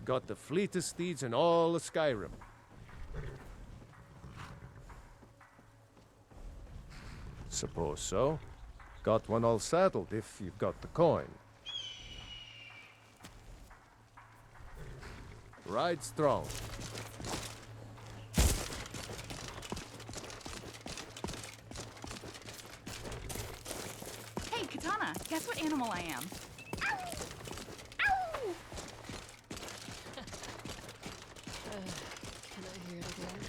Got the fleetest steeds in all of Skyrim. Suppose so. Got one all saddled if you've got the coin. Ride strong. Hey, Katana, guess what animal I am? Can I hear it again?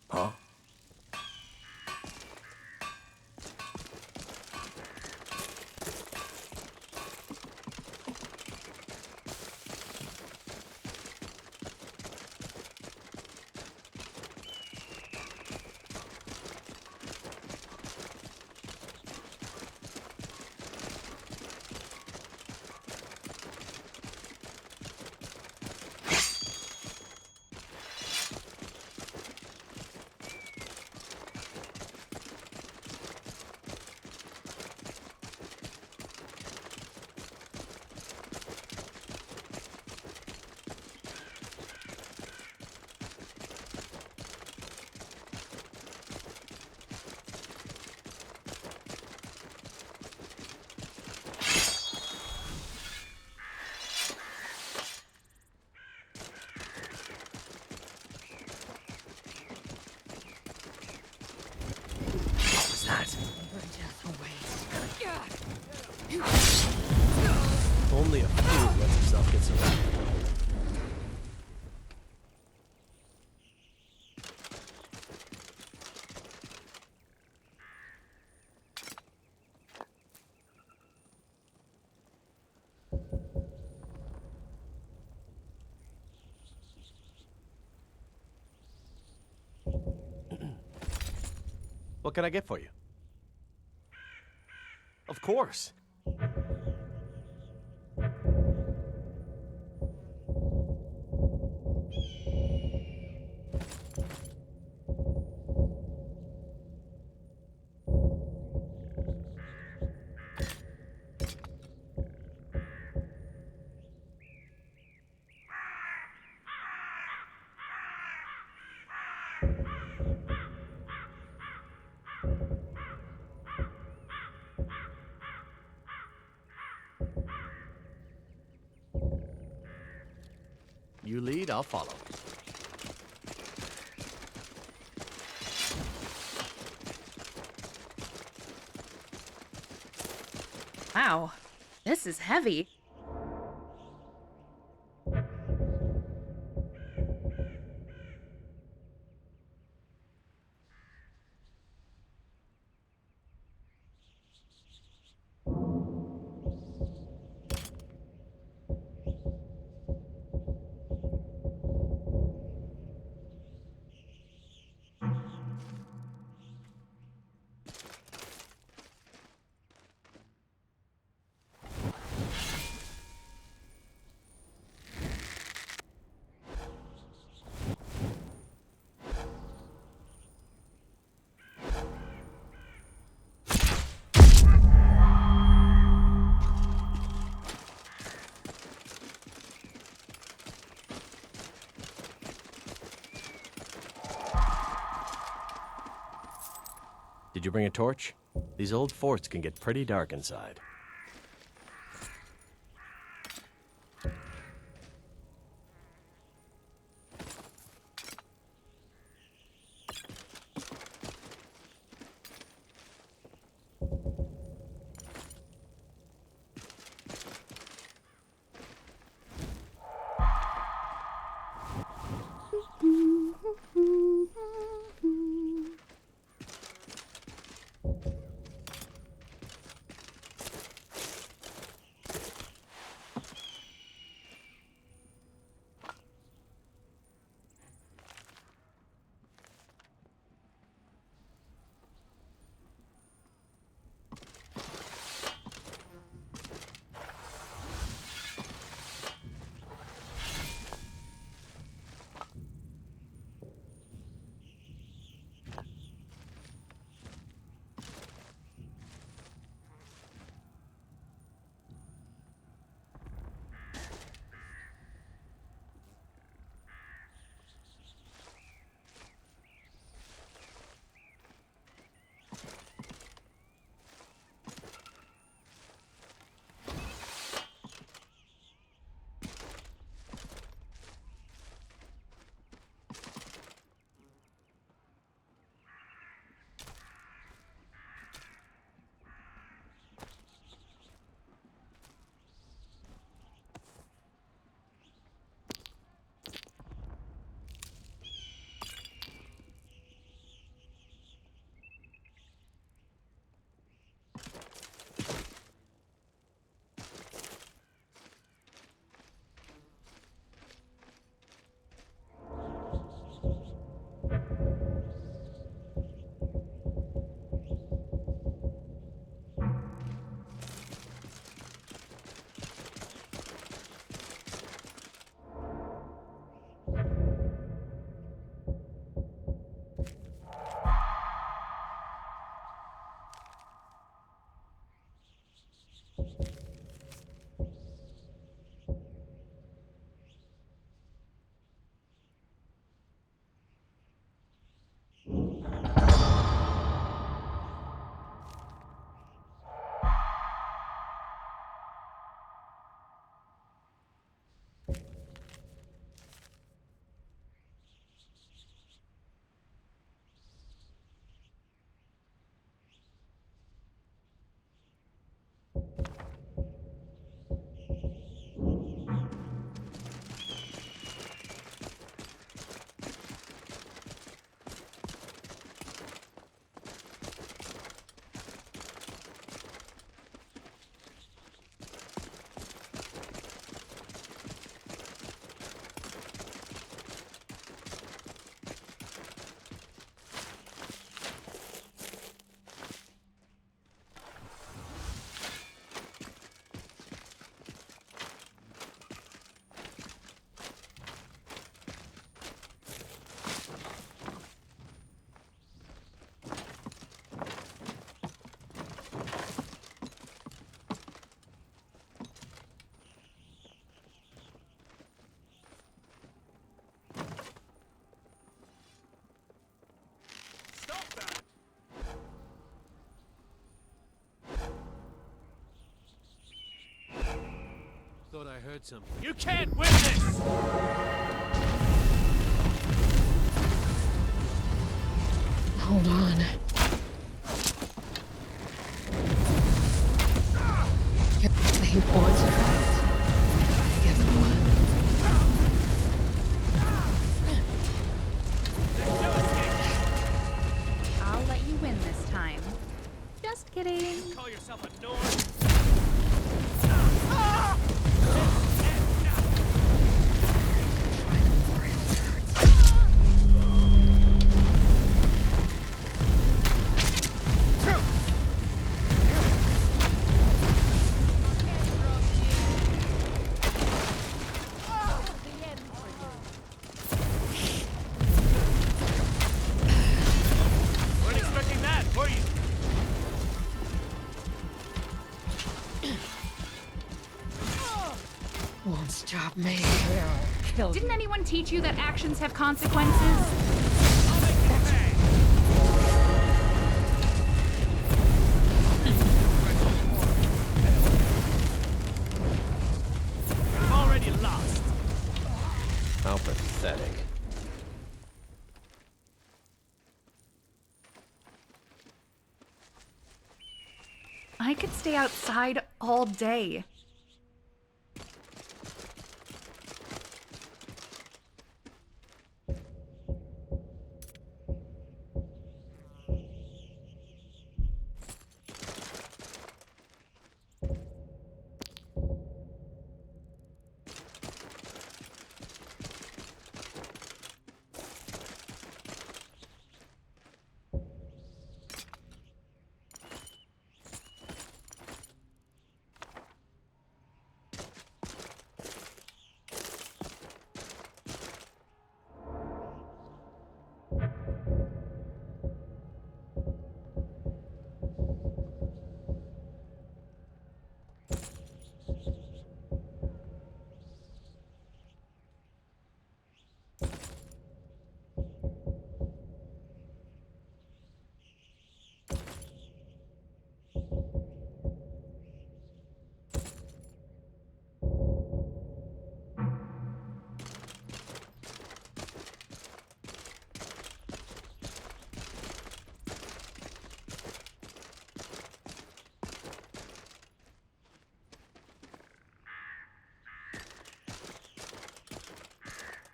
Huh? Only a fool lets himself get surrounded. What can I get for you? Of course. You lead, I'll follow. Wow, this is heavy. Did you bring a torch? These old forts can get pretty dark inside. Thought I heard something. You can't win this! Hold on. He wants it. Guess what? I'll let you win this time. Just kidding. Call yourself a Nord? Won't stop me. Kill Didn't anyone teach you that actions have consequences? How pathetic. I could stay outside all day.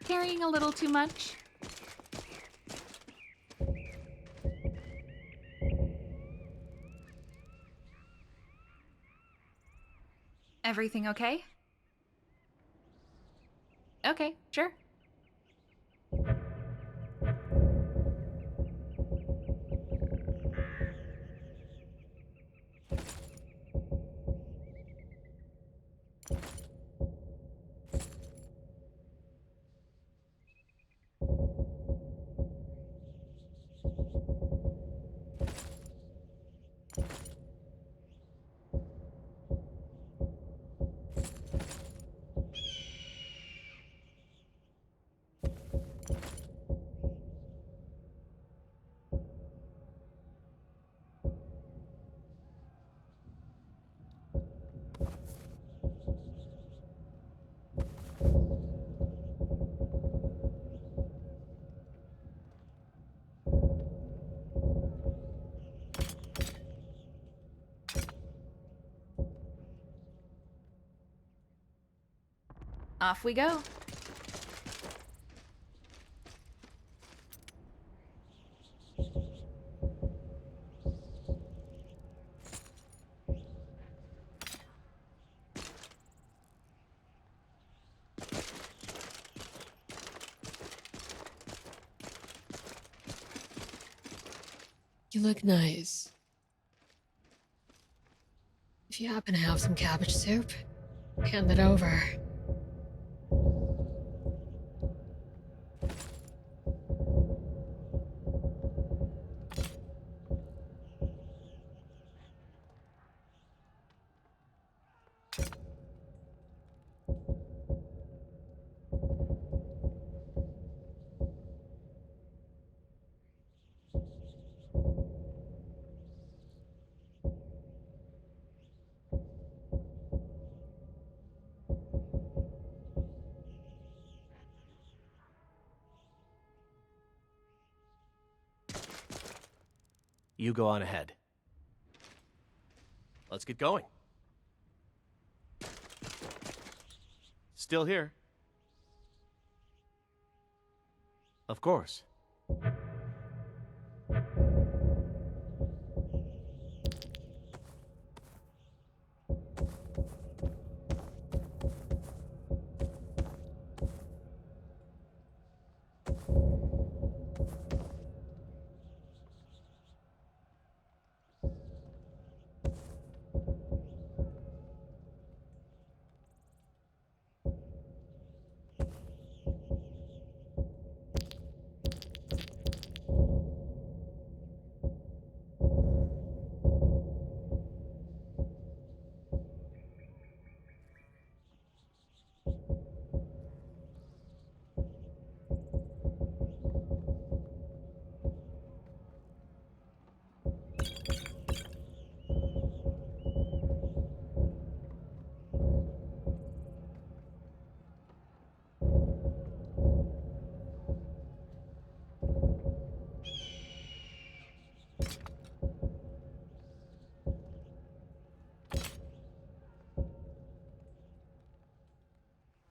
Carrying a little too much? Everything okay? Okay, sure. Off we go. You look nice. If you happen to have some cabbage soup, hand it over. You go on ahead. Let's get going. Still here. Of course.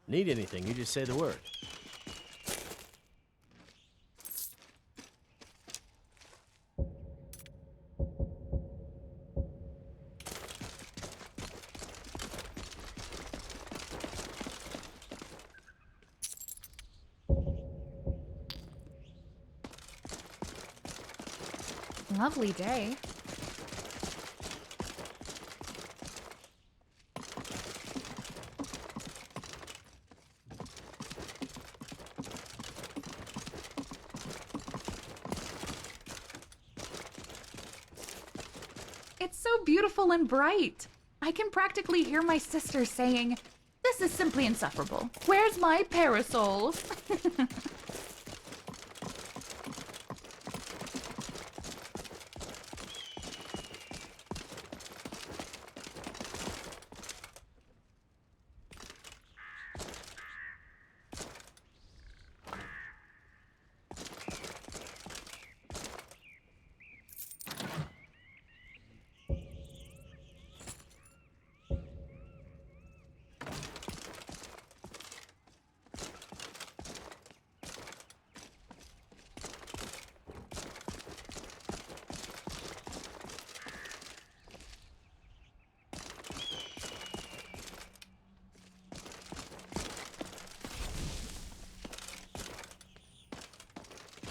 Need anything, you just say the word. Lovely day. It's so beautiful and bright. I can practically hear my sister saying, "This is simply insufferable. Where's my parasol?"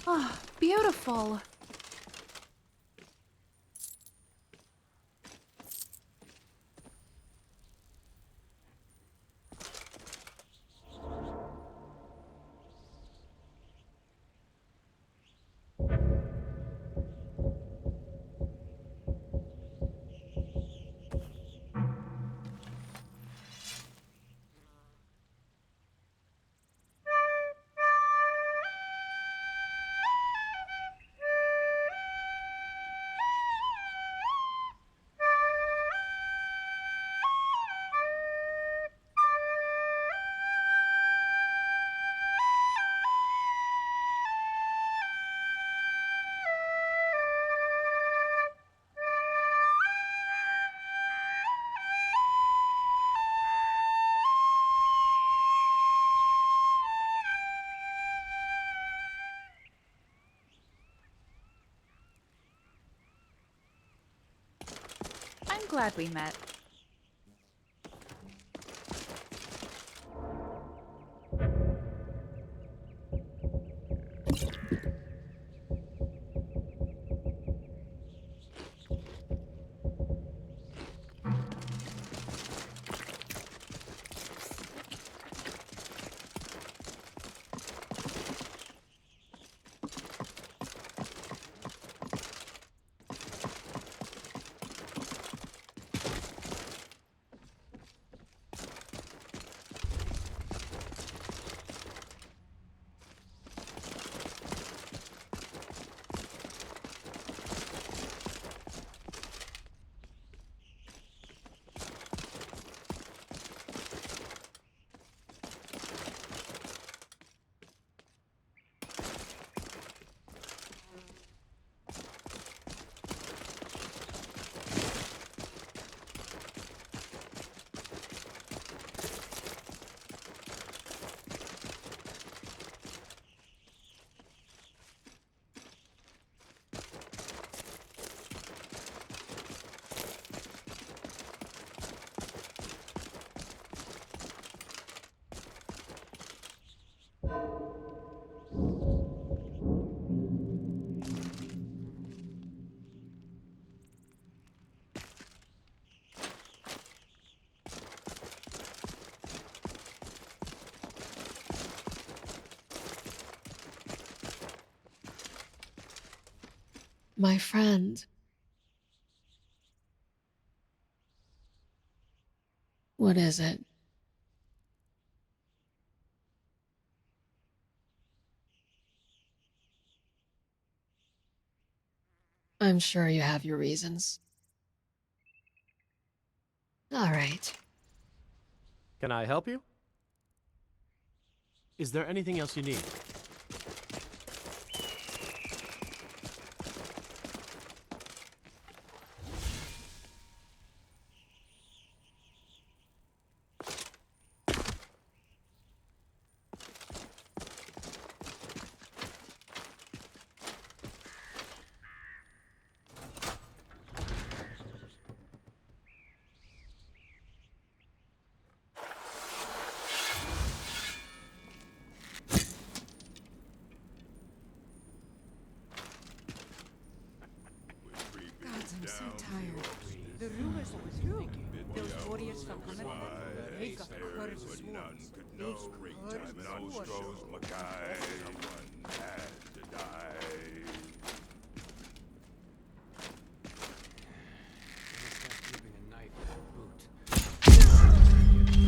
Oh, beautiful. I'm glad we met. My friend. What is it? I'm sure you have your reasons. All right. Can I help you? Is there anything else you need?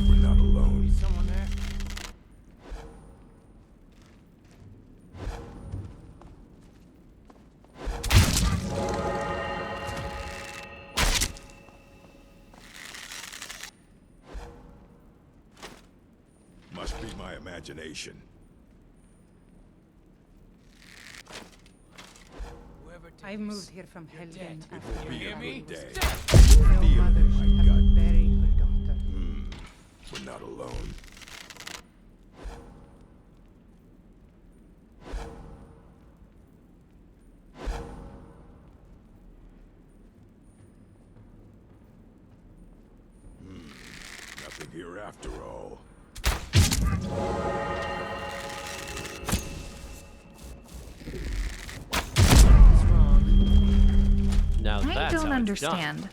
We're not alone. Someone there? Must be my imagination. Whoever I moved here from Helgen after Be hear a me? good day. your Feel mother it, should my have gut. been burying her daughter. We're not alone. Nothing here after all. What's wrong? Now I that's don't how understand.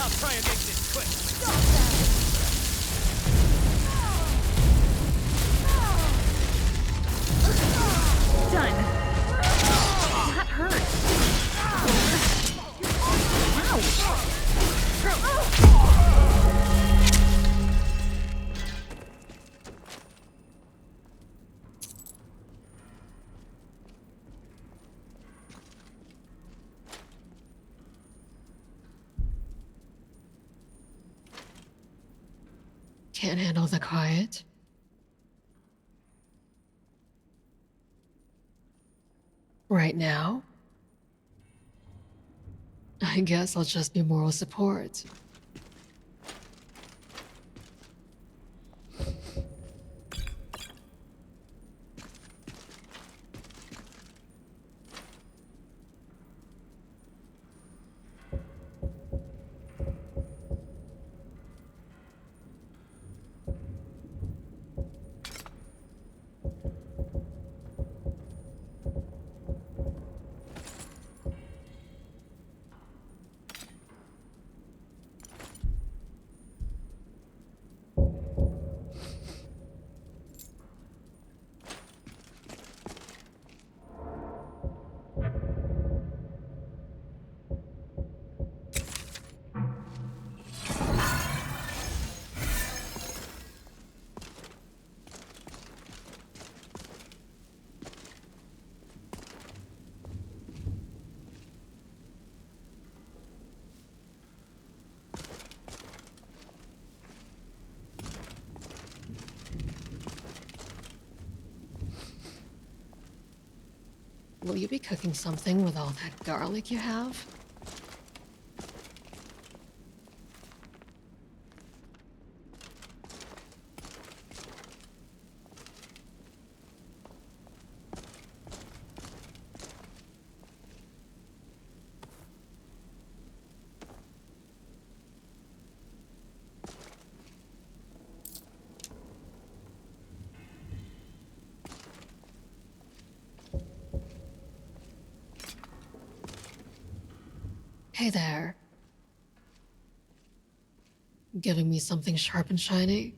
I'll try and make this quick. Done. That hurt. Can't handle the quiet. Right now? I guess I'll just be moral support. Will you be cooking something with all that garlic you have? Hey there. Giving me something sharp and shiny?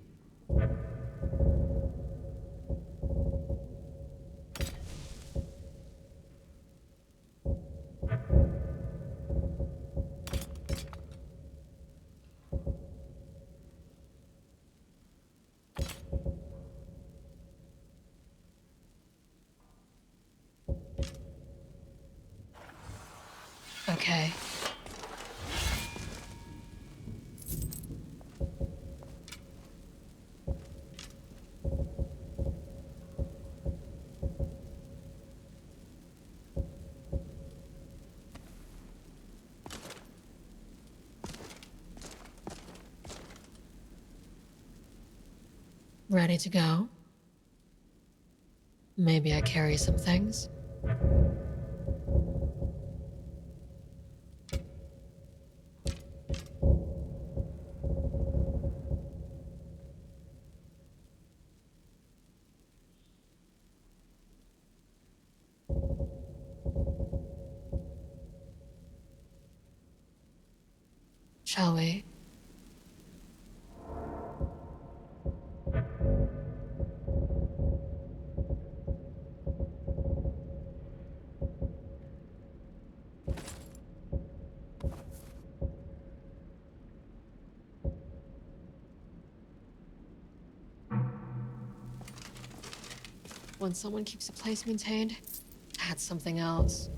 Okay. Ready to go? Maybe I carry some things? Shall we? When someone keeps a place maintained, that's something else.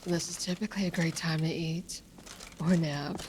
This is typically a great time to eat. Or nap.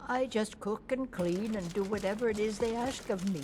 I just cook and clean and do whatever it is they ask of me.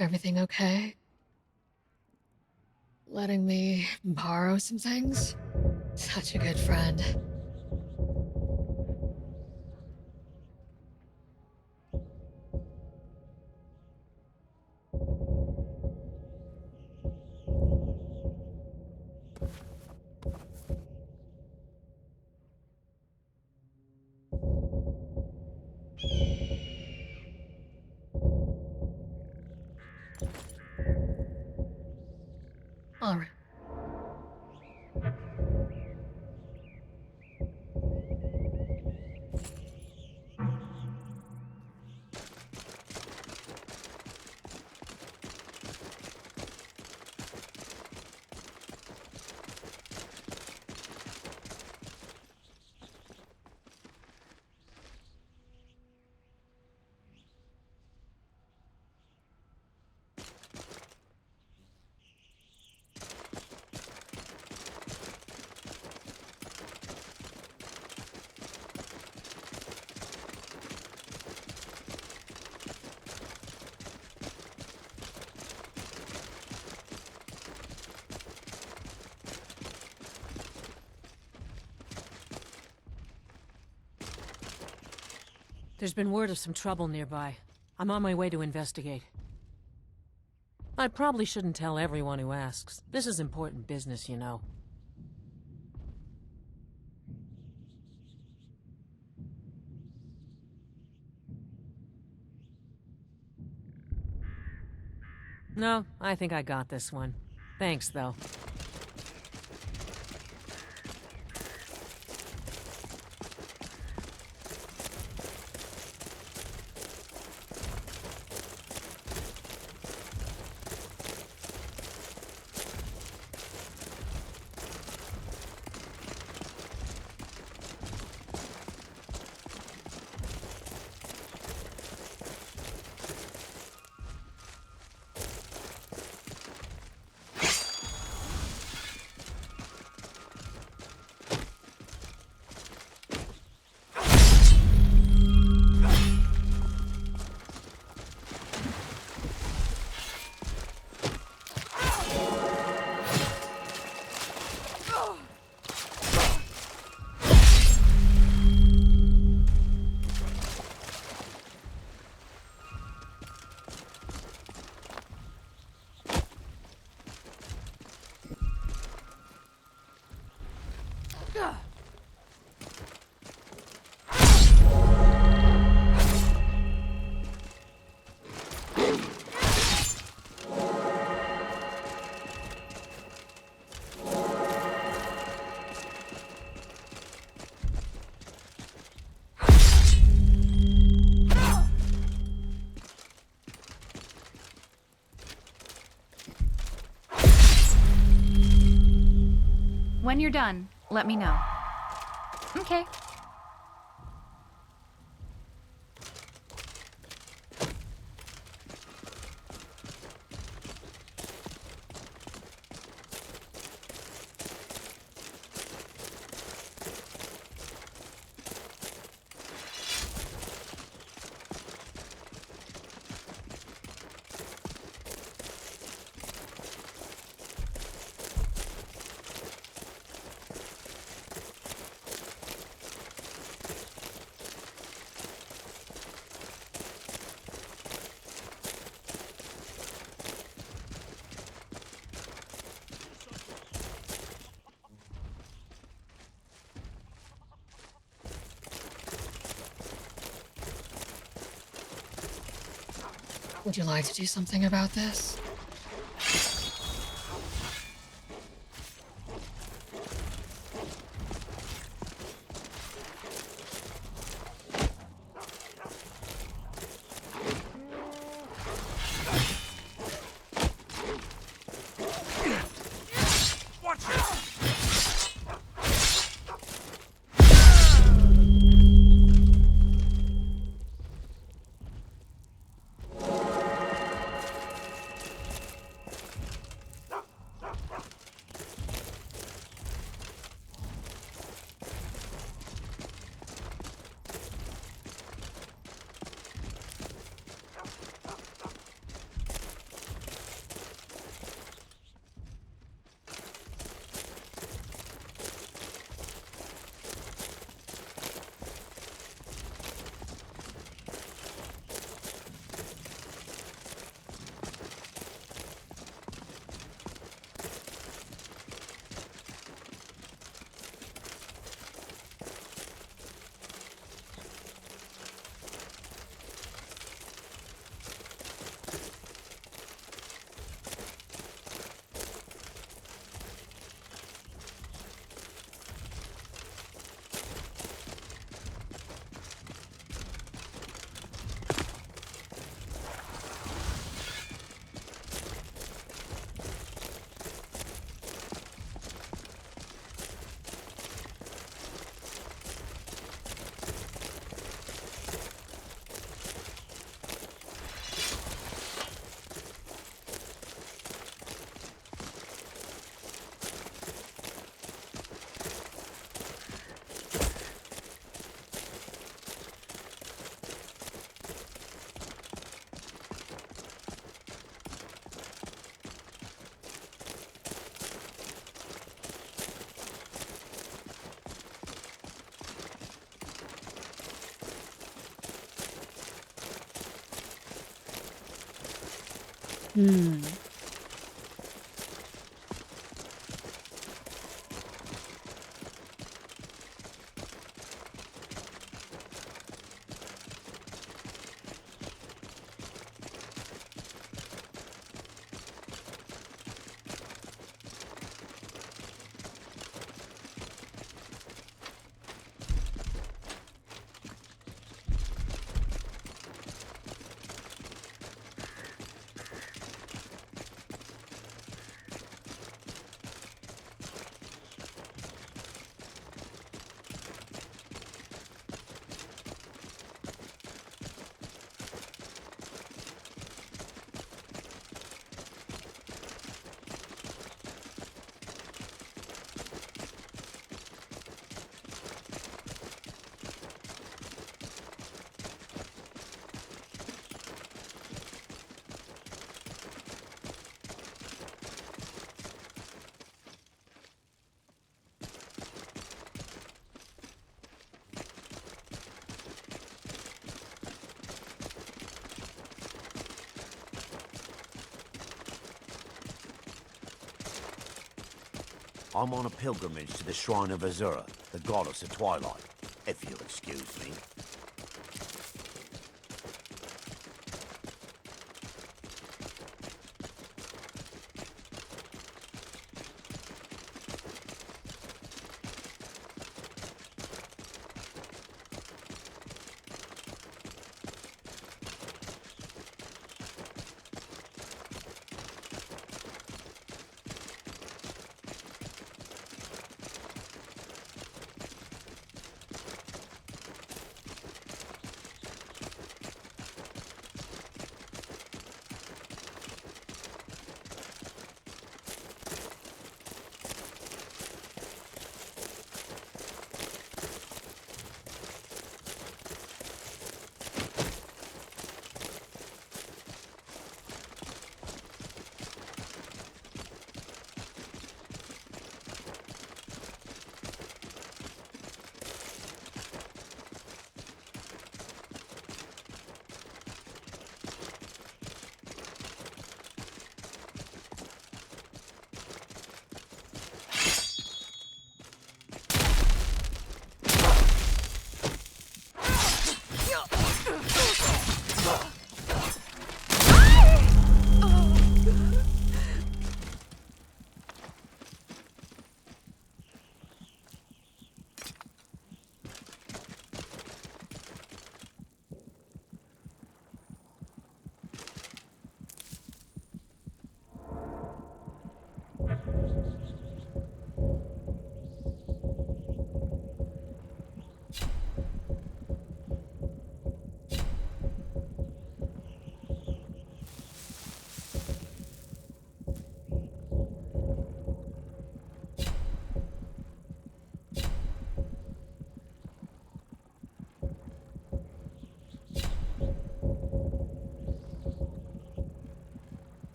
Everything okay? Letting me borrow some things? Such a good friend. There's been word of some trouble nearby. I'm on my way to investigate. I probably shouldn't tell everyone who asks. This is important business, you know. No, I think I got this one. Thanks, though. When you're done, let me know. Okay. Would you like to do something about this? Hmm. I'm on a pilgrimage to the Shrine of Azura, the goddess of twilight, if you'll excuse me.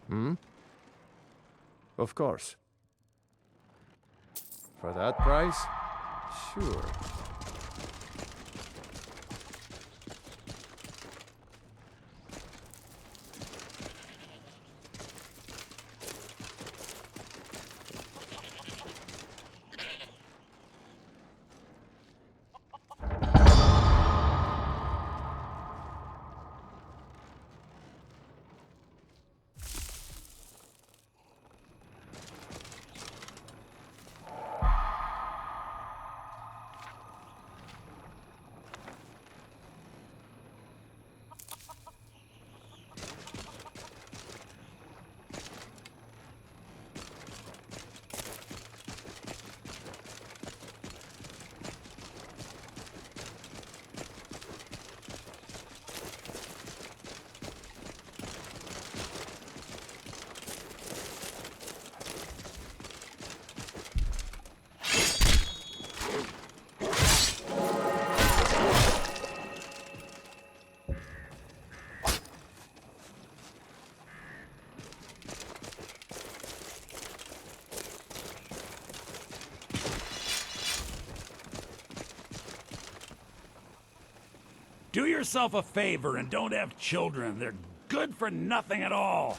Hmm? Of course. For that price? Sure. Do yourself a favor and don't have children. They're good for nothing at all.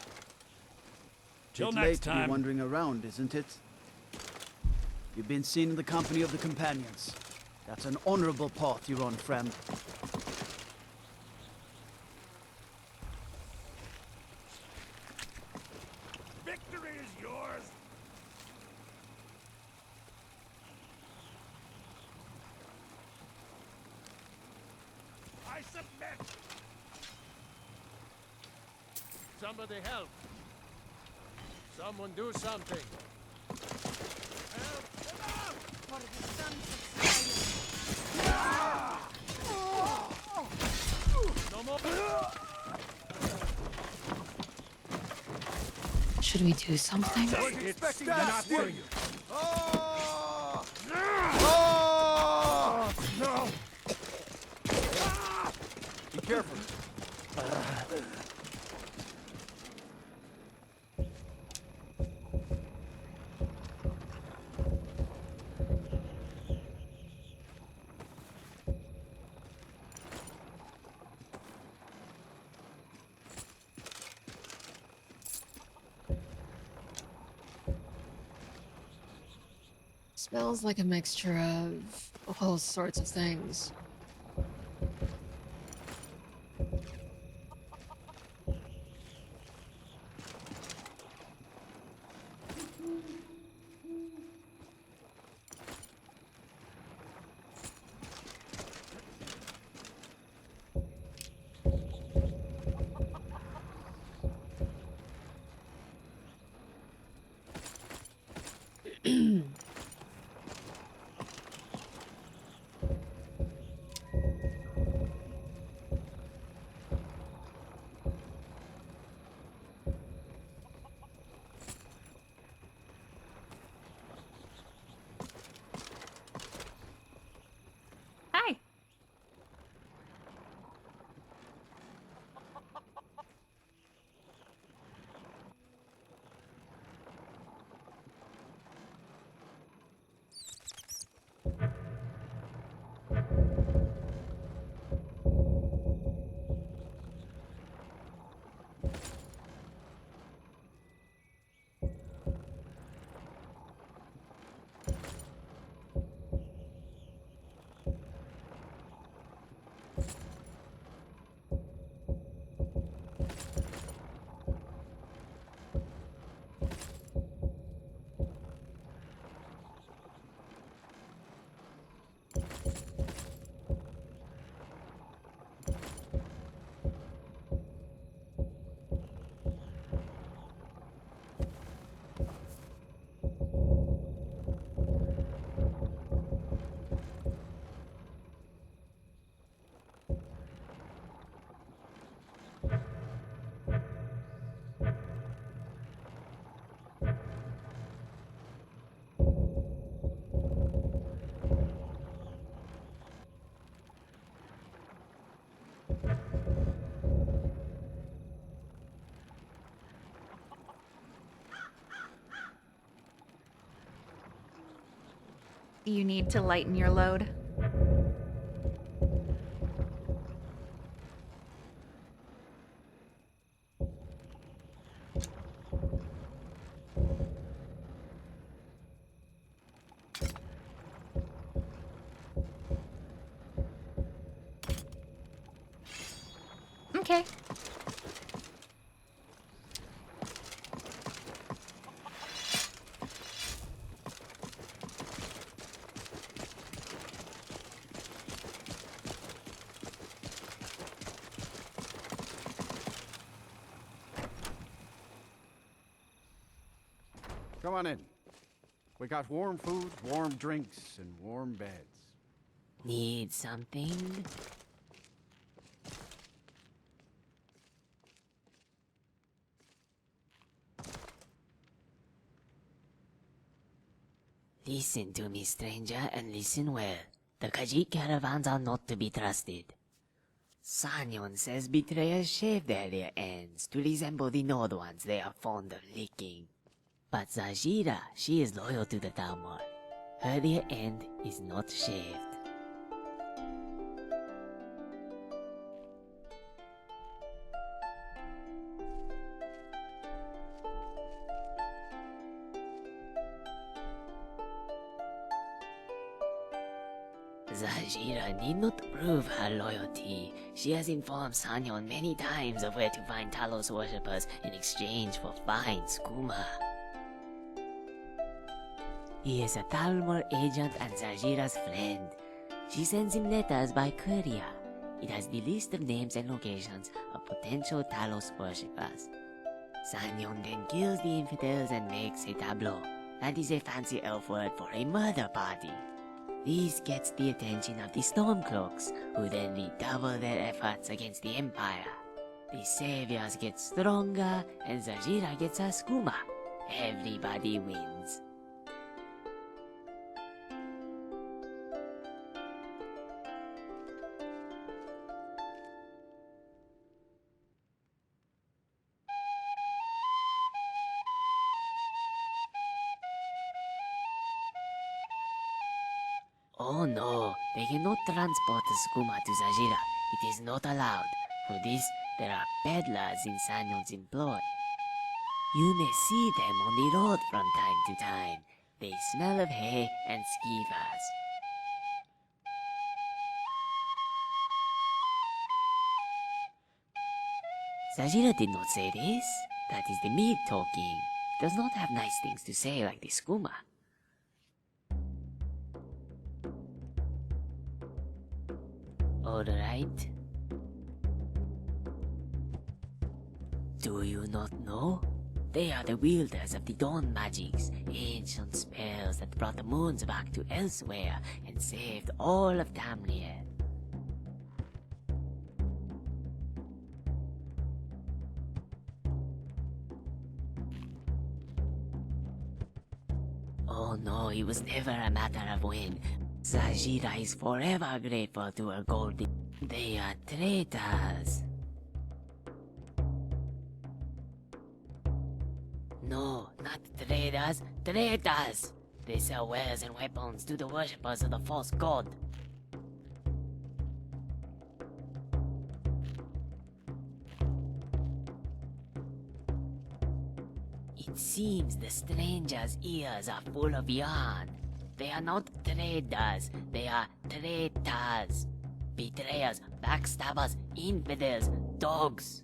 Till It's next late to be time. wandering around, isn't it? You've been seen in the company of the companions. That's an honorable path you're on, friend. Victory is yours. I submit. Somebody help. Someone do something. For the sons of No more. Should we do something? It's not for you. No! Be careful. Smells like a mixture of all sorts of things. Hi. You need to lighten your load. Okay. Come on in. We got warm food, warm drinks, and warm beds. Need something? Listen to me, stranger, and listen well. The Khajiit caravans are not to be trusted. Sanyon says betrayers shave their rear ends to resemble the Nord ones they are fond of licking. But Zajira, she is loyal to the Talmud. Her rear end is not shaved. Zajira need not prove her loyalty. She has informed Sanyon many times of where to find Talos worshippers in exchange for fine skooma. He is a Talmor agent and Zajira's friend. She sends him letters by courier. It has the list of names and locations of potential Talos worshippers. Sanyon then kills the infidels and makes a tableau. That is a fancy elf word for a murder party. This gets the attention of the Stormcloaks, who then redouble their efforts against the Empire. The saviors get stronger, and Zajira gets her skooma. Everybody wins. Oh no, they cannot transport the skooma to Zajira. It is not allowed. For this, there are peddlers in Sanyon's employ. You may see them on the road from time to time. They smell of hay and skeevers. Zajira did not say this. That is the meat talking. Does not have nice things to say like the skooma. Alright. Do you not know? They are the wielders of the dawn magics, ancient spells that brought the moons back to elsewhere and saved all of Tamriel. Oh no, it was never a matter of when. Zajira is forever grateful to her gold. They are traitors. No, not traders, traitors! They sell wares and weapons to the worshippers of the false god. It seems the stranger's ears are full of yarn. They are not traders, they are traitors. Betrayers, backstabbers, infidels, dogs.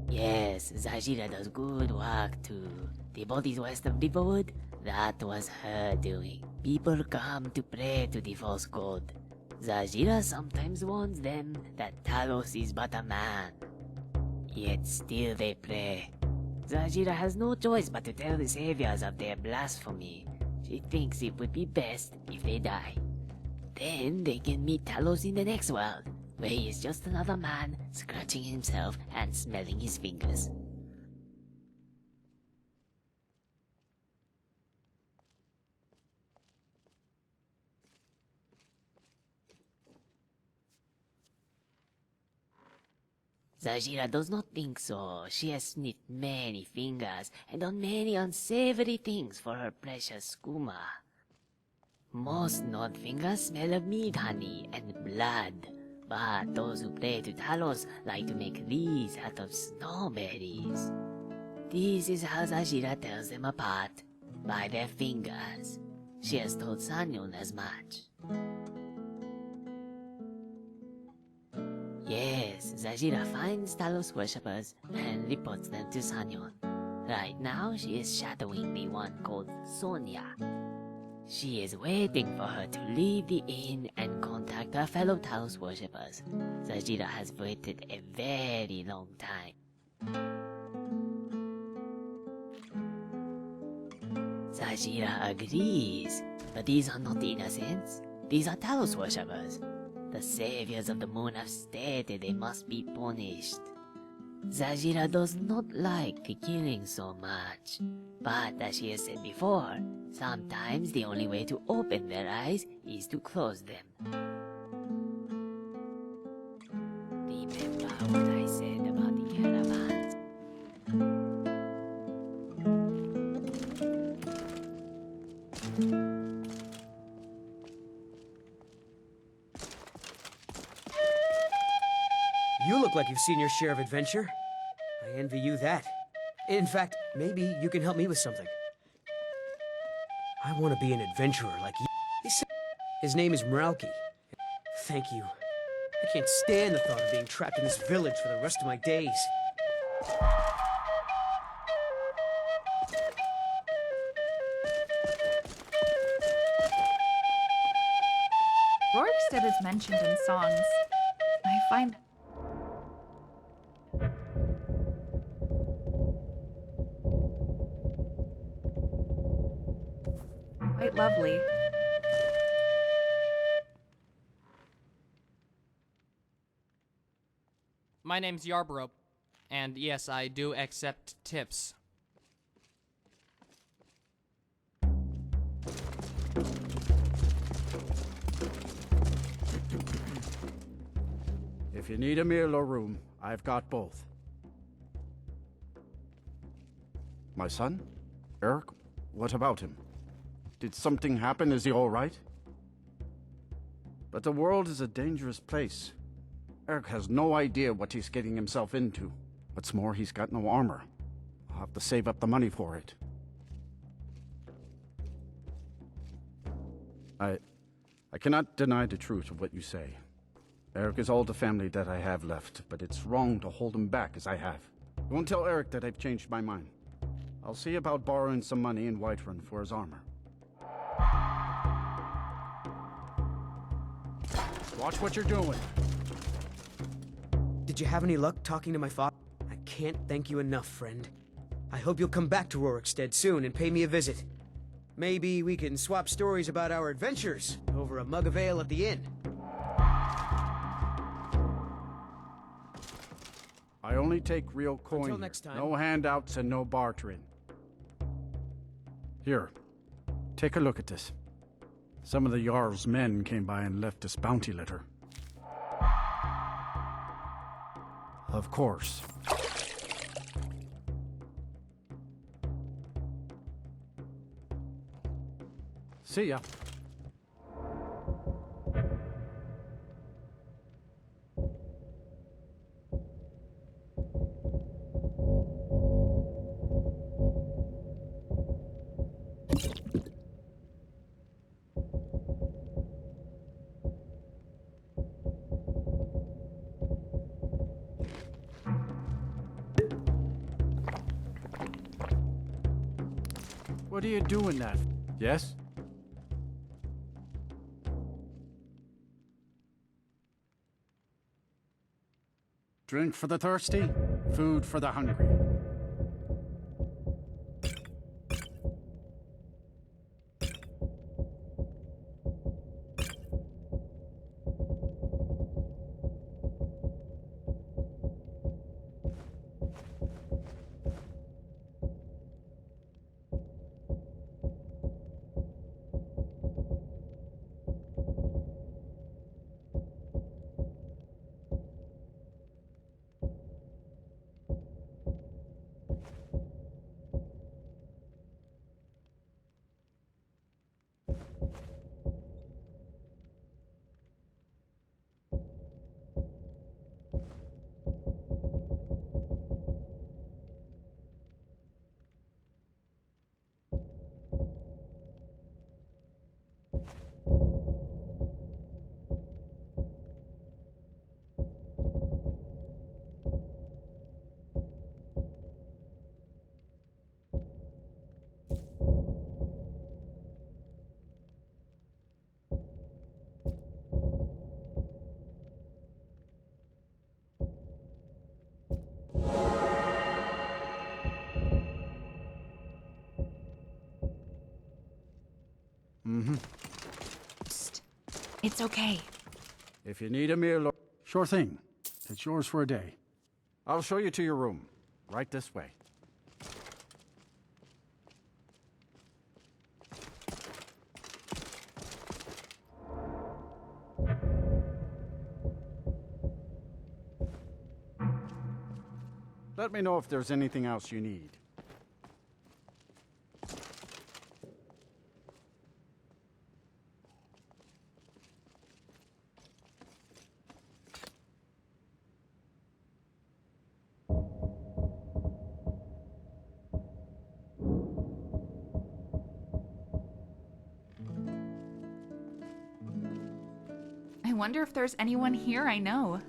Yes, Zajira does good work too. The bodies west of Riverwood, that was her doing. People come to pray to the false god. Zajira sometimes warns them that Talos is but a man. Yet still they pray. Zajira has no choice but to tell the saviors of their blasphemy. She thinks it would be best if they die. Then they can meet Talos in the next world, where he is just another man scratching himself and smelling his fingers. Zajira does not think so. She has sniffed many fingers and done many unsavory things for her precious skooma. Most Nod fingers smell of meat honey and blood, but those who pray to Talos like to make these out of snowberries. This is how Zajira tells them apart, by their fingers. She has told Sanyon as much. Yes, Zajira finds Talos worshippers and reports them to Sanyon. Right now, she is shadowing the one called Sonia. She is waiting for her to leave the inn and contact her fellow Talos worshippers. Zajira has waited a very long time. Zajira agrees, but these are not innocents. These are Talos worshippers. The saviors of the moon have stated they must be punished. Zajira does not like killing so much, but as she has said before, sometimes the only way to open their eyes is to close them. Remember what I said about the caravans? You look like you've seen your share of adventure. I envy you that. In fact, maybe you can help me with something. I want to be an adventurer like you. His name is Meralki. Thank you. I can't stand the thought of being trapped in this village for the rest of my days. Rorikstead is mentioned in songs. I find quite lovely. My name's Yarborough, and yes, I do accept tips. If you need a meal or room, I've got both. My son? Eric? What about him? Did something happen? Is he all right? But the world is a dangerous place. Eric has no idea what he's getting himself into. What's more, he's got no armor. I'll have to save up the money for it. I cannot deny the truth of what you say. Eric is all the family that I have left, but it's wrong to hold him back as I have. I won't tell Eric that I've changed my mind. I'll see about borrowing some money in Whiterun for his armor. Watch what you're doing. Did you have any luck talking to my father? I can't thank you enough, friend. I hope you'll come back to Rorikstead soon and pay me a visit. Maybe we can swap stories about our adventures over a mug of ale at the inn. I only take real coin. Until here. next time. No handouts and no bartering. Here, take a look at this. Some of the Jarl's men came by and left us bounty litter. Of course. See ya. What are you doing that? Yes? Drink for the thirsty, food for the hungry. Mm-hmm. Psst. It's okay. If you need a meal or... Sure thing. It's yours for a day. I'll show you to your room. Right this way. Let me know if there's anything else you need. wonder if there's anyone here I know.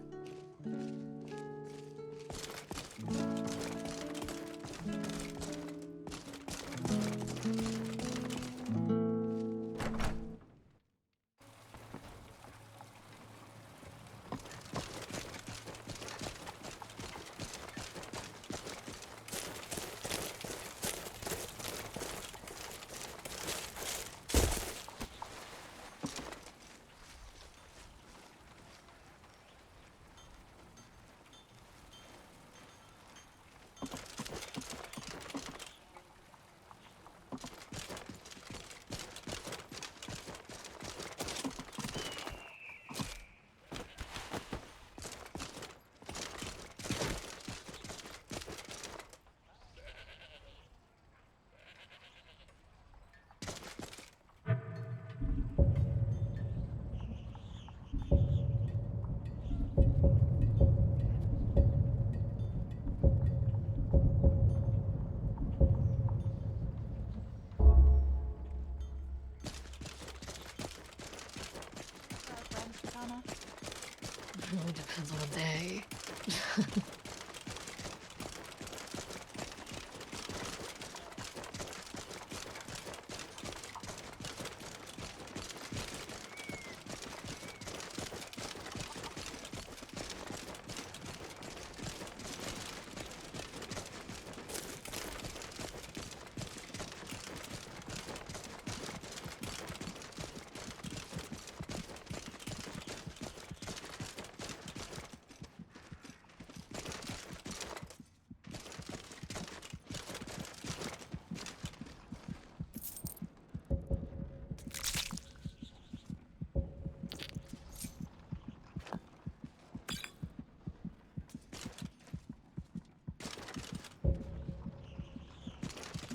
It really depends on the day.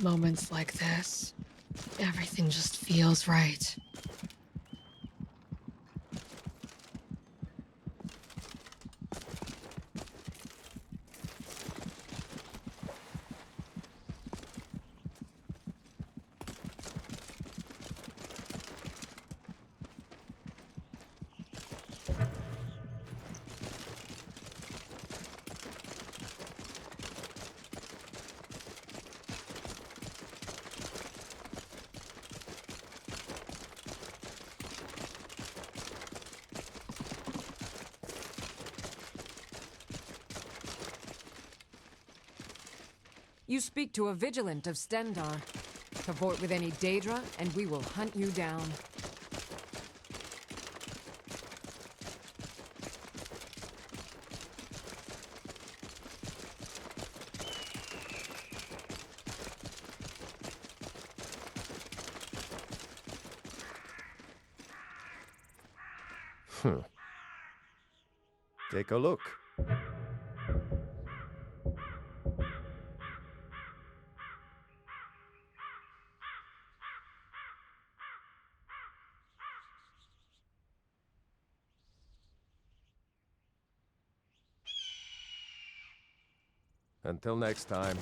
Moments like this, everything just feels right. You speak to a vigilant of Stendar. Cavort with any Daedra, and we will hunt you down. Take a look. Until next time.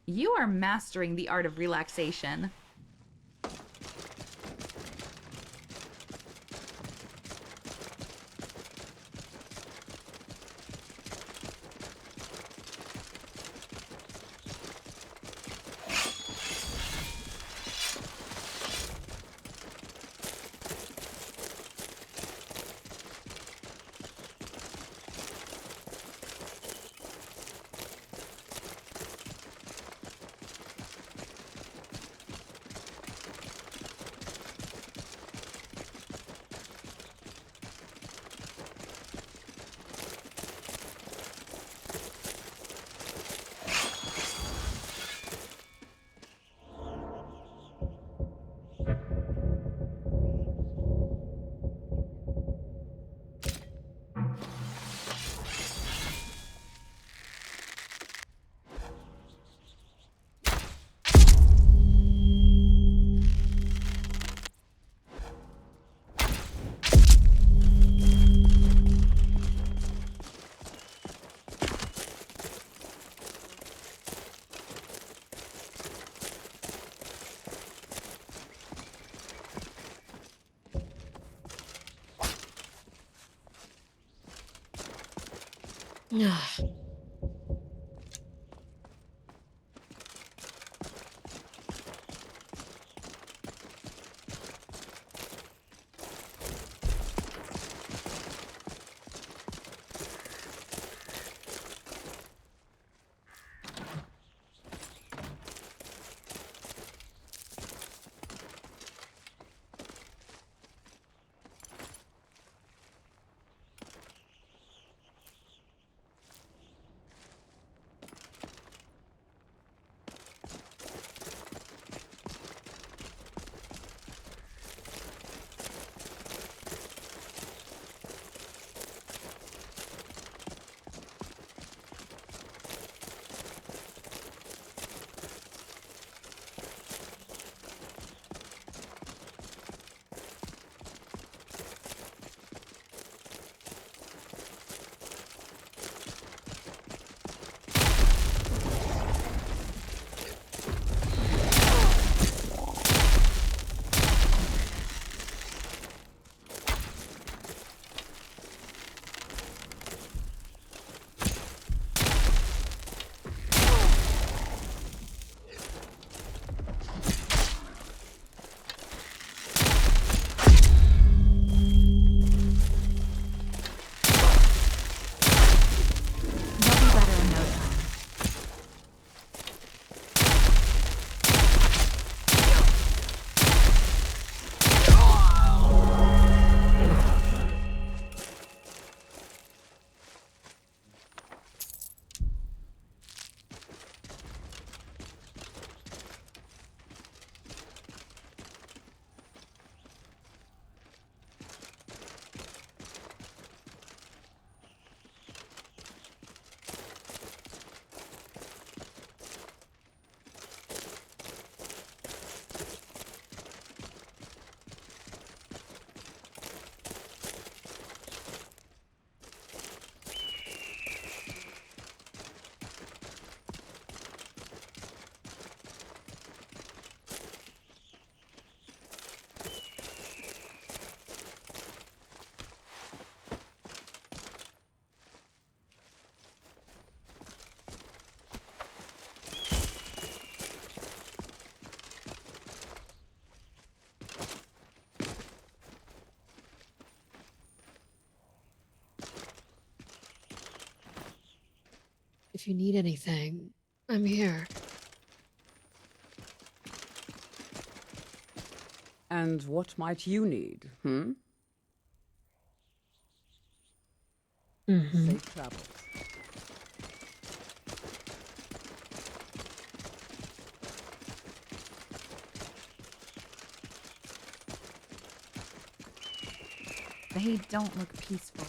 You are mastering the art of relaxation. If you need anything, I'm here. And what might you need, hmm? Safe travels. They don't look peaceful.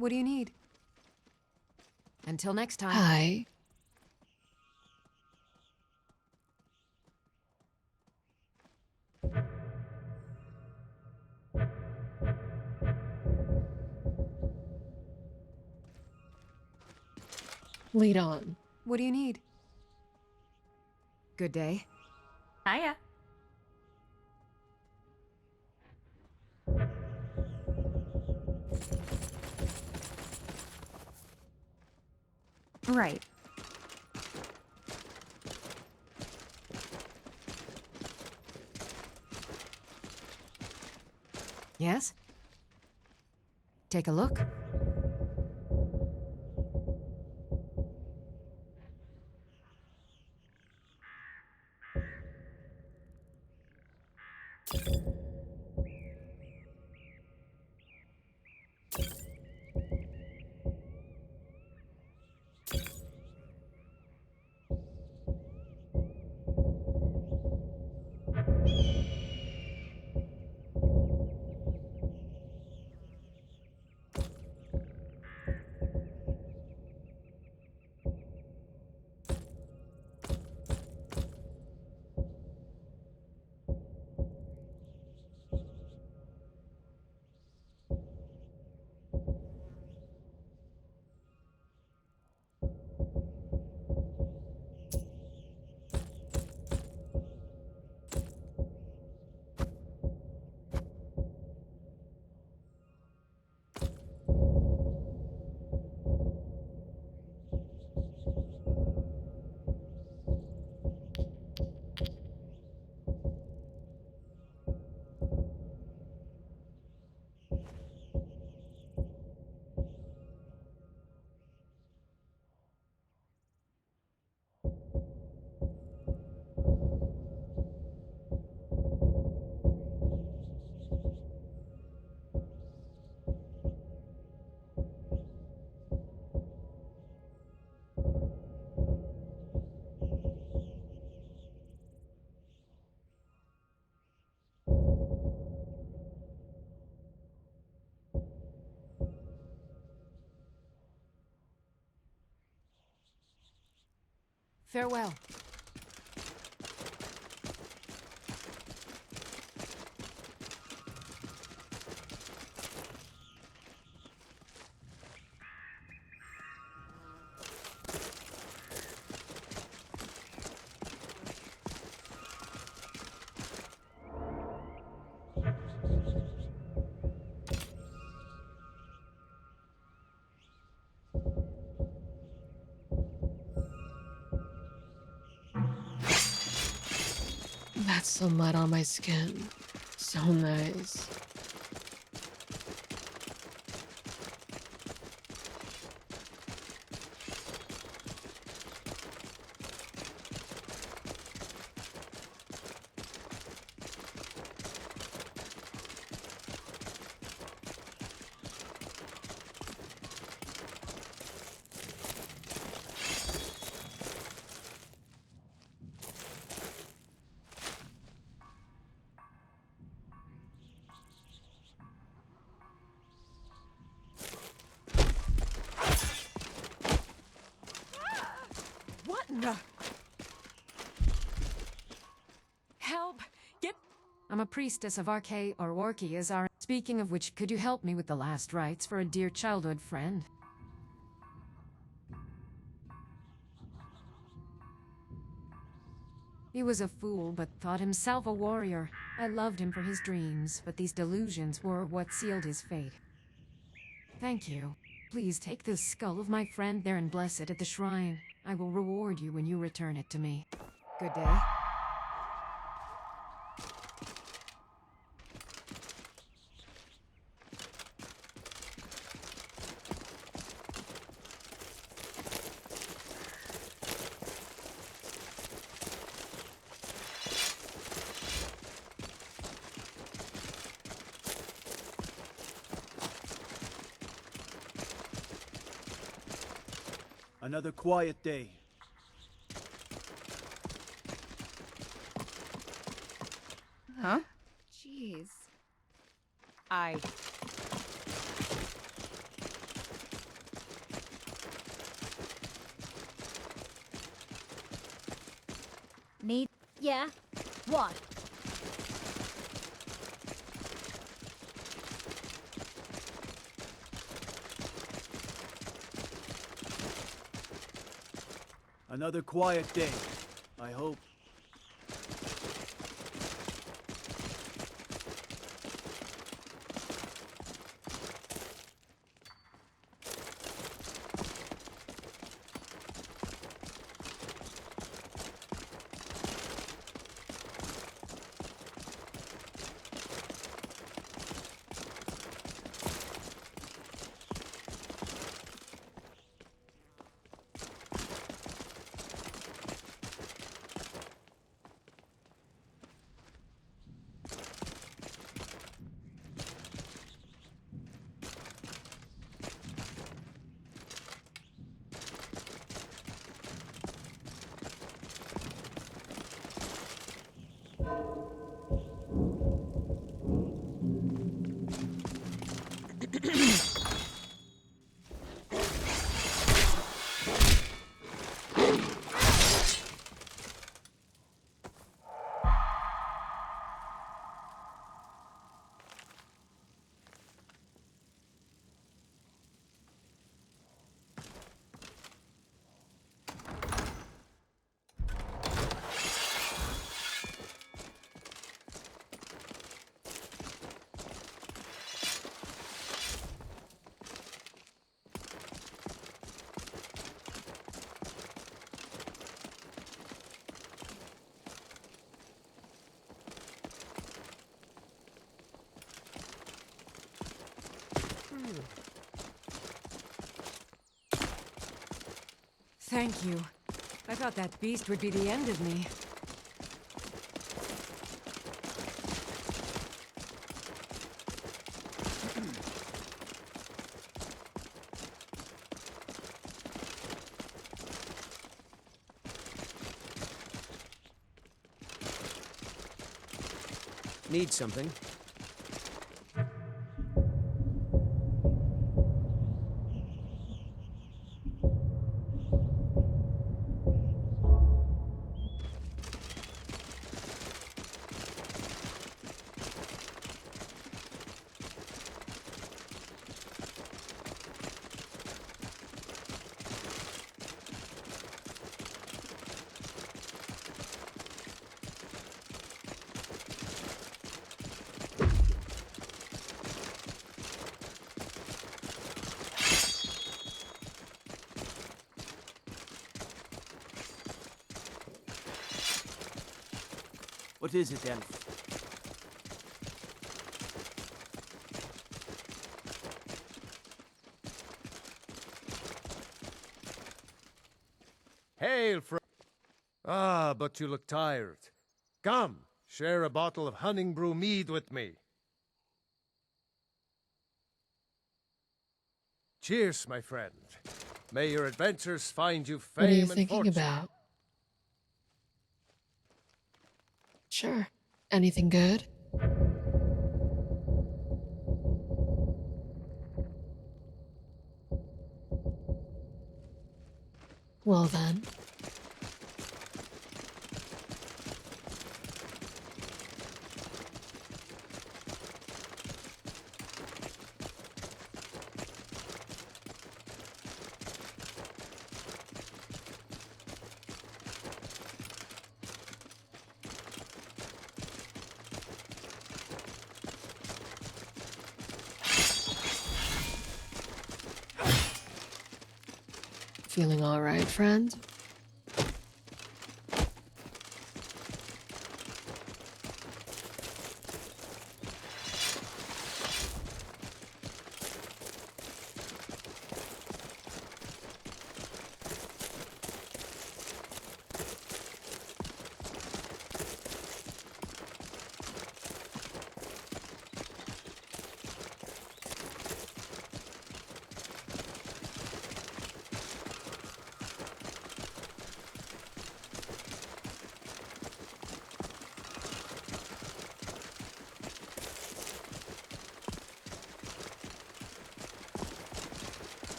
What do you need? Until next time. Hi. Lead on. What do you need? Good day. Hiya. Right. Yes? Take a look. Farewell. That's some mud on my skin. So nice. What in the... Help! Get... I'm a priestess of Arche or Orki as our... Speaking of which, could you help me with the last rites for a dear childhood friend? He was a fool, but thought himself a warrior. I loved him for his dreams, but these delusions were what sealed his fate. Thank you. Please take the skull of my friend there and bless it at the shrine. I will reward you when you return it to me. Good day. Another quiet day. Huh? Jeez. I... Need... Yeah? What? Another quiet day, I hope. Thank you. I thought that beast would be the end of me. Need something? What is it, Elf? Hail from... Ah, but you look tired. Come, share a bottle of Hunning Brew mead with me. Cheers, my friend. May your adventures find you fame What are you and thinking fortune. about? Sure. Anything good? Well then. Feeling all right, friend?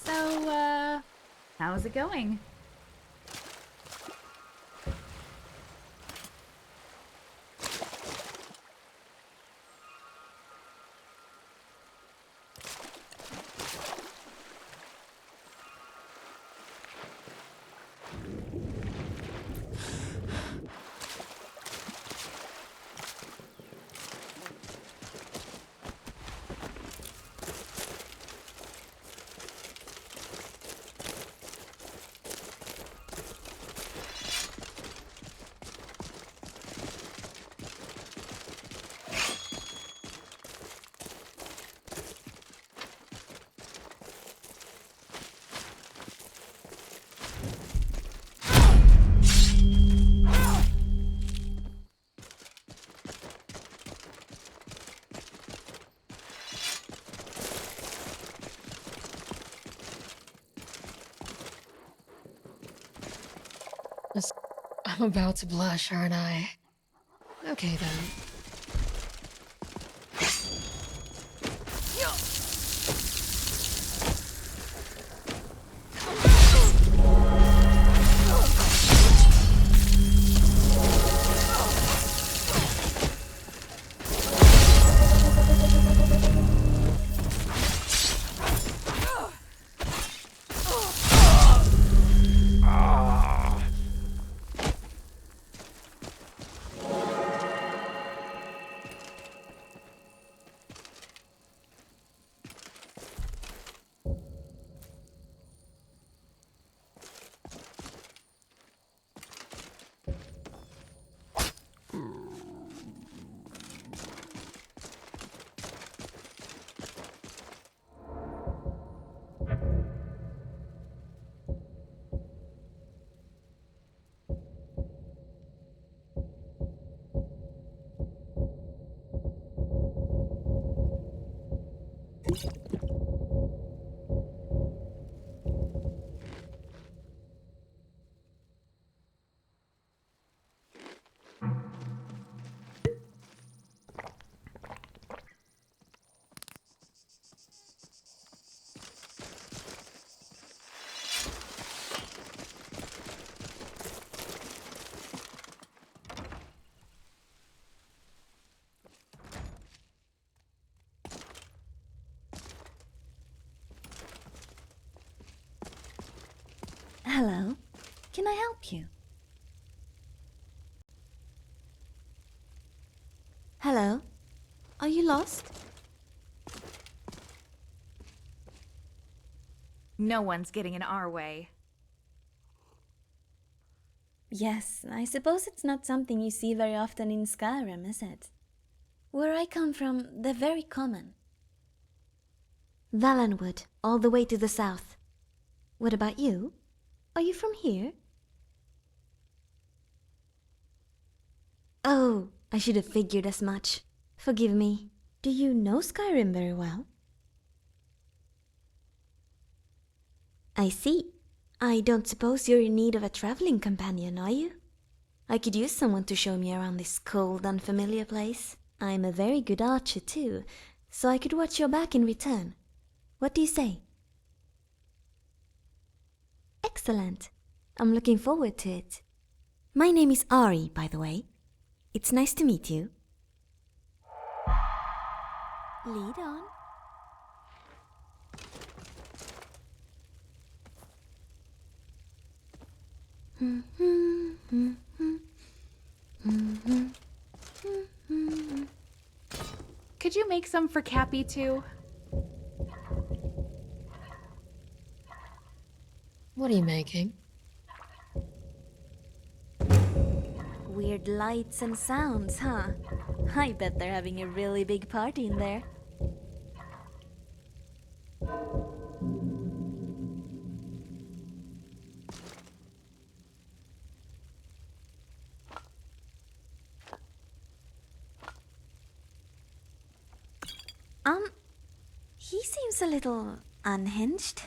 So, how's it going? I'm about to blush, aren't I? Okay then. Hello. Can I help you? Hello. Are you lost? No one's getting in our way. Yes, I suppose it's not something you see very often in Skyrim, is it? Where I come from, they're very common. Valenwood, all the way to the south. What about you? Are you from here? Oh, I should have figured as much. Forgive me. Do you know Skyrim very well? I see. I don't suppose you're in need of a traveling companion, are you? I could use someone to show me around this cold, unfamiliar place. I'm a very good archer too, so I could watch your back in return. What do you say? Excellent. I'm looking forward to it. My name is Ari, by the way. It's nice to meet you. Lead on. Could you make some for Cappy too? What are you making? Weird lights and sounds, huh? I bet they're having a really big party in there. He seems a little unhinged.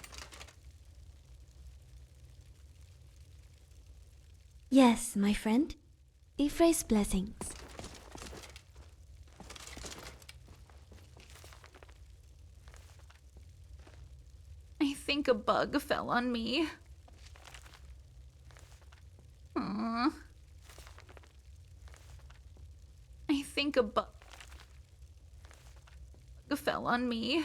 Yes, my friend. Ephraim's blessings. I think a bug fell on me. Aww. I think a bug fell on me.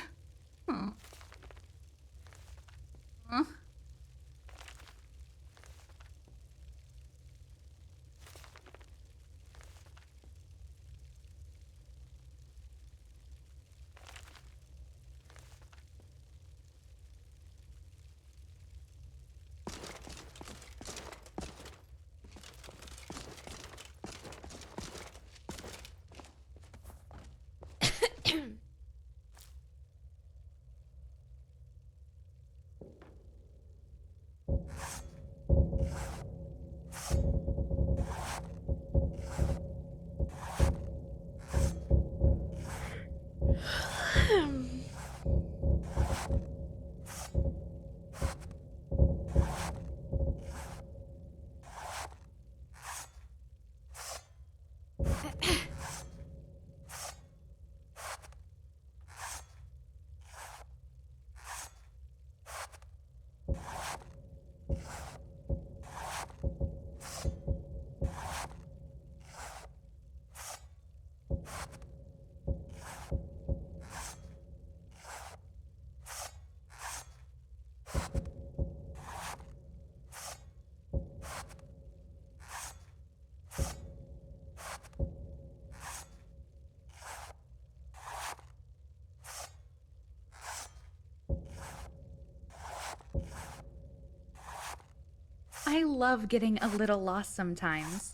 I love getting a little lost sometimes.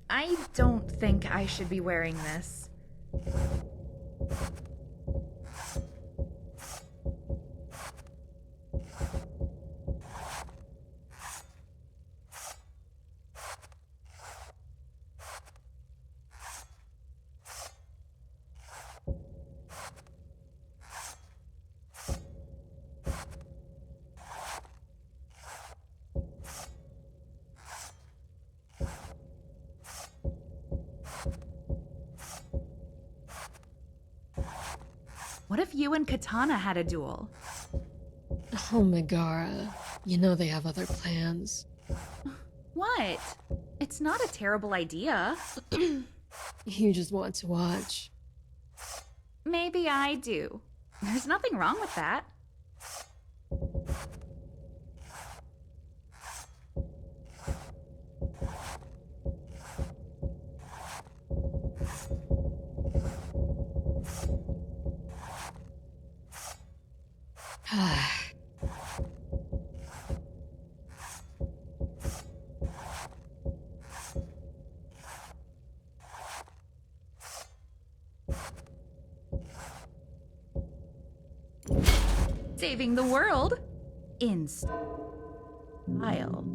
I don't think I should be wearing this. What if you and Katana had a duel? Oh, Megara. You know they have other plans. What? It's not a terrible idea. You just want to watch. Maybe I do. There's nothing wrong with that. Saving the world in style.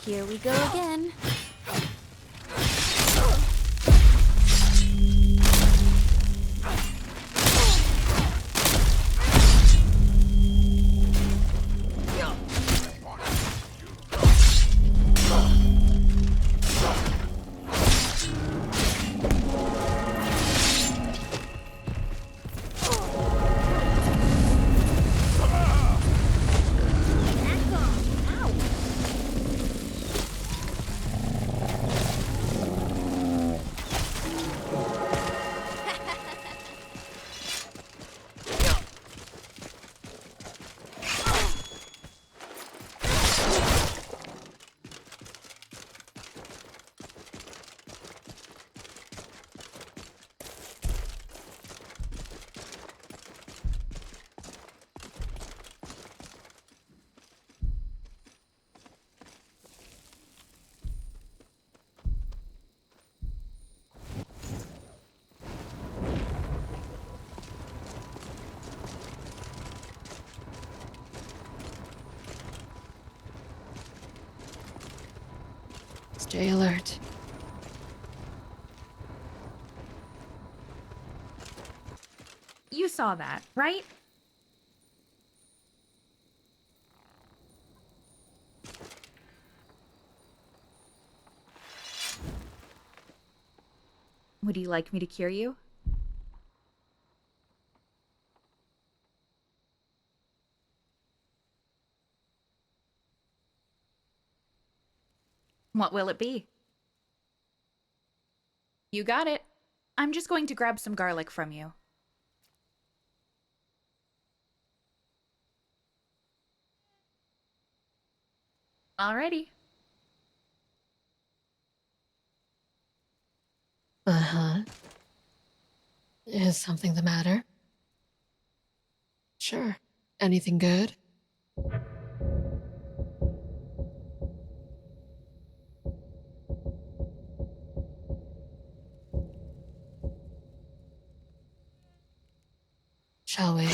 Here we go again. Stay alert. You saw that, right? Would you like me to cure you? What will it be? You got it. I'm just going to grab some garlic from you. Alrighty. Uh-huh. Is something the matter? Sure. Anything good? Shall we?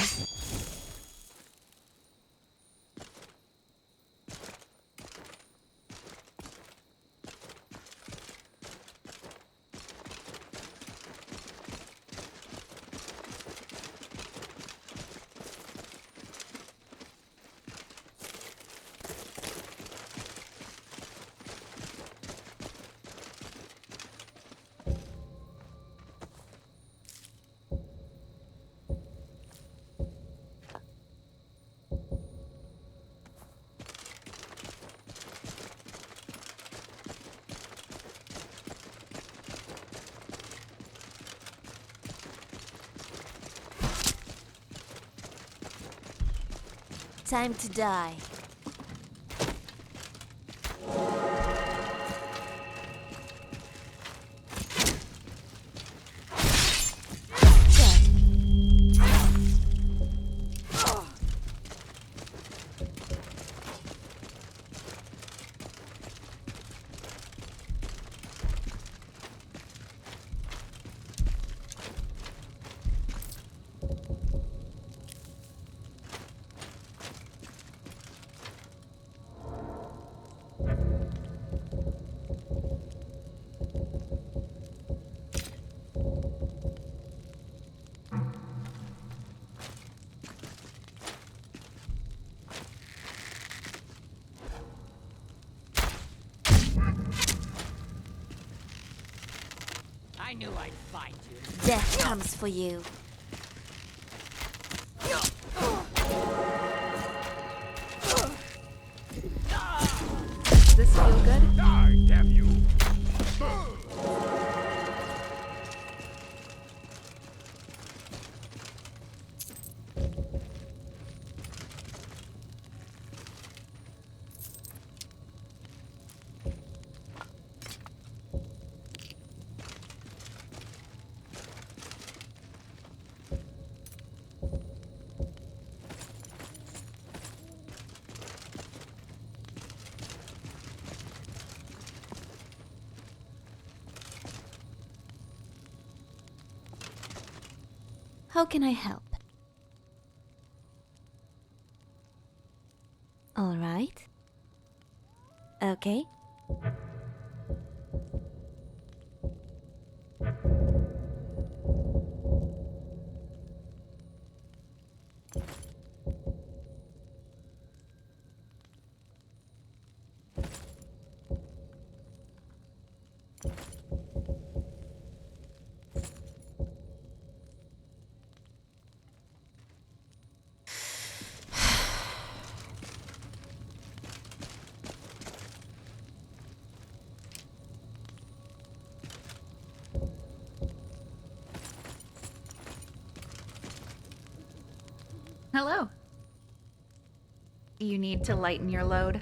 Time to die. I knew I'd find you. Death comes for you. Does this feel good? Die, damn you! How can I help? All right. Okay, Hello. You need to lighten your load.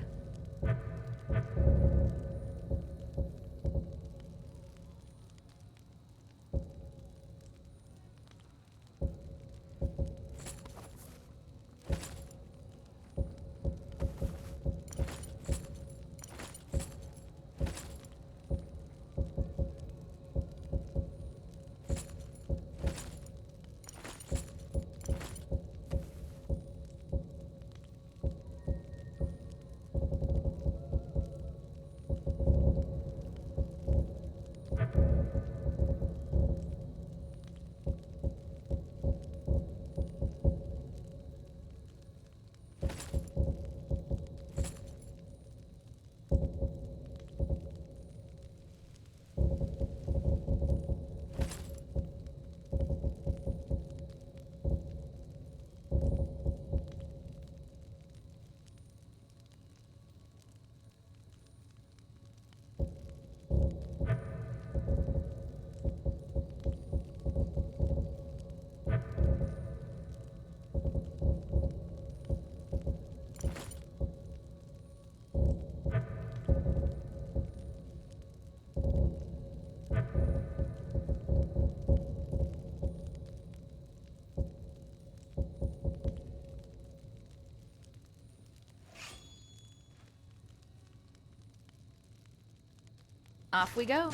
Off we go.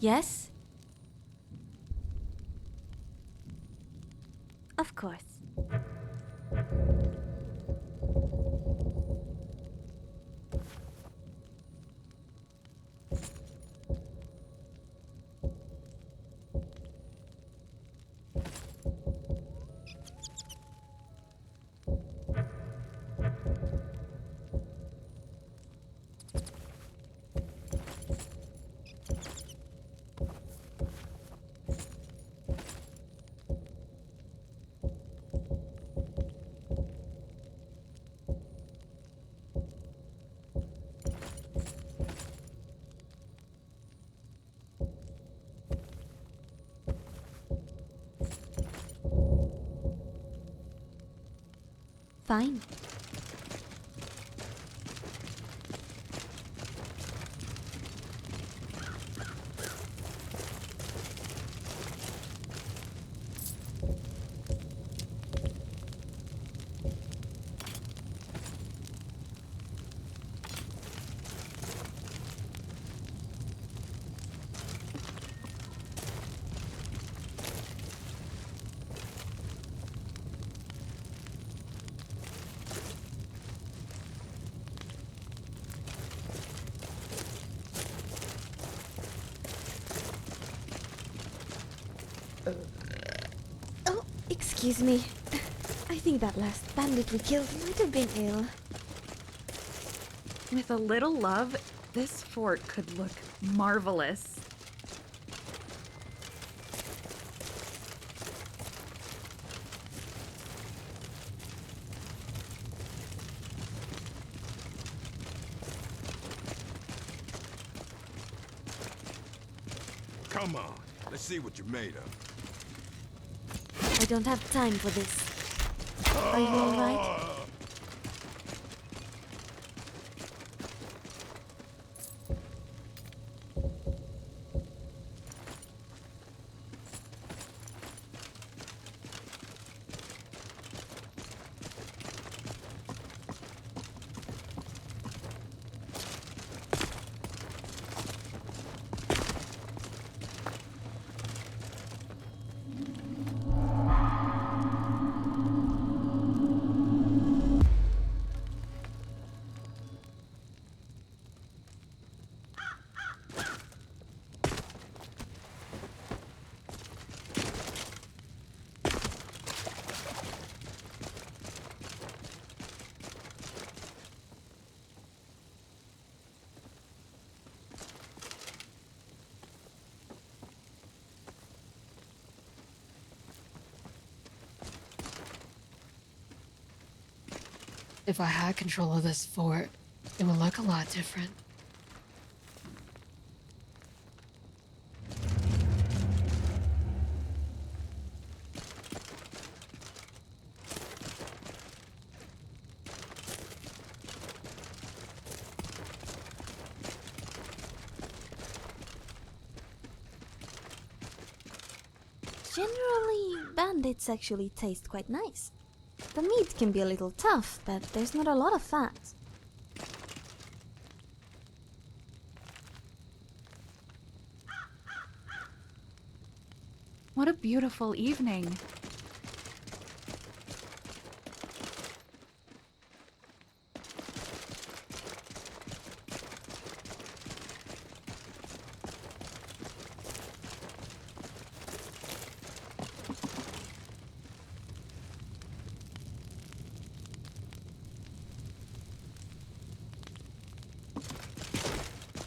Yes? Of course. Fine. Oh, excuse me. I think that last bandit we killed might have been ill. With a little love, this fort could look marvelous. Come on, let's see what you're made of. I don't have time for this. Are you alright? If I had control of this fort, it would look a lot different. Generally, bandits actually taste quite nice. The meat can be a little tough, but there's not a lot of fat. What a beautiful evening.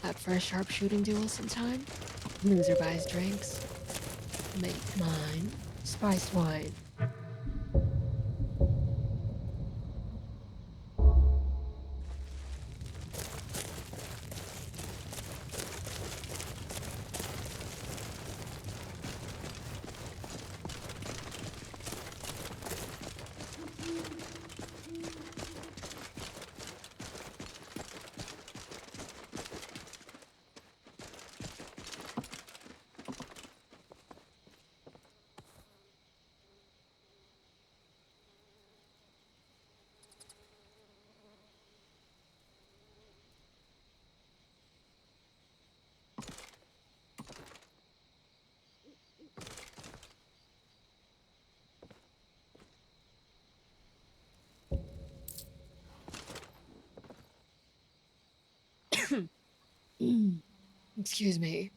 That first sharpshooting duel sometime? Loser buys drinks. Make mine. Spiced wine. Excuse me.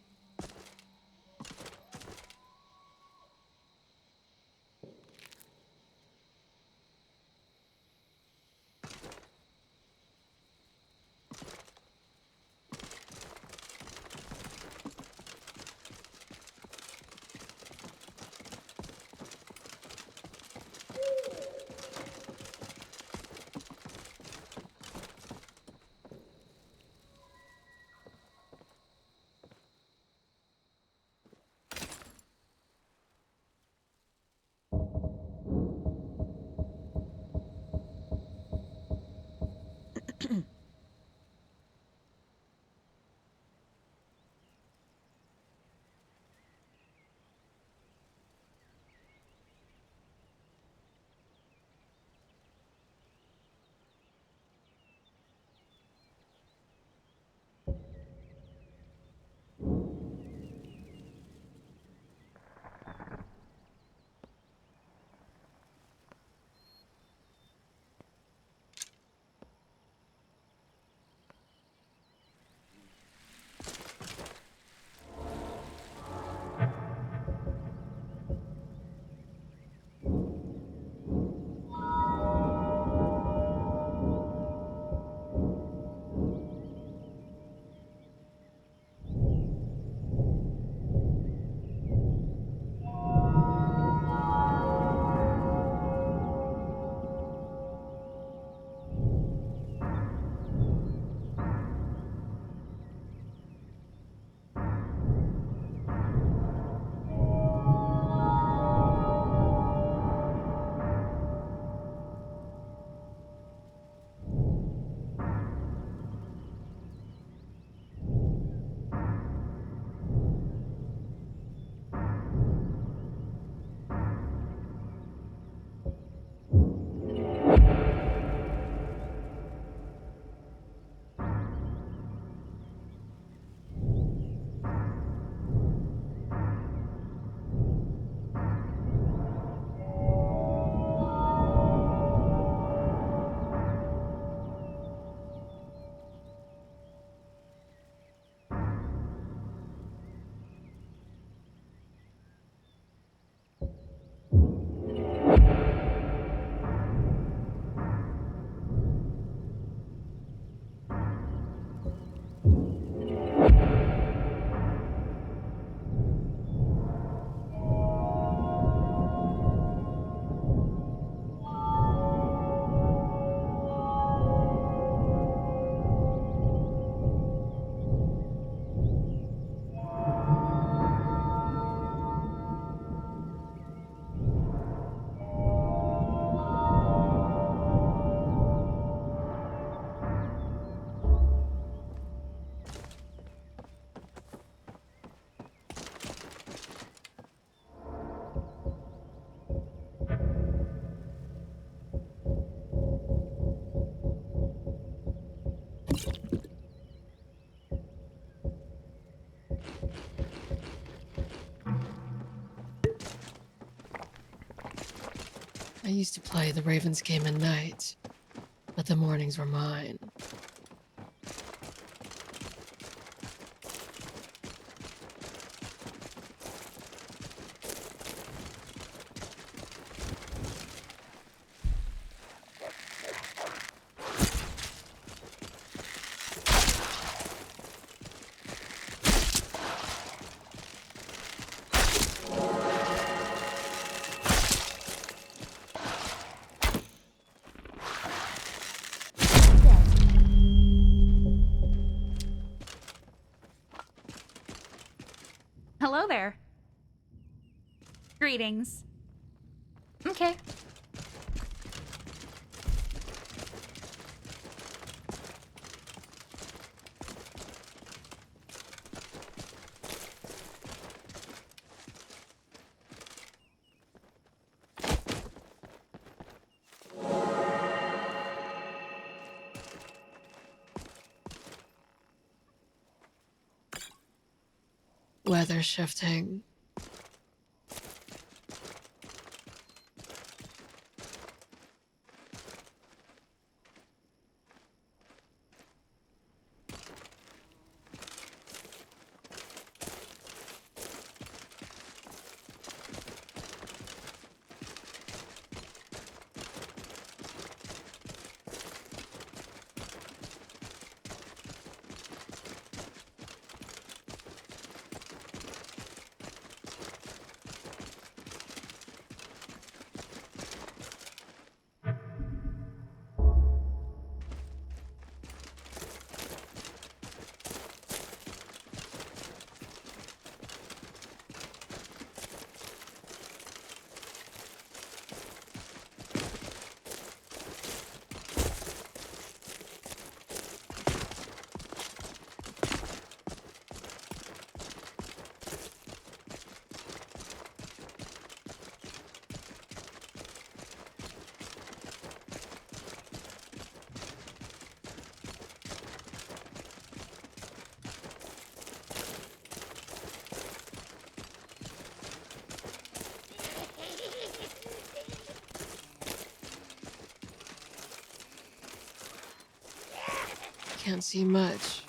used to play the Ravens game at night, but the mornings were mine. Hello there. Greetings. Okay. Weather shifting. Can't see much.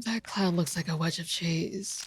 That cloud looks like a wedge of cheese.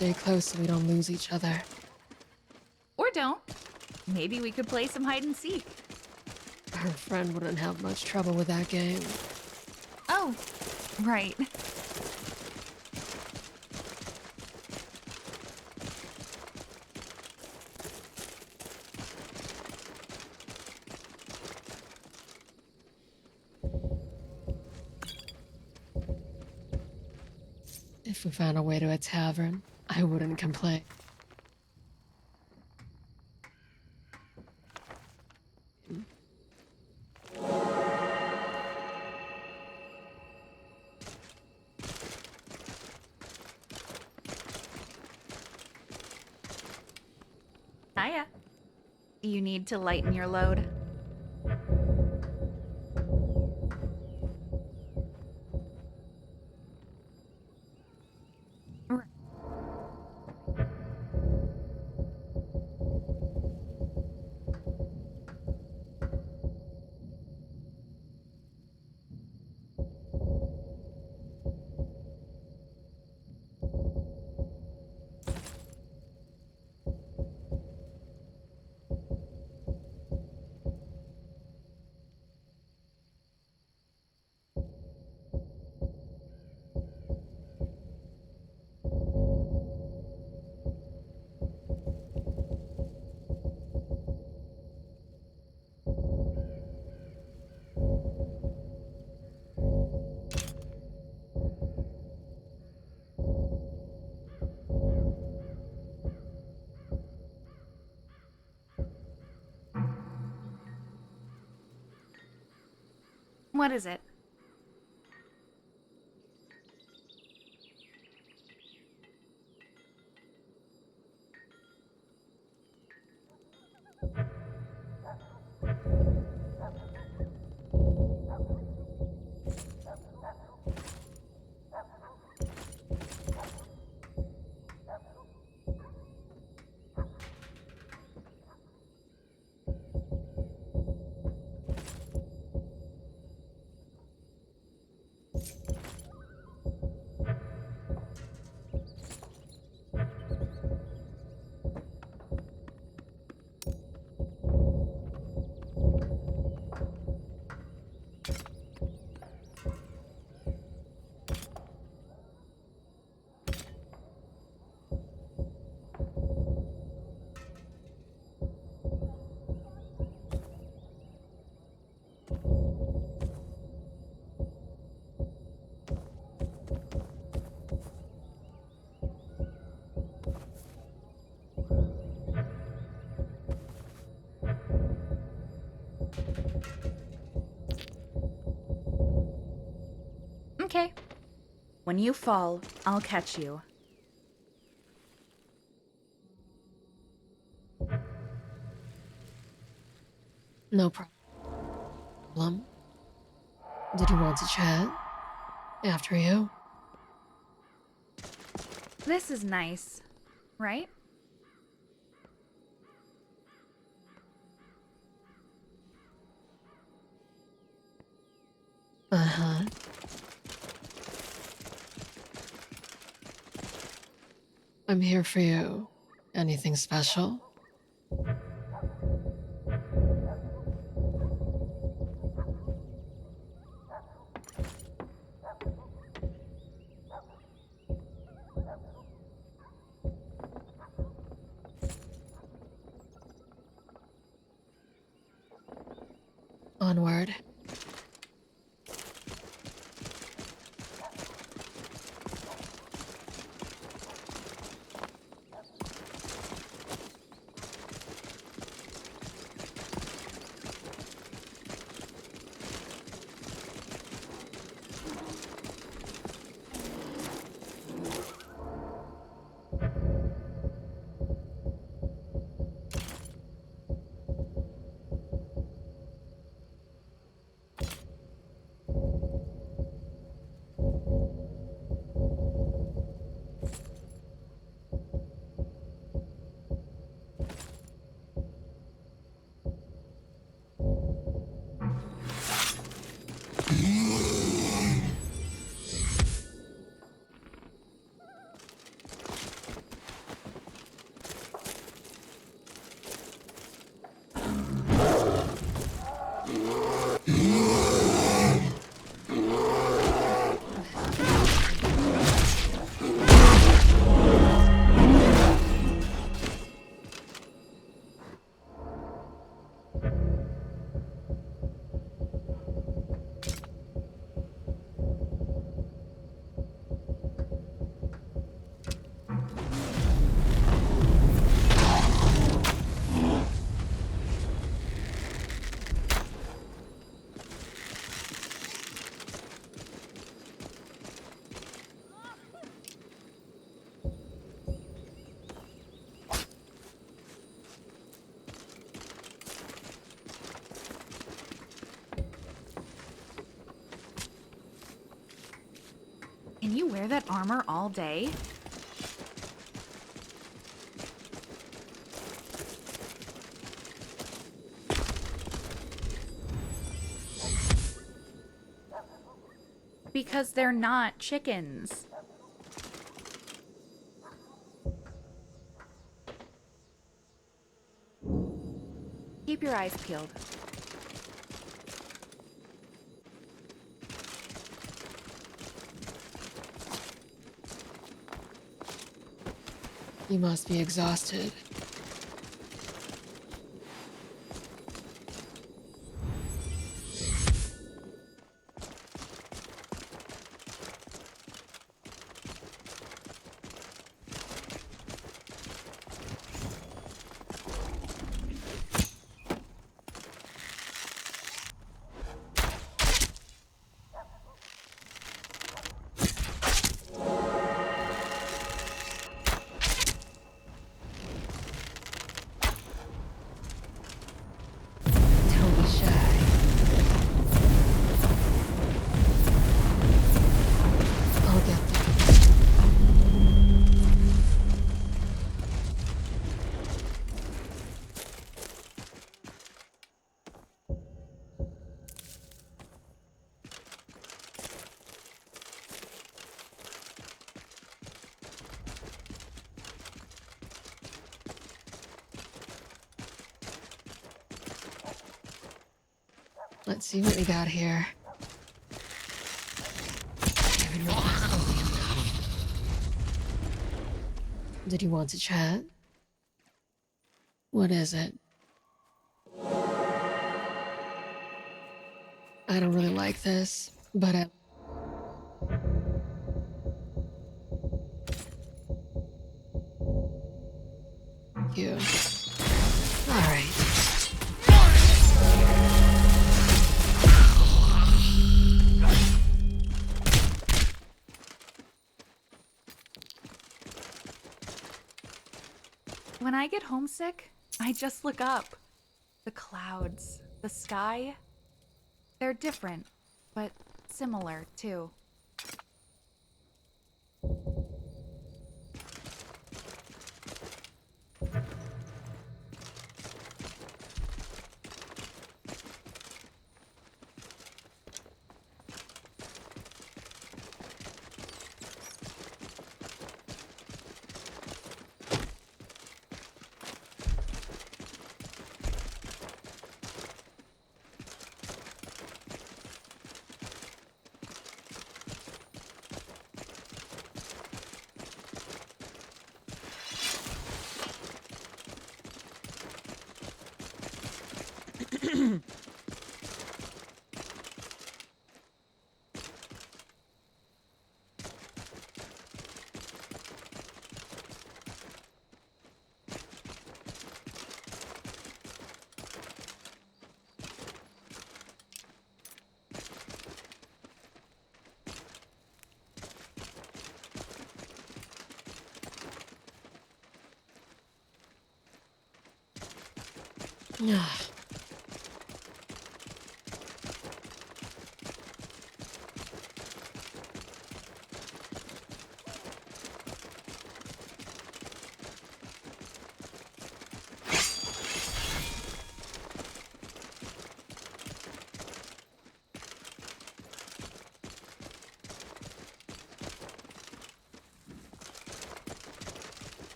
stay close so we don't lose each other. Or don't. Maybe we could play some hide and seek. Her friend wouldn't have much trouble with that game. Oh, right. If we found a way to a tavern, I wouldn't complain. Hiya. You need to lighten your load. What is it? Okay. When you fall, I'll catch you. No problem. Did you want to chat? After you? This is nice, right? Uh-huh. I'm here for you. Anything special? Onward. Can you wear that armor all day? Because they're not chickens. Keep your eyes peeled. You must be exhausted. Let's see what we got here. Did you want to chat? What is it? I don't really like this, but you. All right. When I get homesick, I just look up. The clouds, the sky, they're different, but similar too.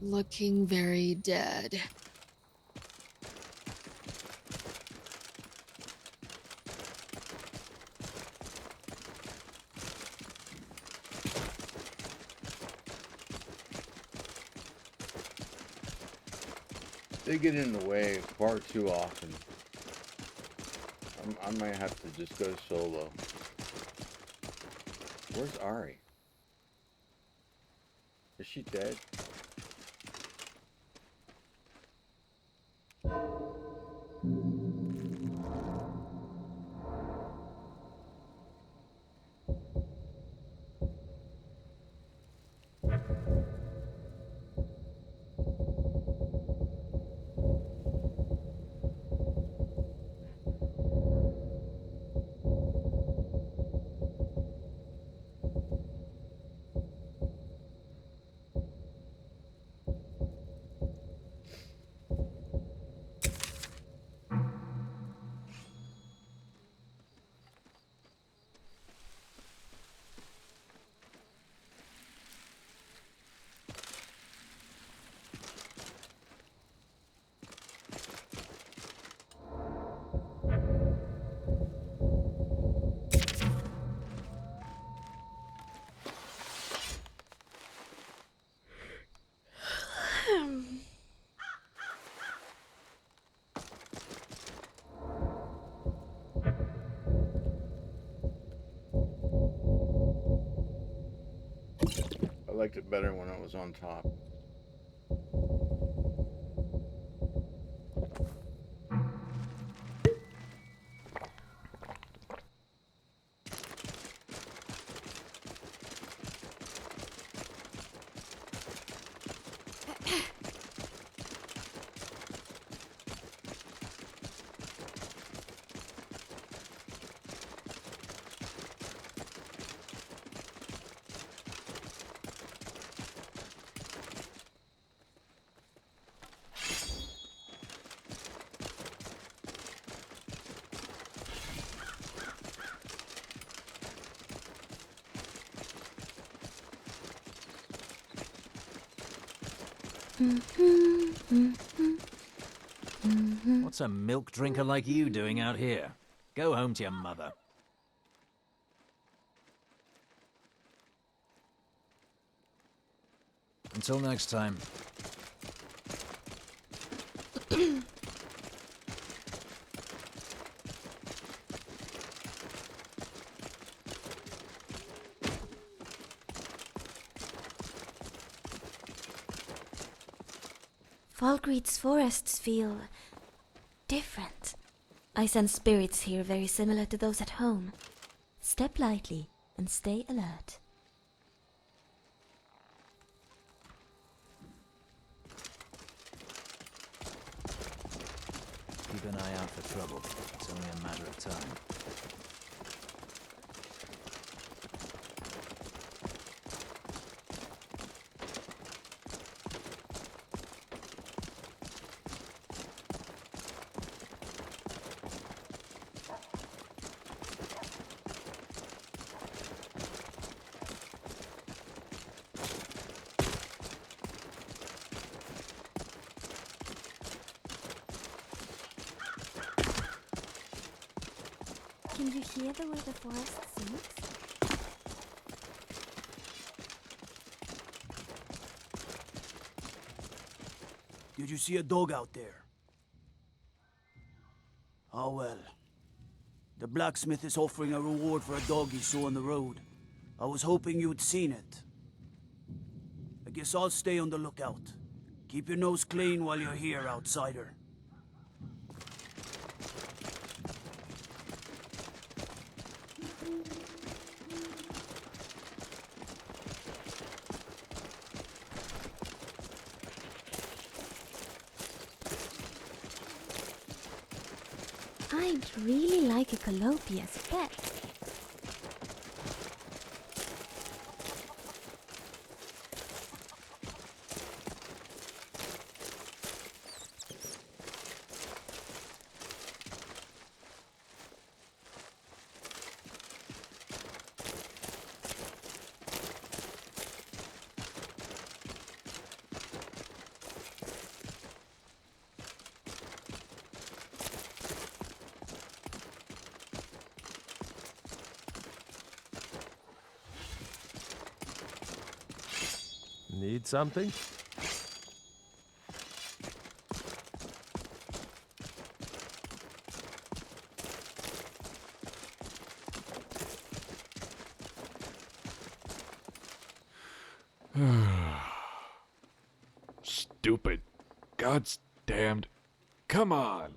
looking very dead. They get in the way far too often. I might have to just go solo. Where's Ari? Is she dead? I liked it better when it was on top. What's a milk drinker like you doing out here? Go home to your mother. Until next time. Falkreath's forests feel different. I sense spirits here very similar to those at home. Step lightly and stay alert. Keep an eye out for trouble. It's only a matter of time. Can you hear the way the forest sings? Did you see a dog out there? Oh well. The blacksmith is offering a reward for a dog he saw on the road. I was hoping you'd seen it. I guess I'll stay on the lookout. Keep your nose clean while you're here, outsider. I'd really like a calliope as a pet. Need something? Stupid. God's damned. Come on.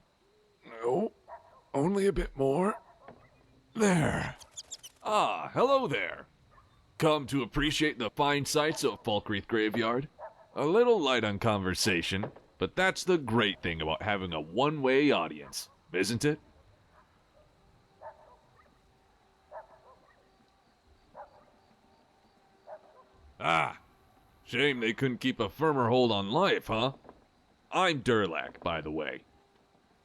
No. Only a bit more. There. Ah, hello there. Come to appreciate the fine sights of Falkreath Graveyard? A little light on conversation, but that's the great thing about having a one-way audience, isn't it? Ah, shame they couldn't keep a firmer hold on life, huh? I'm Durlak, by the way.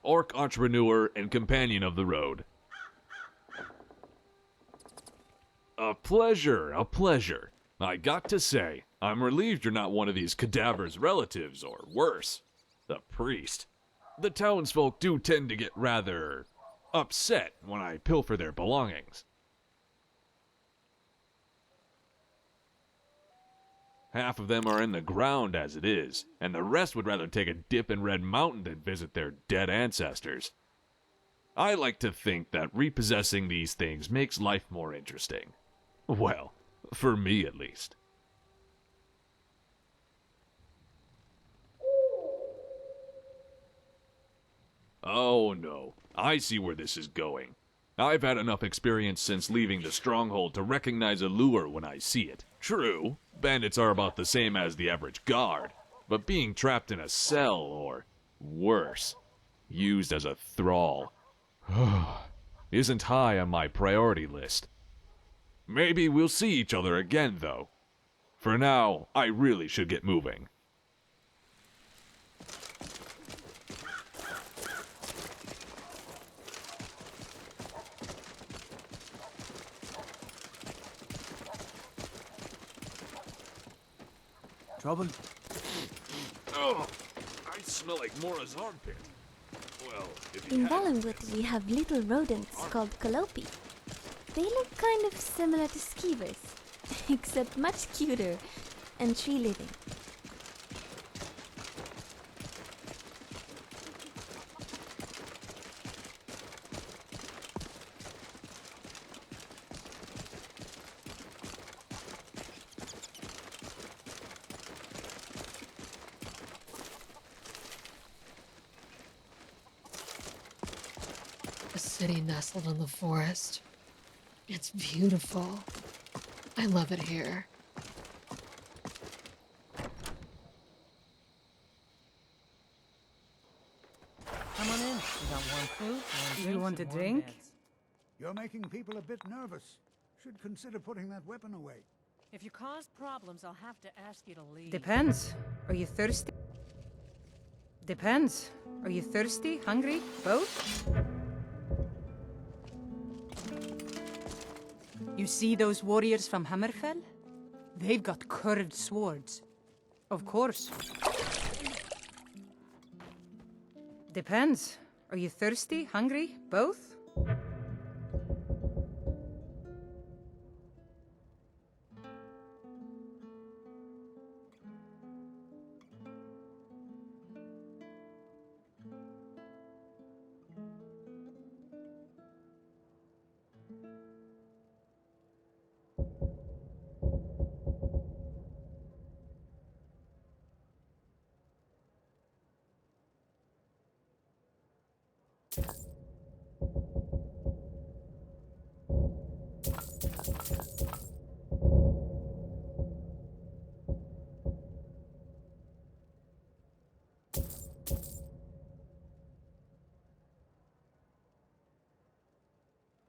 Orc entrepreneur and companion of the road. A pleasure, a pleasure. I got to say, I'm relieved you're not one of these cadavers' relatives, or worse, the priest. The townsfolk do tend to get rather upset when I pilfer their belongings. Half of them are in the ground as it is, and the rest would rather take a dip in Red Mountain than visit their dead ancestors. I like to think that repossessing these things makes life more interesting. Well, for me at least. Oh no, I see where this is going. I've had enough experience since leaving the stronghold to recognize a lure when I see it. True, bandits are about the same as the average guard, but being trapped in a cell, or worse, used as a thrall, isn't high on my priority list. Maybe we'll see each other again, though. For now, I really should get moving. Trouble? Oh, I smell like Mora's armpit. Well, if he In had... Valenwood, we have little rodents called colopi. They look kind of similar to skeevers, except much cuter and tree-living. A city nestled in the forest. It's beautiful. I love it here. Come on in. We got warm food. Do you want a drink? You're making people a bit nervous. Should consider putting that weapon away. If you cause problems, I'll have to ask you to leave. Depends. Are you thirsty? Depends. Are you thirsty? Hungry? Both? You see those warriors from Hammerfell? They've got curved swords. Of course. Depends. Are you thirsty? Hungry? Both?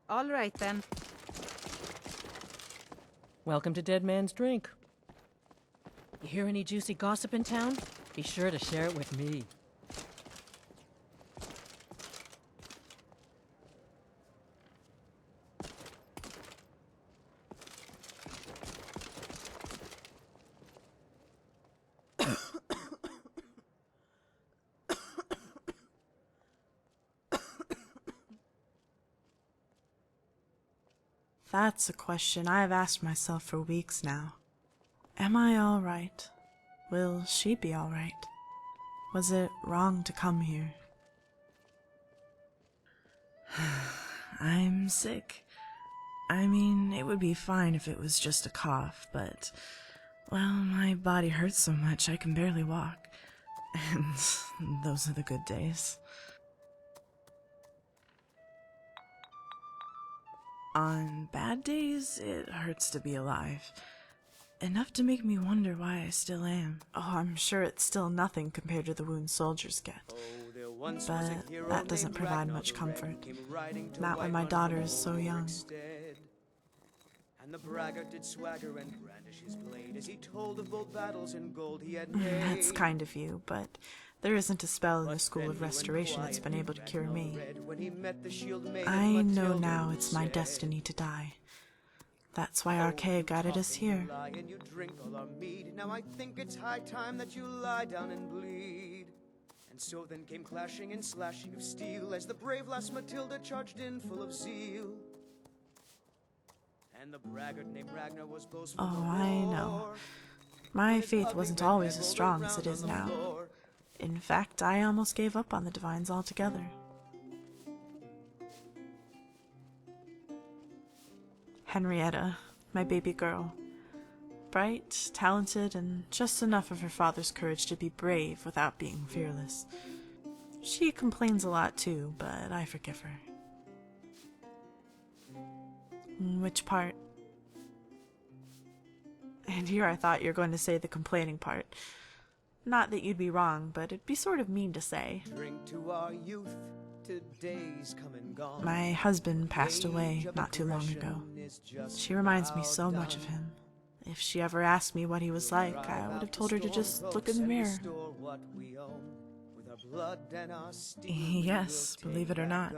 All right, then. Welcome to Dead Man's Drink. You hear any juicy gossip in town? Be sure to share it with me. That's a question I've asked myself for weeks now. Am I all right? Will she be alright? Was it wrong to come here? I'm sick. I mean, it would be fine if it was just a cough, but, well, my body hurts so much I can barely walk. And those are the good days. On bad days, it hurts to be alive. Enough to make me wonder why I still am. Oh, I'm sure it's still nothing compared to the wounds soldiers get. But that doesn't provide much comfort. Not when my daughter is so young. And the braggart did swagger and brandish his blade as he told of bold battles and gold he had made. That's kind of you, but there isn't a spell in the School of Restoration that's been able to cure me. I know now it's my destiny to die. That's why Archaea guided us here. And you drink all our mead. Now I think it's high time that you lie down and bleed. And so then came clashing and slashing of steel as the brave lass Matilda charged in full of zeal. And the braggart named Ragnar was boastful. Oh, I know. My faith wasn't always as strong as it is now. In fact, I almost gave up on the Divines altogether. Henrietta, my baby girl. Bright, talented, and just enough of her father's courage to be brave without being fearless. She complains a lot too, but I forgive her. Which part? And here I thought you were going to say the complaining part. Not that you'd be wrong, but it'd be sort of mean to say. Drink to our youth, today's come and gone. My husband passed away not too long ago. She reminds me so much of him. If she ever asked me what he was like, I would have told her to just look in the mirror. Yes, believe it or not.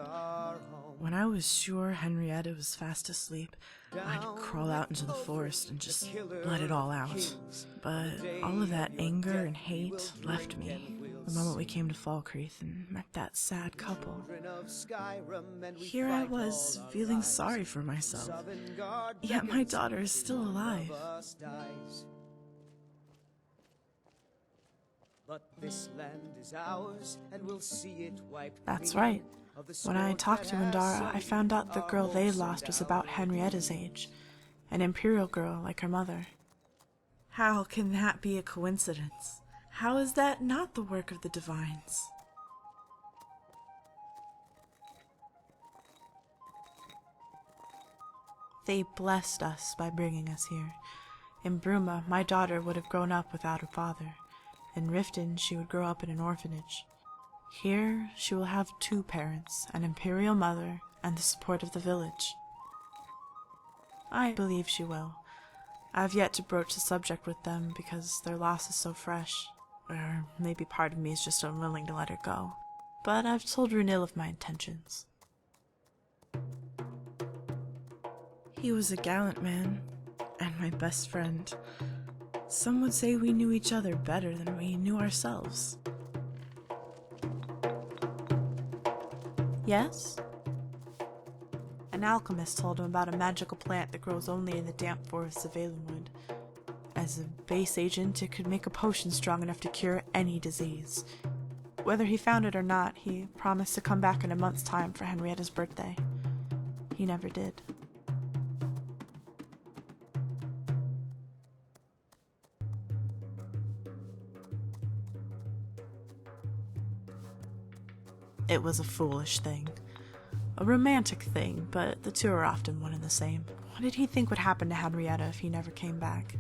When I was sure Henrietta was fast asleep, I'd crawl out into the forest and just let it all out. But all of that anger and hate left me the moment we came to Falkreath and met that sad couple. Here I was, feeling sorry for myself, yet my daughter is still alive. But this land is ours, and we'll see it wiped. That's right. When I talked to Indara, I found out the girl they lost was about Henrietta's age, an Imperial girl like her mother. How can that be a coincidence? How is that not the work of the Divines? They blessed us by bringing us here. In Bruma, my daughter would have grown up without a father. In Riften, she would grow up in an orphanage. Here, she will have two parents, an Imperial mother, and the support of the village. I believe she will. I've yet to broach the subject with them because their loss is so fresh. Or maybe part of me is just unwilling to let her go. But I've told Runil of my intentions. He was a gallant man, and my best friend. Some would say we knew each other better than we knew ourselves. Yes? An alchemist told him about a magical plant that grows only in the damp forests of Valenwood. As a base agent, it could make a potion strong enough to cure any disease. Whether he found it or not, he promised to come back in a month's time for Henrietta's birthday. He never did. It was a foolish thing. A romantic thing, but the two are often one and the same. What did he think would happen to Henrietta if he never came back?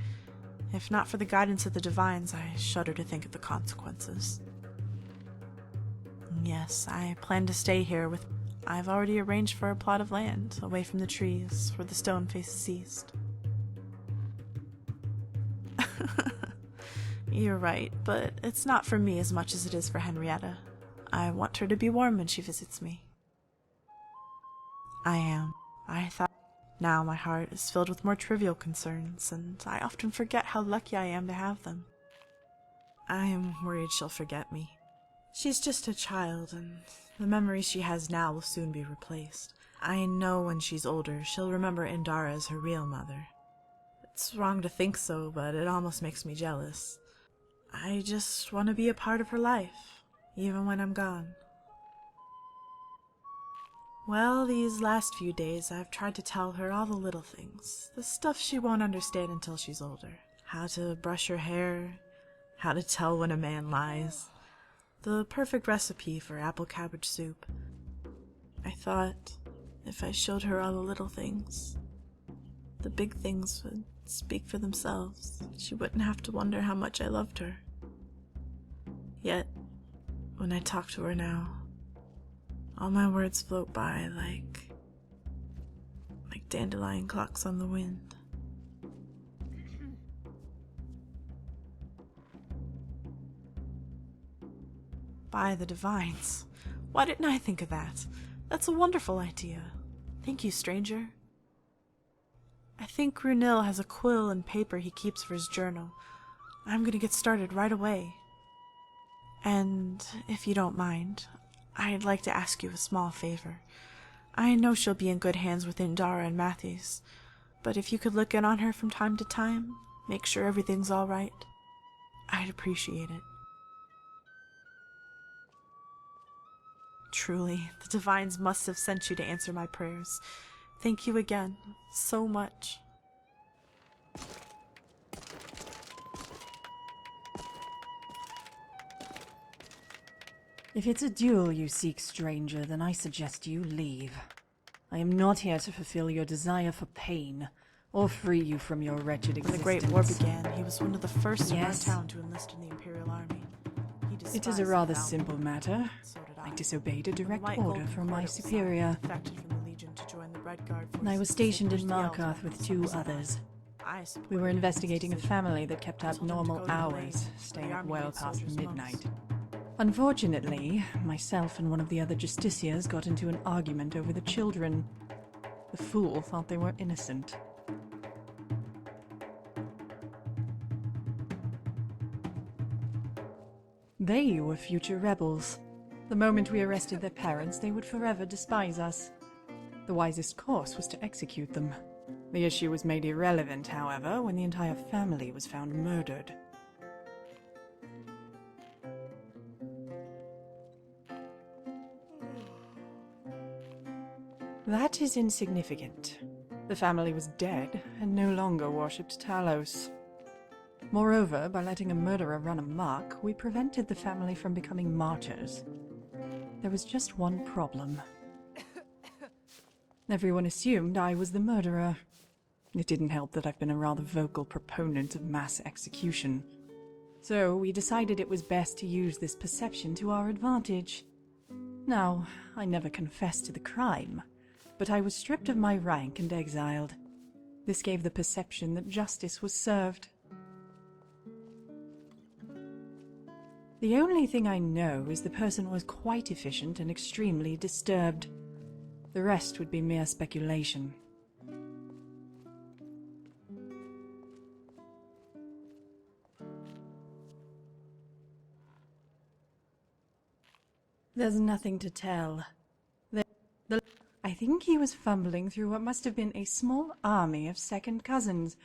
If not for the guidance of the Divines, I shudder to think of the consequences. Yes, I plan to stay here with... I've already arranged for a plot of land, away from the trees, where the stone faces east. You're right, but it's not for me as much as it is for Henrietta. I want her to be warm when she visits me. I am. I thought... Now my heart is filled with more trivial concerns, and I often forget how lucky I am to have them. I am worried she'll forget me. She's just a child, and the memories she has now will soon be replaced. I know when she's older, she'll remember Indara as her real mother. It's wrong to think so, but it almost makes me jealous. I just want to be a part of her life, even when I'm gone. Well, these last few days I've tried to tell her all the little things, the stuff she won't understand until she's older. How to brush her hair, how to tell when a man lies, the perfect recipe for apple cabbage soup. I thought if I showed her all the little things, the big things would speak for themselves. She wouldn't have to wonder how much I loved her. Yet, when I talk to her now, all my words float by like dandelion clocks on the wind. By the divines. Why didn't I think of that? That's a wonderful idea. Thank you, stranger. I think Runil has a quill and paper he keeps for his journal. I'm gonna get started right away. And if you don't mind, I'd like to ask you a small favor. I know she'll be in good hands with Indara and Matthews, but if you could look in on her from time to time, make sure everything's all right, I'd appreciate it. Truly, the divines must have sent you to answer my prayers. Thank you again, so much. If it's a duel you seek, stranger, then I suggest you leave. I am not here to fulfill your desire for pain, or free you from your wretched existence. When the Great War began, he was one of the first in our town to enlist in the Imperial Army. It is a rather simple matter. I disobeyed a direct order from my superior. And I was stationed in Markarth with 2 others. We were investigating a family that kept abnormal hours, staying up well past midnight. Unfortunately, myself and one of the other justiciars got into an argument over the children. The fool thought they were innocent. They were future rebels. The moment we arrested their parents, they would forever despise us. The wisest course was to execute them. The issue was made irrelevant, however, when the entire family was found murdered. That is insignificant. The family was dead and no longer worshipped Talos. Moreover, by letting a murderer run amok, we prevented the family from becoming martyrs. There was just one problem. Everyone assumed I was the murderer. It didn't help that I've been a rather vocal proponent of mass execution. So we decided it was best to use this perception to our advantage. Now, I never confessed to the crime, but I was stripped of my rank and exiled. This gave the perception that justice was served. The only thing I know is the person was quite efficient and extremely disturbed. The rest would be mere speculation. There's nothing to tell. I think he was fumbling through what must have been a small army of second cousins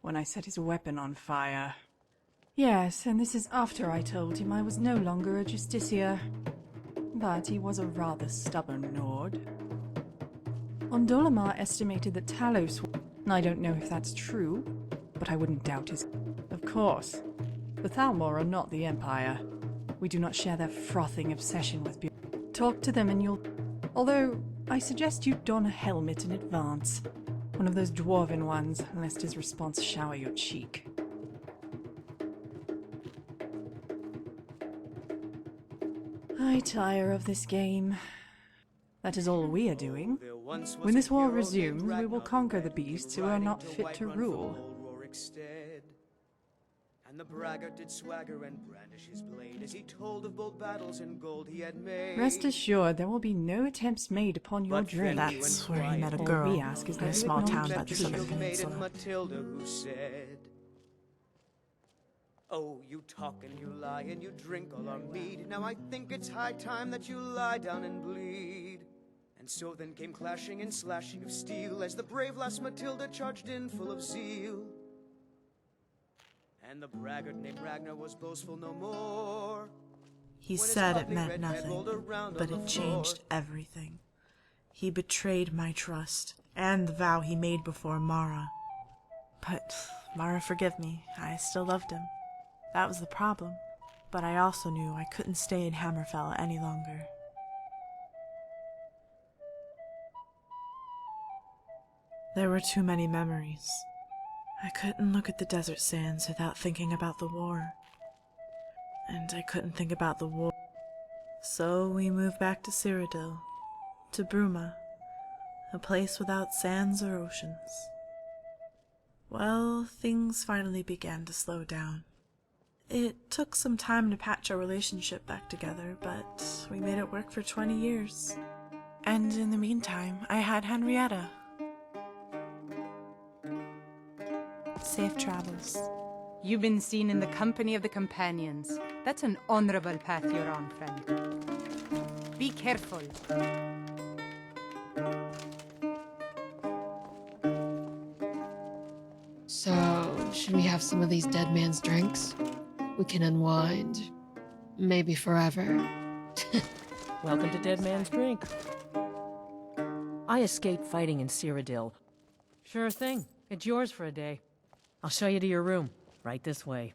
when I set his weapon on fire. Yes, and this is after I told him I was no longer a justiciar. But he was a rather stubborn Nord. Ondolamar estimated that Talos... I don't know if that's true, but I wouldn't doubt his... Of course. The Thalmor are not the Empire. We do not share their frothing obsession with... Talk to them and you'll... Although, I suggest you don a helmet in advance. One of those dwarven ones, lest his response shower your cheek. I tire of this game. That is all we are doing. When this war resumes, we will conquer the beasts who are not fit to rule. And the braggart did swagger and brandish his blade as he told of bold battles and gold he had made. Rest assured, there will be no attempts made upon your drink. That's where he met a girl all we ask is in a that small you town acknowledge by the that southern truth. peninsula. Matilda who said, "Oh, you talk and you lie and you drink all our mead. Now I think it's high time that you lie down and bleed." And so then came clashing and slashing of steel as the brave lass Matilda charged in full of zeal. And the braggart named Ragnar was boastful no more. He When his said it puppy meant red head nothing, rolled around but on it the changed floor. everything. He betrayed my trust, and the vow he made before Mara. But, Mara forgive me, I still loved him. That was the problem. But I also knew I couldn't stay in Hammerfell any longer. There were too many memories. I couldn't look at the desert sands without thinking about the war. And I couldn't think about the war. So we moved back to Cyrodiil, to Bruma, a place without sands or oceans. Well, things finally began to slow down. It took some time to patch our relationship back together, but we made it work for 20 years. And in the meantime, I had Henrietta. Safe travels. You've been seen in the company of the companions. That's an honorable path you're on, friend. Be careful. So, should we have some of these dead man's drinks? We can unwind. Maybe forever. Welcome to Dead Man's Drink. I escaped fighting in Cyrodiil. Sure thing. It's yours for a day. I'll show you to your room. Right this way.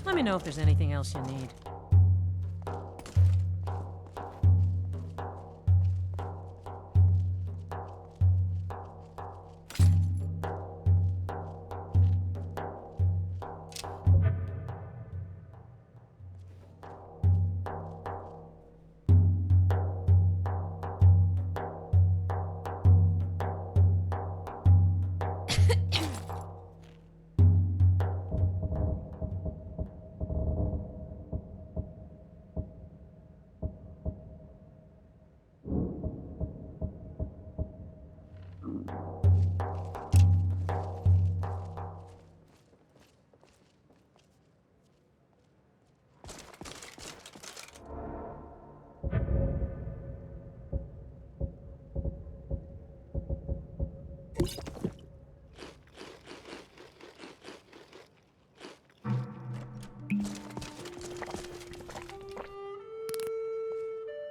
Let me know if there's anything else you need.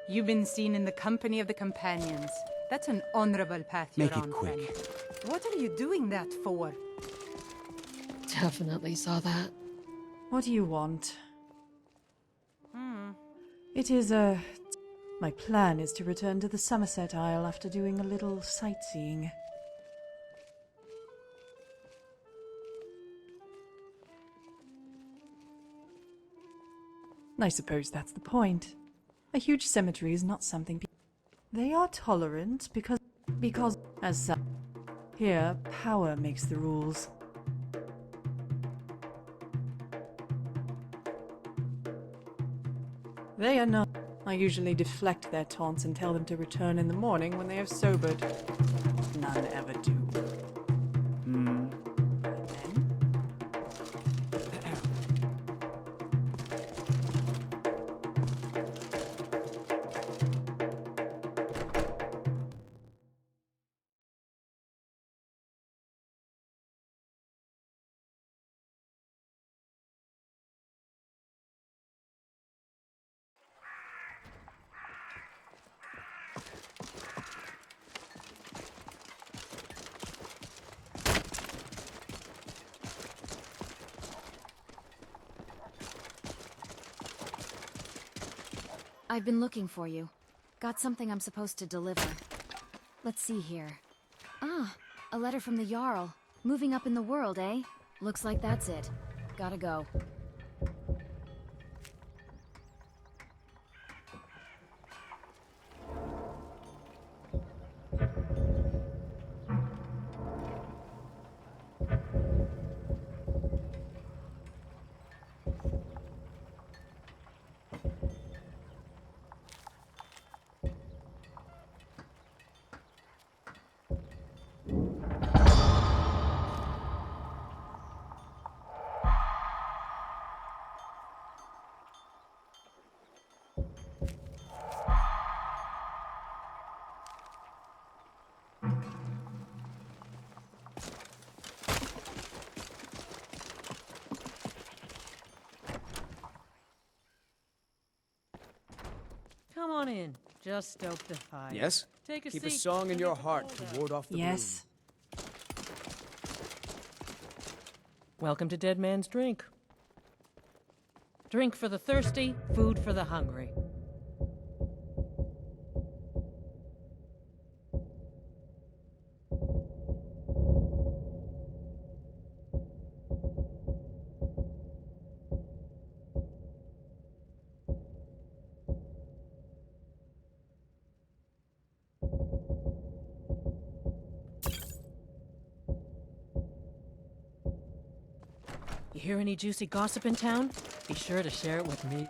You've been seen in the company of the companions. That's an honorable path you're Make it on, quick. friend. What are you doing that for? Definitely saw that. What do you want? It is, my plan is to return to the Somerset Isle after doing a little sightseeing. I suppose that's the point. A huge cemetery is not something they are tolerant because as such, here power makes the rules. They are not. I usually deflect their taunts and tell them to return in the morning when they have sobered. None ever do. I've been looking for you. Got something I'm supposed to deliver. Let's see here. Ah, a letter from the Jarl. Moving up in the world, eh? Looks like that's it. Gotta go. Come on in. Just stoke the fire. Yes? Take a Keep seat. a song in your heart to ward off the Yes. Welcome to Dead Man's Drink. Drink for the thirsty, food for the hungry. You hear any juicy gossip in town? Be sure to share it with me.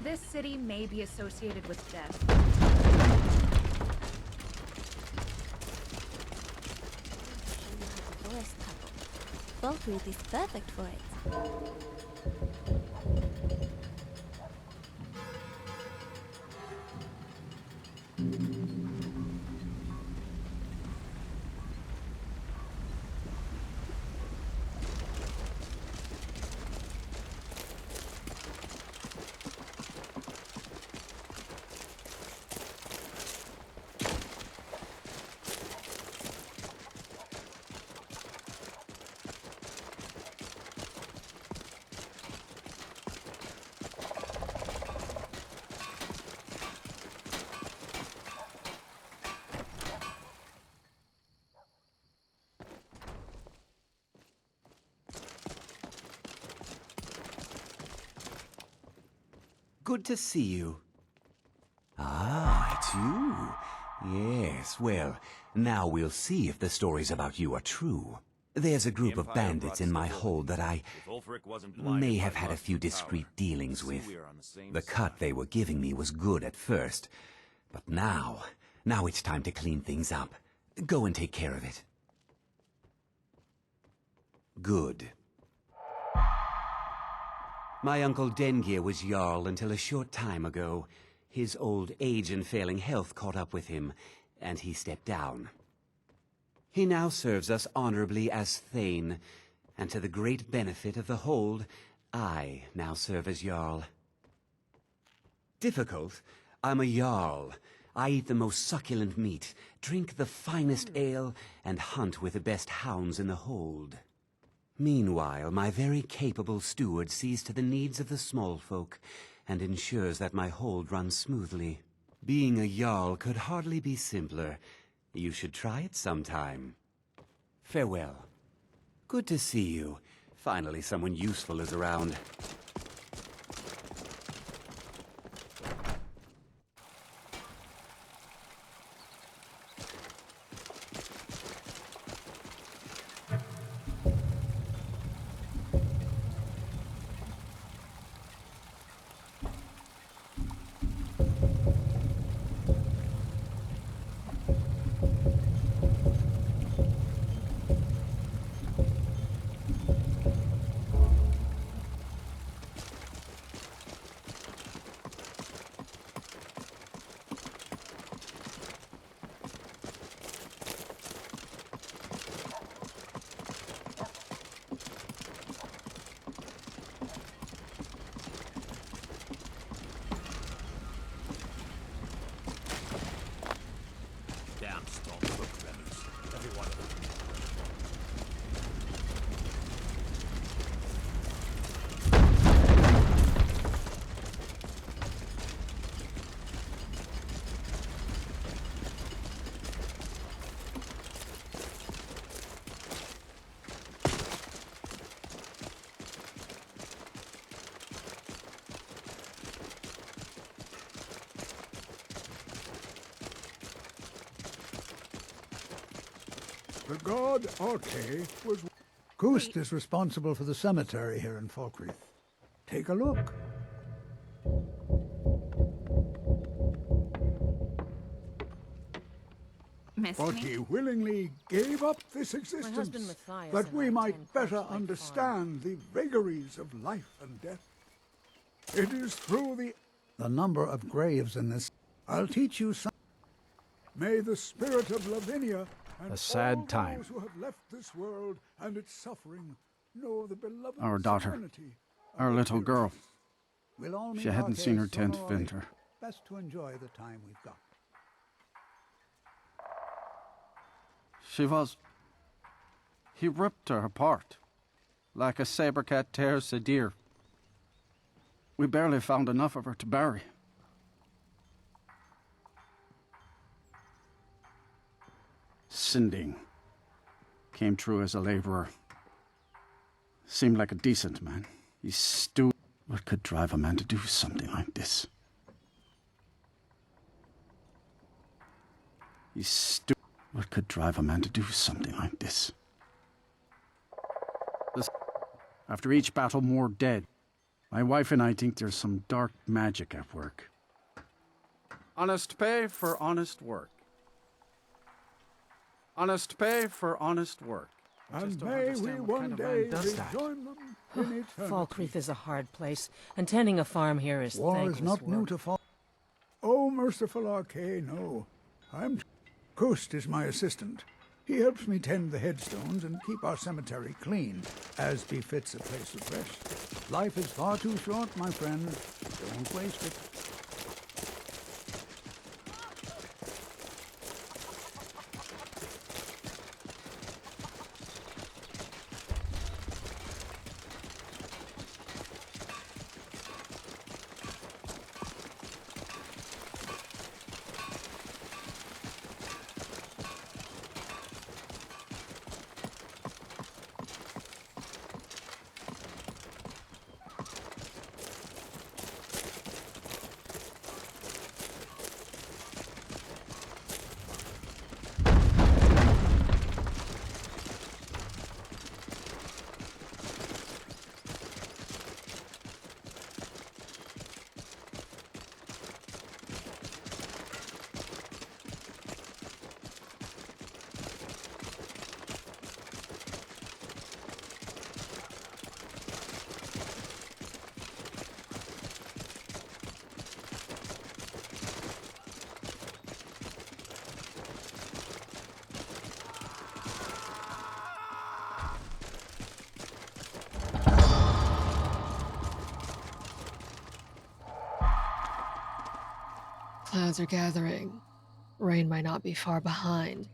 This city may be associated with death. Forest couple. Bulkroot is perfect for it. Good to see you. Ah, it's you. Yes, well, now we'll see if the stories about you are true. There's a group of bandits in my hold that I may have had a few discreet dealings with. The cut they were giving me was good at first, but now it's time to clean things up. Go and take care of it. Good. My uncle Dengir was Jarl until a short time ago. His old age and failing health caught up with him, and he stepped down. He now serves us honorably as Thane, and to the great benefit of the hold, I now serve as Jarl. Difficult? I'm a Jarl. I eat the most succulent meat, drink the finest ale, and hunt with the best hounds in the hold. Meanwhile, my very capable steward sees to the needs of the small folk and ensures that my hold runs smoothly. Being a Jarl could hardly be simpler. You should try it sometime. Farewell. Good to see you. Finally, someone useful is around. The god Arche was... Kust is responsible for the cemetery here in Falkreath. Take a look. But he willingly gave up this existence husband Matthias that and we I might tend better Crouch Lake understand the vagaries of life and death. It is through the number of graves in this. I'll teach you some. May the spirit of Lavinia and A sad all time. those who have left this world and its suffering know the beloved Our daughter, serenity of our the little Puritan. girl. We'll all She meet hadn't seen her Arche sooner 10th or later. winter. Best to enjoy the time we've got. He ripped her apart, like a saber cat tears a deer. We barely found enough of her to bury. Sinding came through as a laborer. Seemed like a decent man. He stood. What could drive a man to do something like this? What could drive a man to do something like this? After each battle, more dead. My wife and I think there's some dark magic at work. Honest pay for honest work. Honest pay for honest work. And may we one day rejoin them in eternity. Falkreath is a hard place, and tending a farm here is War thankless is not work. new to Fall. Oh, merciful Arche, no. Kust is my assistant. He helps me tend the headstones and keep our cemetery clean, as befits a place of rest. Life is far too short, my friend. Don't waste it. Clouds are gathering. Rain might not be far behind.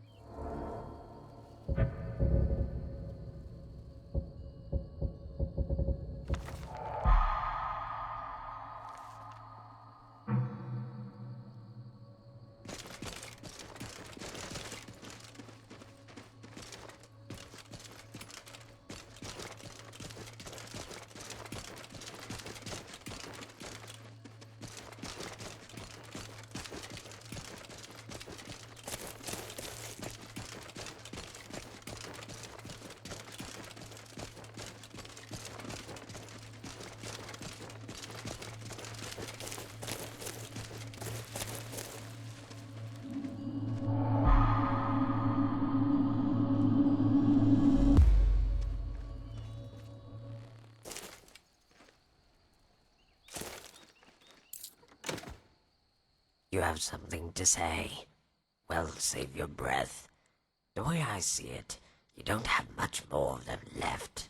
You have something to say? Well, save your breath. The way I see it, you don't have much more of them left.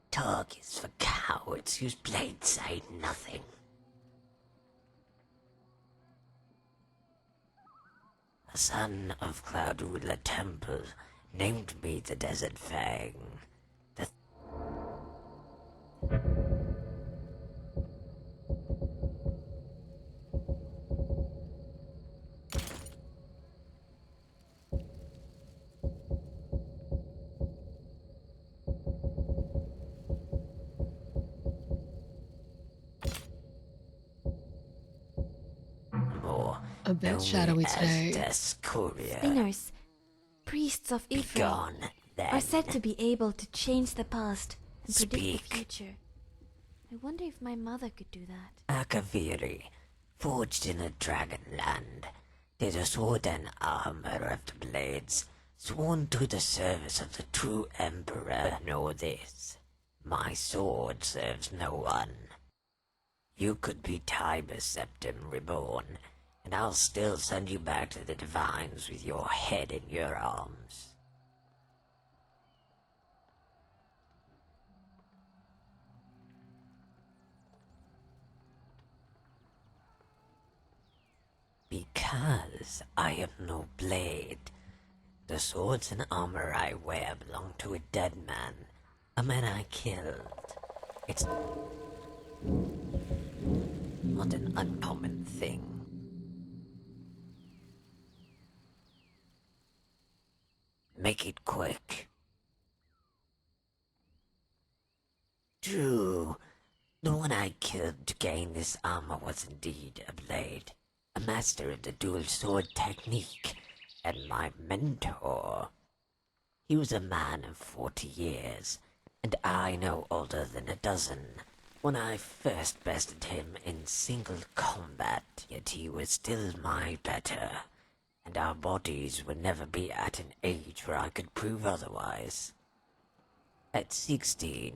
Talk is for cowards whose blades say nothing. A son of Cloud Ruler Temple named me the Desert Fang. A bit shadowy today. Spinners, priests of Ifrit, are said to be able to change the past and predict the future. I wonder if my mother could do that. Akaviri, forged in a dragonland, did a sword and armor of the blades, sworn to the service of the true emperor. Know this, my sword serves no one. You could be Tiber Septim reborn, and I'll still send you back to the divines with your head in your arms. Because I have no blade. The swords and armor I wear belong to a dead man, a man I killed. It's not an uncommon thing. Make it quick. True, the one I killed to gain this armor was indeed a blade, a master of the dual sword technique, and my mentor. He was a man of 40 years, and I no older than a dozen. When I first bested him in single combat, yet he was still my better, and our bodies would never be at an age where I could prove otherwise. At 16,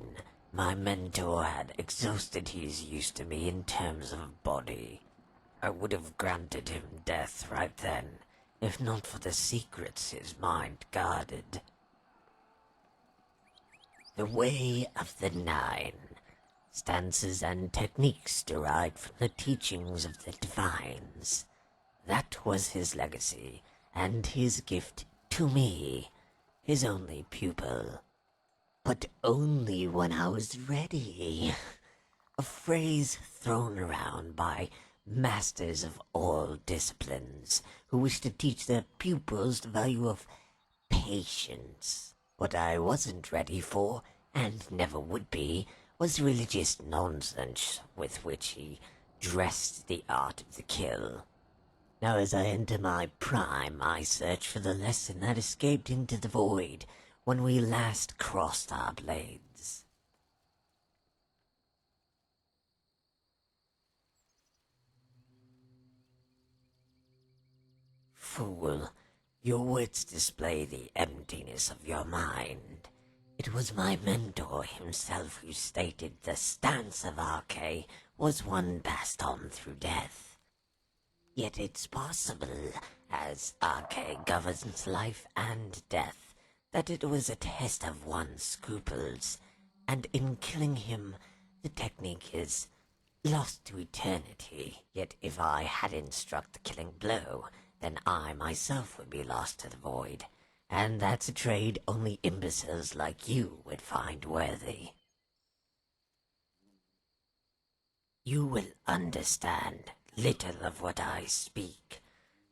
my mentor had exhausted his use to me in terms of body. I would have granted him death right then, if not for the secrets his mind guarded. The Way of the Nine, stances and techniques derived from the teachings of the divines. That was his legacy, and his gift to me, his only pupil. But only when I was ready. A phrase thrown around by masters of all disciplines who wish to teach their pupils the value of patience. What I wasn't ready for, and never would be, was religious nonsense with which he dressed the art of the kill. Now as I enter my prime, I search for the lesson that escaped into the void when we last crossed our blades. Fool, your words display the emptiness of your mind. It was my mentor himself who stated the stance of Arche was one passed on through death. Yet it's possible, as Arche governs life and death, that it was a test of one's scruples, and in killing him, the technique is lost to eternity. Yet if I hadn't struck the killing blow, then I myself would be lost to the void, and that's a trade only imbeciles like you would find worthy. You will understand little of what I speak,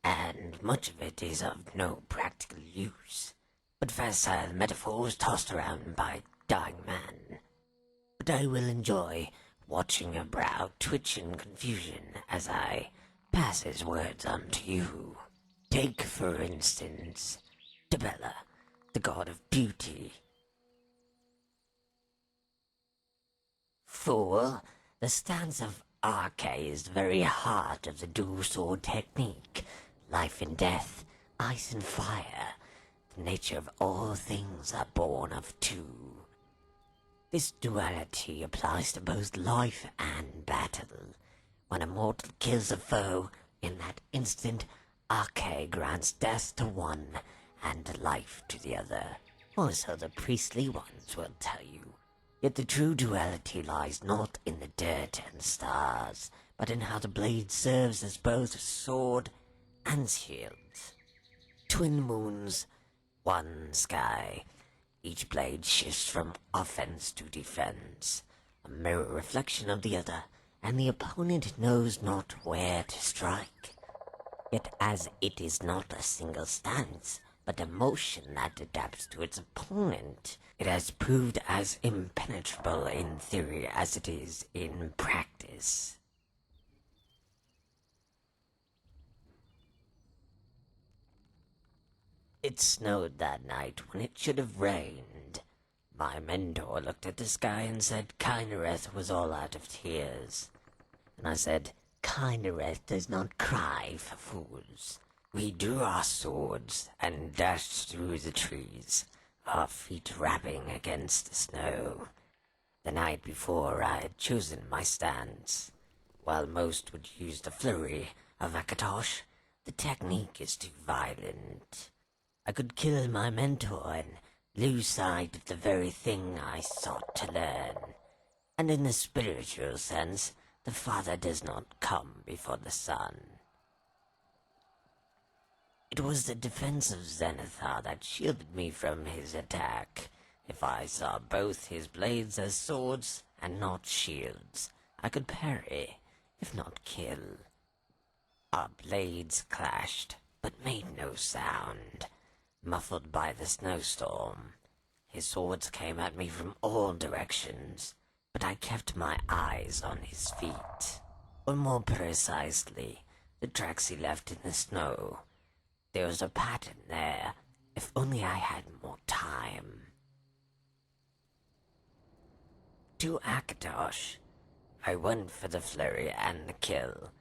and much of it is of no practical use, but facile metaphors tossed around by dying man. But I will enjoy watching your brow twitch in confusion as I pass his words on to you. Take, for instance, Debella, the god of beauty. Fool, the stance of Arche is the very heart of the dual sword technique. Life and death, ice and fire. The nature of all things are born of two. This duality applies to both life and battle. When a mortal kills a foe, in that instant, Arche grants death to one and life to the other. Or so the priestly ones will tell you. Yet the true duality lies not in the dirt and stars, but in how the blade serves as both sword and shield. Twin moons, one sky. Each blade shifts from offense to defense, a mirror reflection of the other, and the opponent knows not where to strike. Yet as it is not a single stance, but a motion that adapts to its opponent, it has proved as impenetrable in theory as it is in practice. It snowed that night when it should have rained. My mentor looked at the sky and said Kynareth was all out of tears. And I said, Kynareth does not cry for fools. We drew our swords and dashed through the trees, our feet rapping against the snow. The night before I had chosen my stance. While most would use the flurry of Akatosh, the technique is too violent. I could kill my mentor and lose sight of the very thing I sought to learn. And in the spiritual sense, the father does not come before the son. It was the defense of Zenithar that shielded me from his attack. If I saw both his blades as swords and not shields, I could parry, if not kill. Our blades clashed, but made no sound, muffled by the snowstorm. His swords came at me from all directions, but I kept my eyes on his feet. Or more precisely, the tracks he left in the snow. There was a pattern there, if only I had more time. To Akatosh, I went for the flurry and the kill.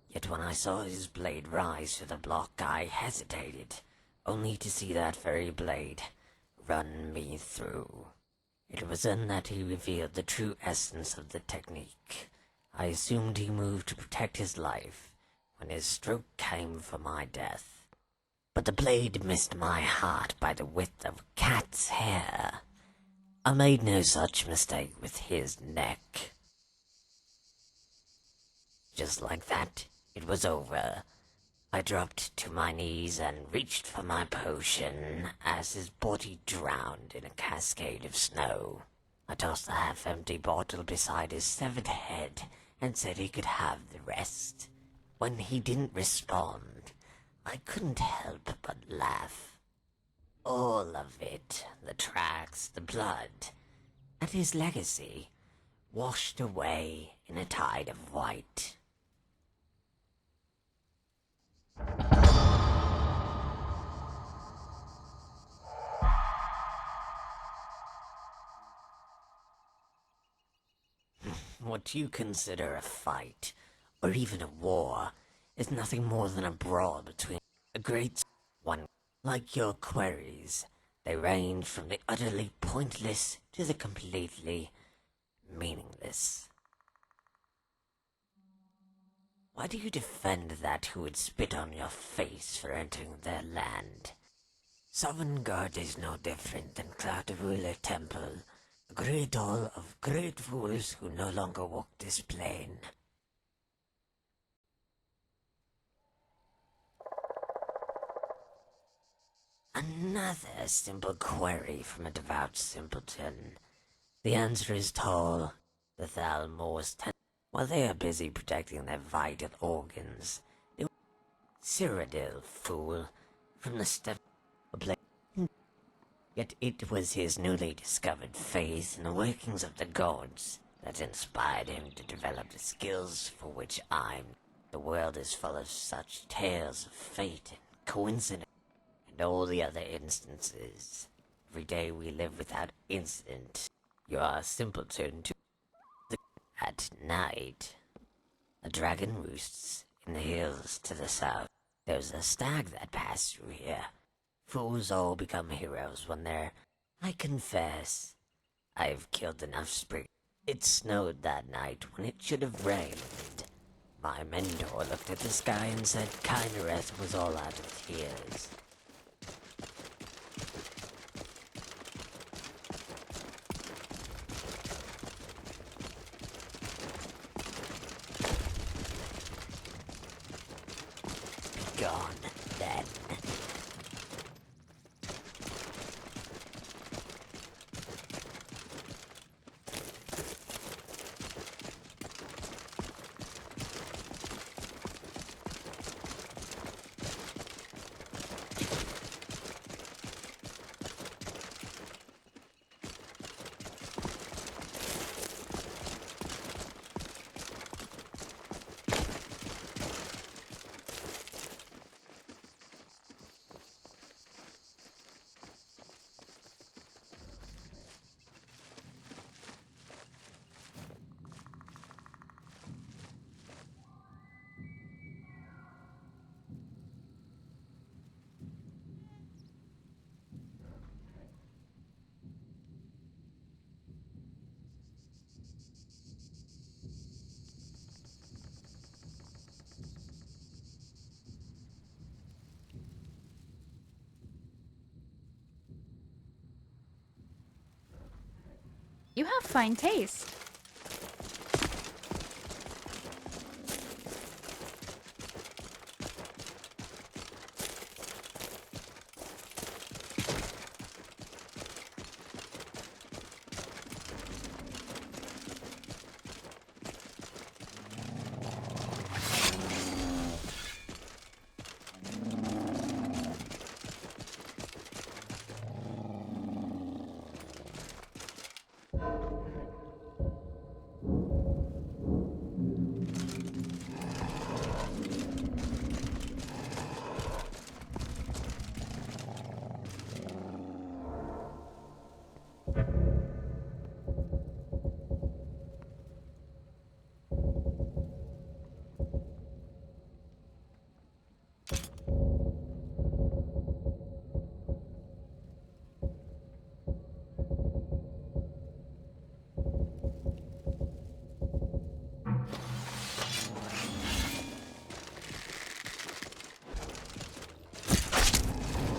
Yet when I saw his blade rise to the block, I hesitated, only to see that very blade run me through. It was then that he revealed the true essence of the technique. I assumed he moved to protect his life, when his stroke came for my death. But the blade missed my heart by the width of a cat's hair. I made no such mistake with his neck. Just like that, it was over. I dropped to my knees and reached for my potion as his body drowned in a cascade of snow. I tossed the half-empty bottle beside his severed head and said he could have the rest. When he didn't respond, I couldn't help but laugh. All of it, the tracks, the blood, and his legacy, washed away in a tide of white. What you consider a fight, or even a war, is nothing more than a brawl between a great one. Like your queries, they range from the utterly pointless to the completely meaningless. Why do you defend that who would spit on your face for entering their land? Sovngarde is no different than Cloudruler Temple, a great hall of great fools who no longer walk this plane. Another simple query from a devout simpleton. The answer is tall. The Thalmor's while they are busy protecting their vital organs, they Cyrodiil, fool, from the step of Yet it was his newly discovered faith in the workings of the gods that inspired him to develop the skills for which The world is full of such tales of fate and coincidence, and all the other instances. Every day we live without incident. You are a simpleton to At night, a dragon roosts in the hills to the south. There's a stag that passed through here. Fools all become heroes when they're... I confess, I've killed enough spring. It snowed that night when it should have rained. My mentor looked at the sky and said Kynareth was all out of tears. Be gone, then. You have fine taste.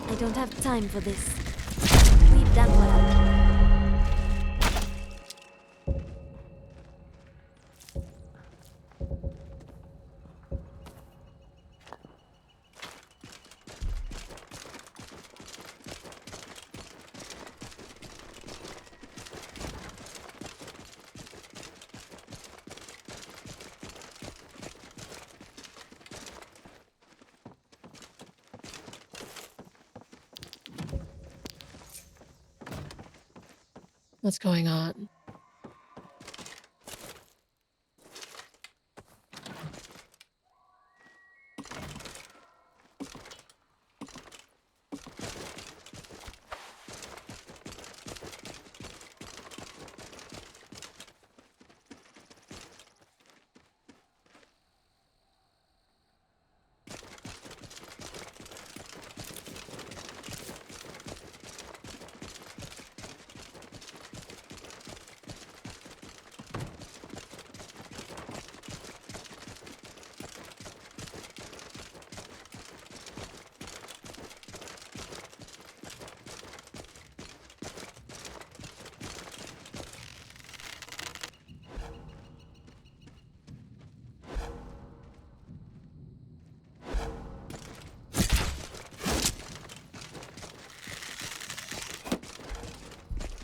I don't have time for this. We've done well. What's going on?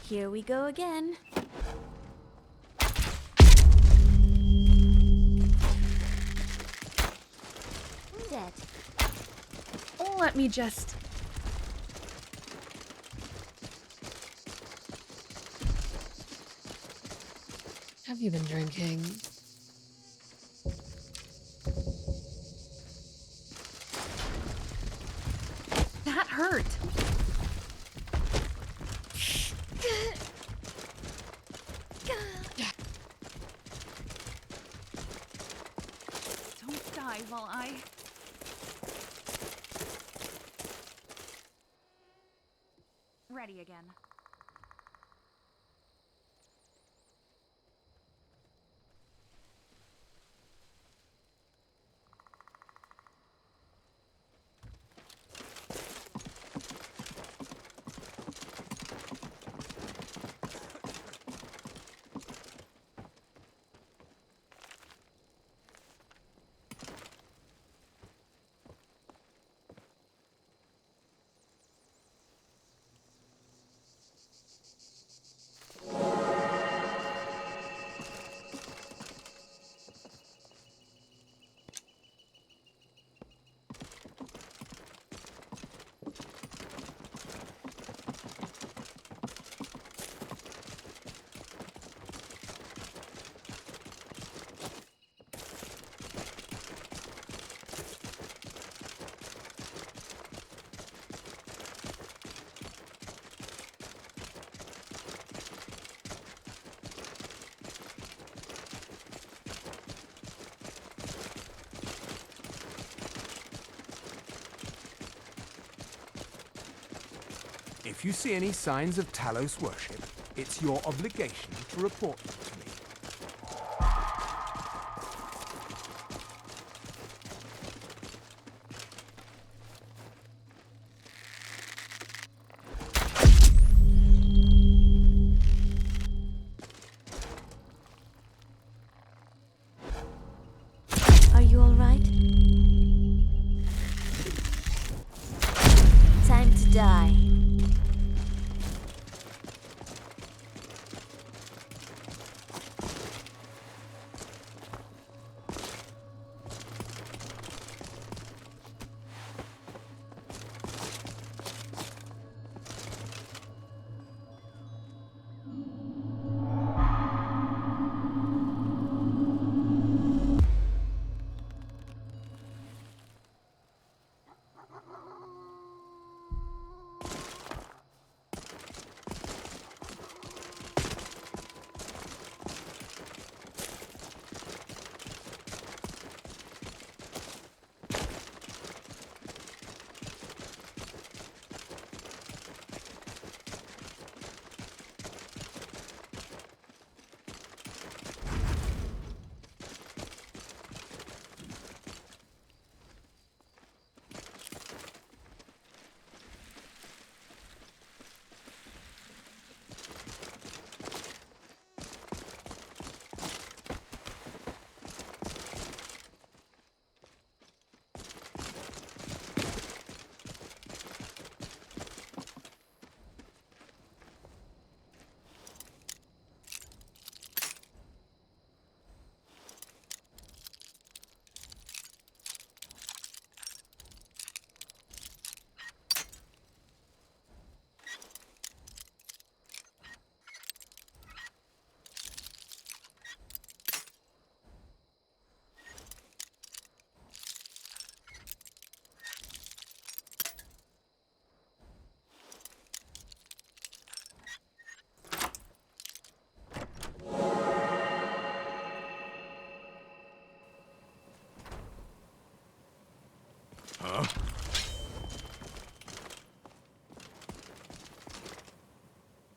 Here we go again. Dead. Let me just... Have you been drinking? That hurt. Don't die while I... Ready again. If you see any signs of Talos worship, it's your obligation to report them to me.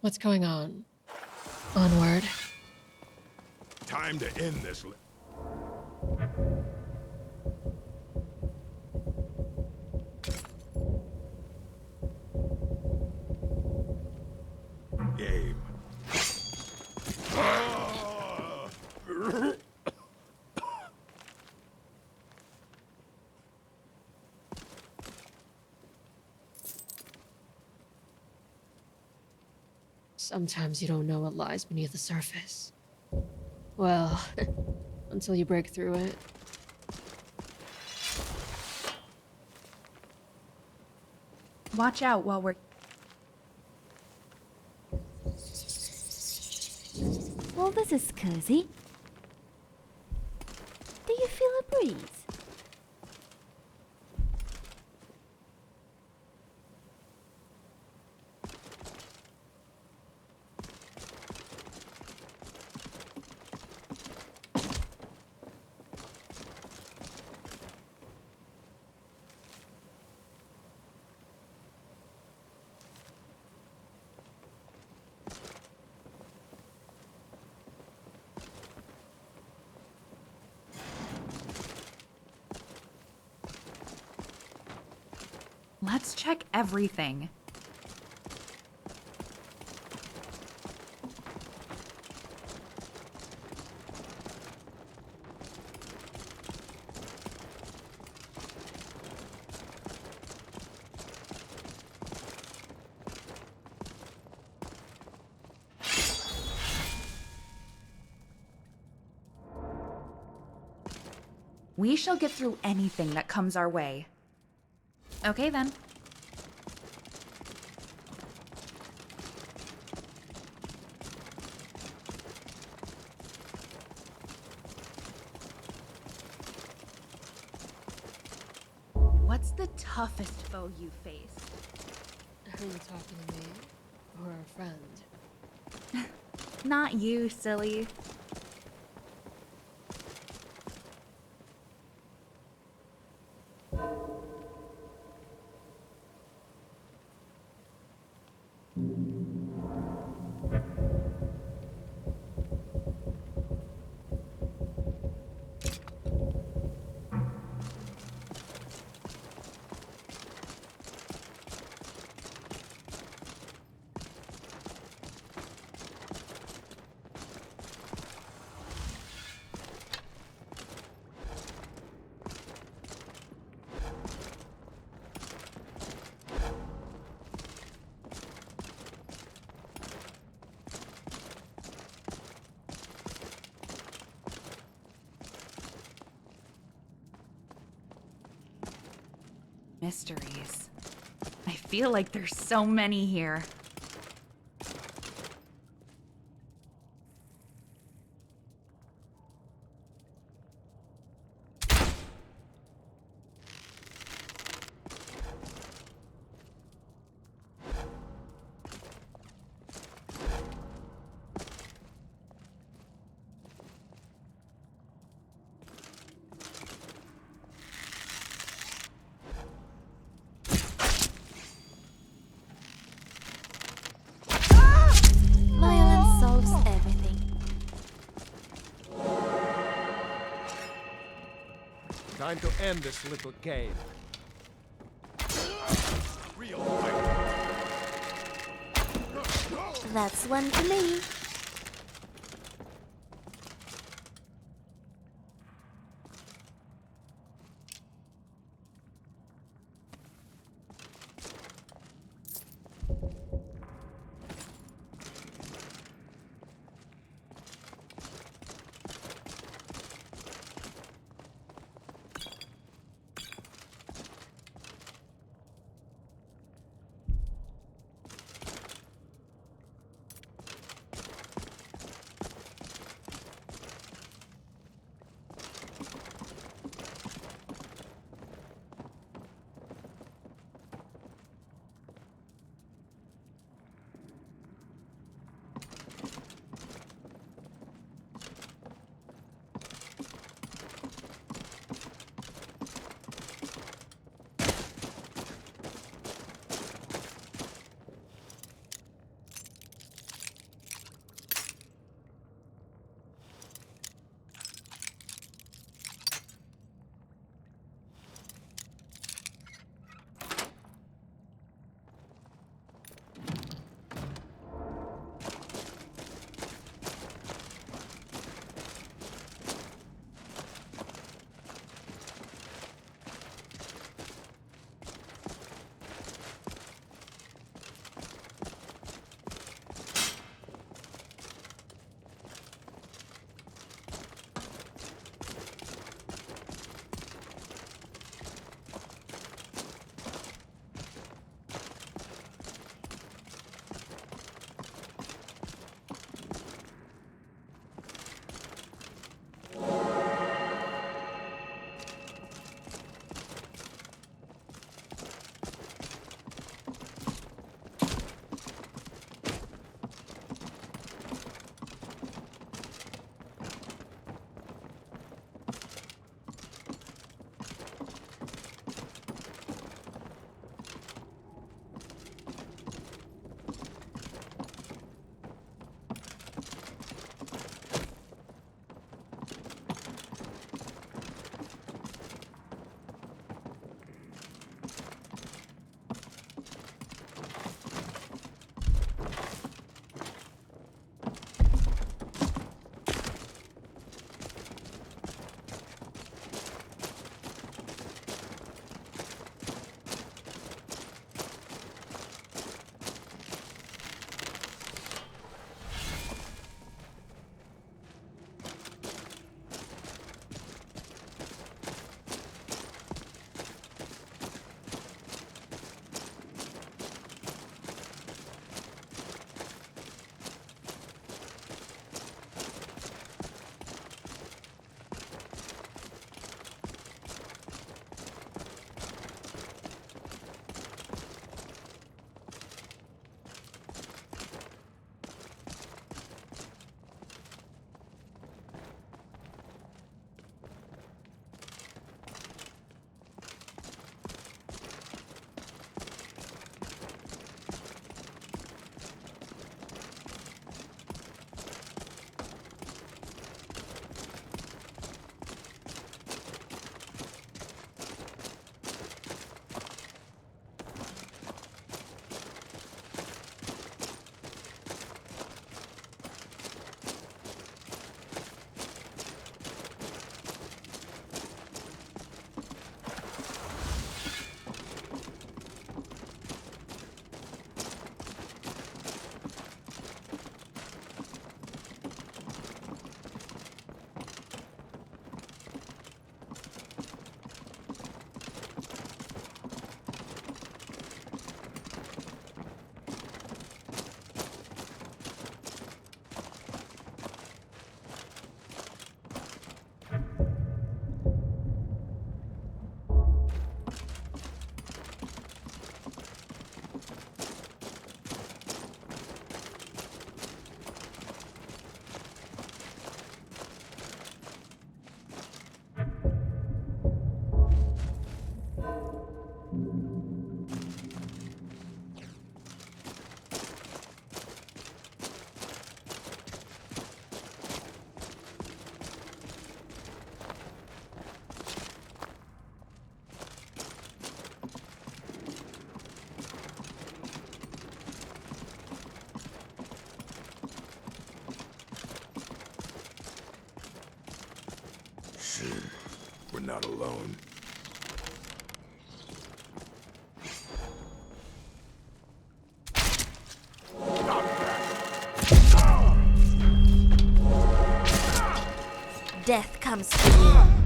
What's going on? Onward. Time to end this. Game. Sometimes you don't know what lies beneath the surface. Well, until you break through it. Watch out while we're... Well, this is cozy. Do you feel a breeze? Let's check everything. We shall get through anything that comes our way. Okay then. What's the toughest foe you faced? Are you talking to me? Or a friend? Not you, silly. Mysteries. I feel like there's so many here. Violence solves everything. Time to end this little game. That's one for me. We're not alone. Death comes for you.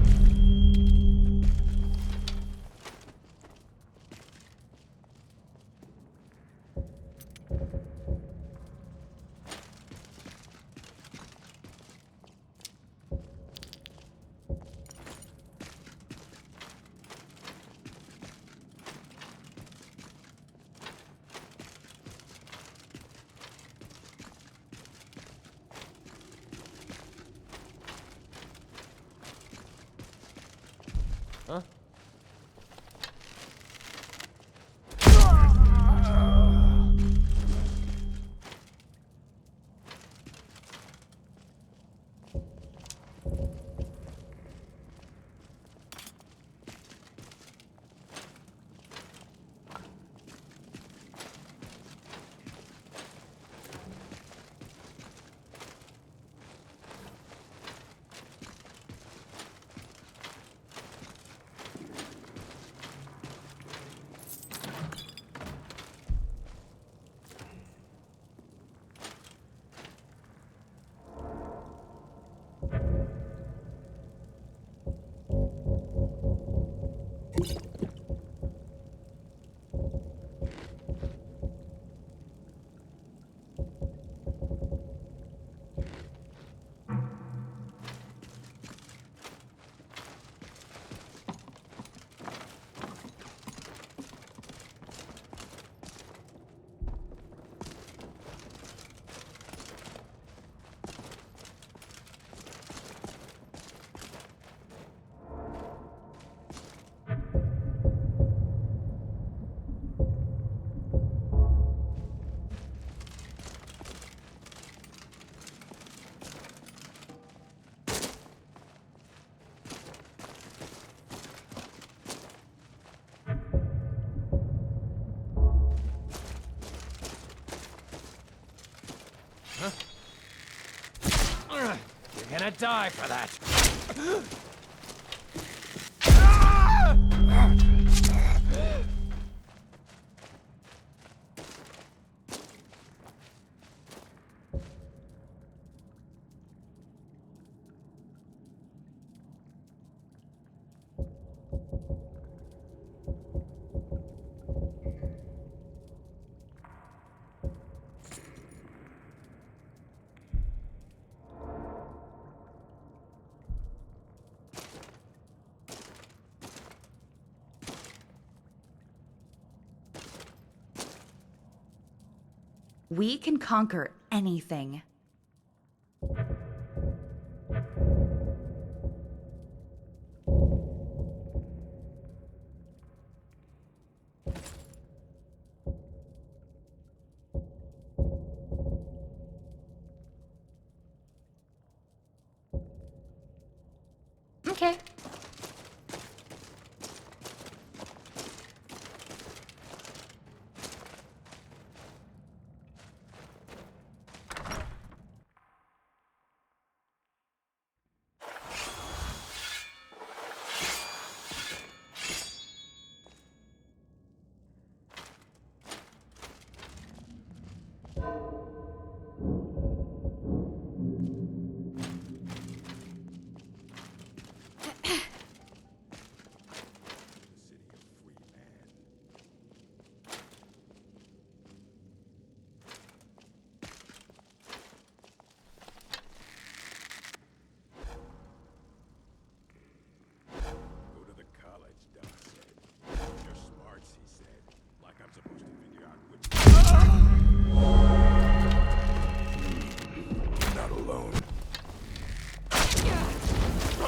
Huh? You're gonna die for that. We can conquer anything. Okay.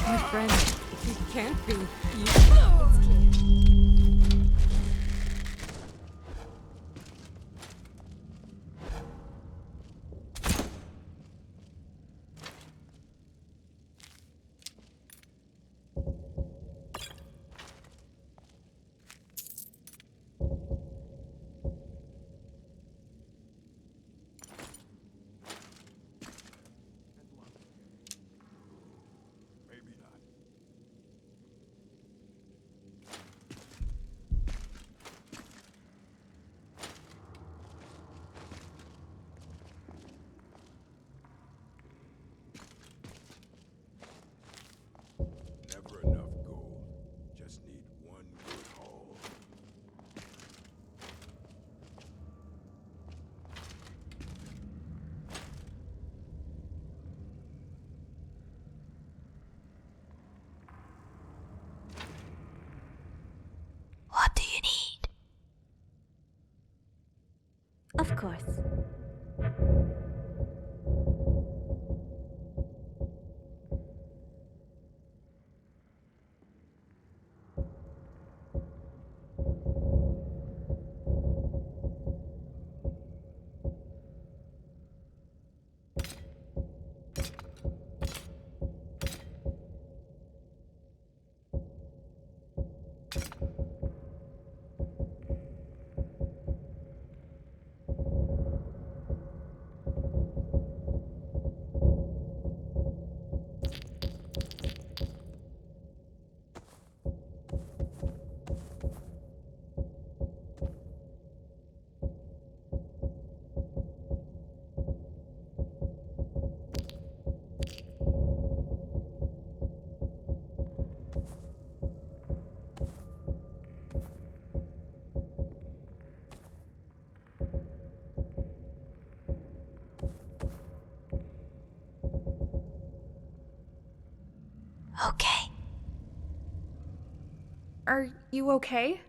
My friend, it can't be. course. Okay. Are you okay?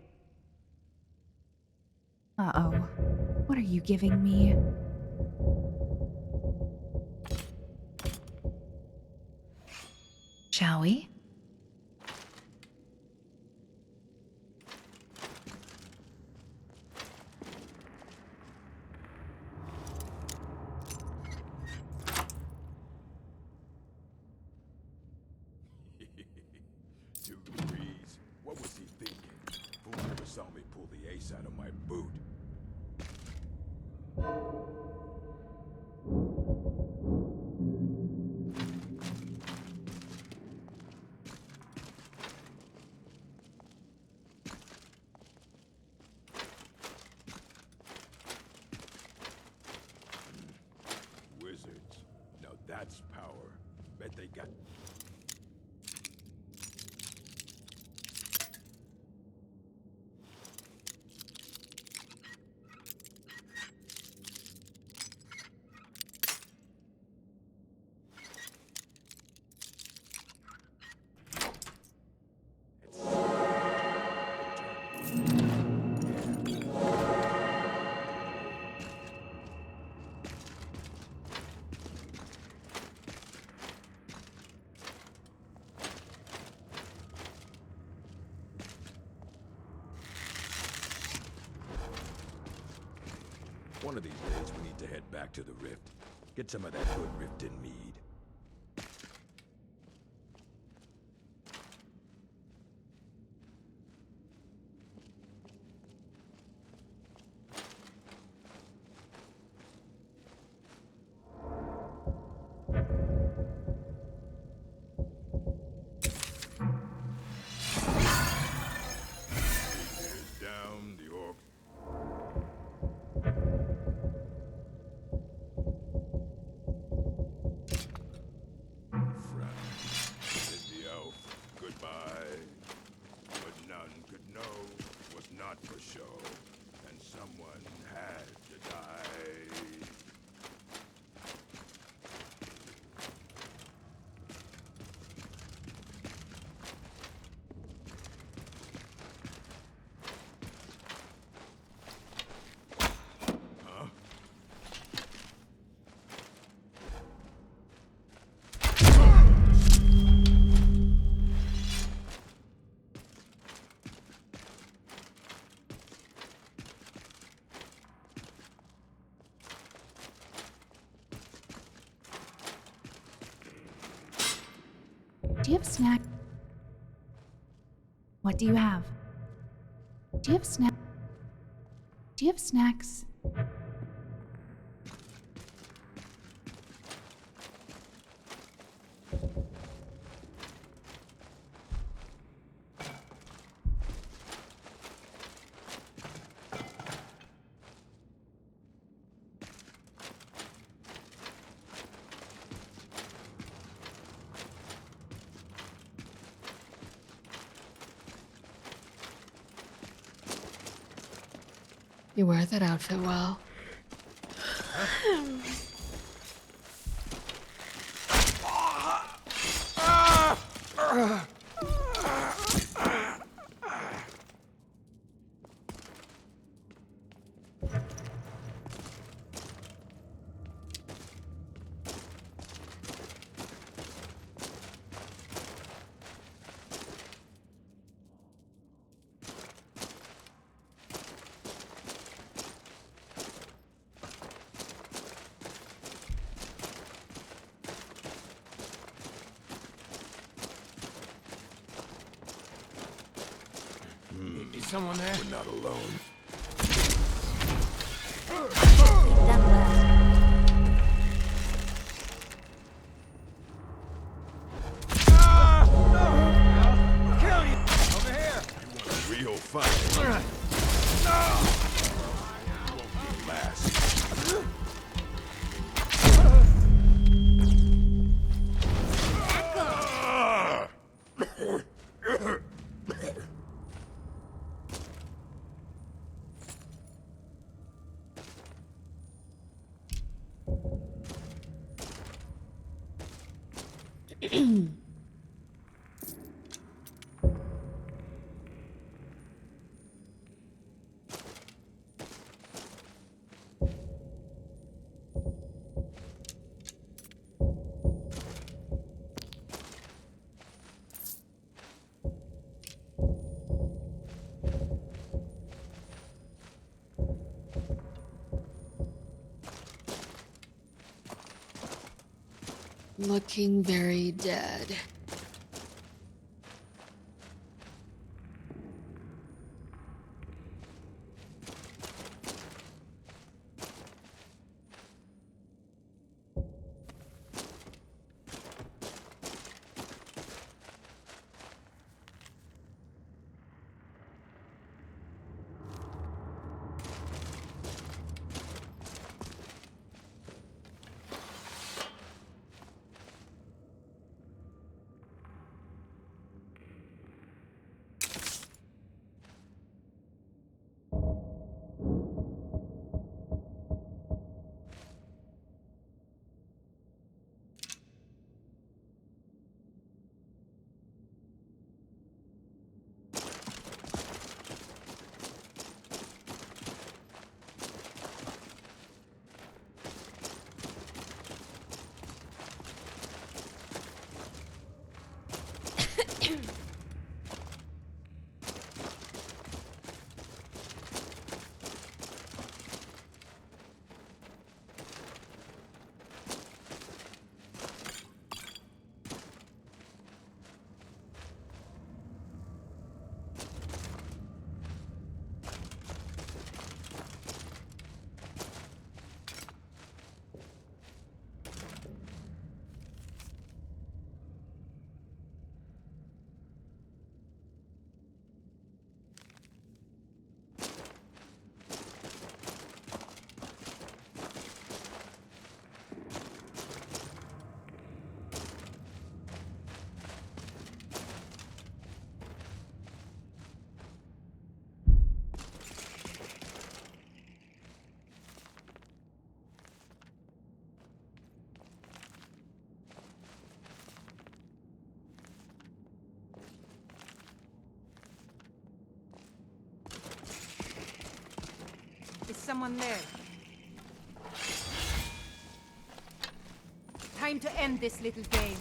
Uh-oh. What are you giving me? Shall we? Degrees. What was he thinking? Fool never saw me pull the ace out of my boot. Wizards. Now that's power. Bet they got... One of these days, we need to head back to the Rift. Get some of that good Riften mead. Here's down, the orc. For show, and someone had to die. Huh? Do you have snack? What do you have? Do you have snack? Do you have snacks? You wear that outfit well. someone there? We're not alone. Done well. Kill you! Over here! You want a real fight? Won't be last. Looking very dead. Is someone there? Time to end this little game.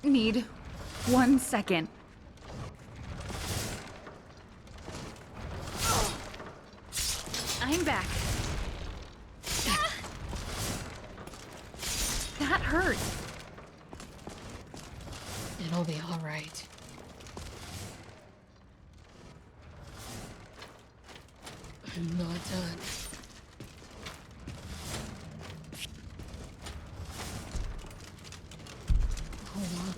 need 1 second. I'm back. That hurt. It'll be all right. I'm not done. Hold on.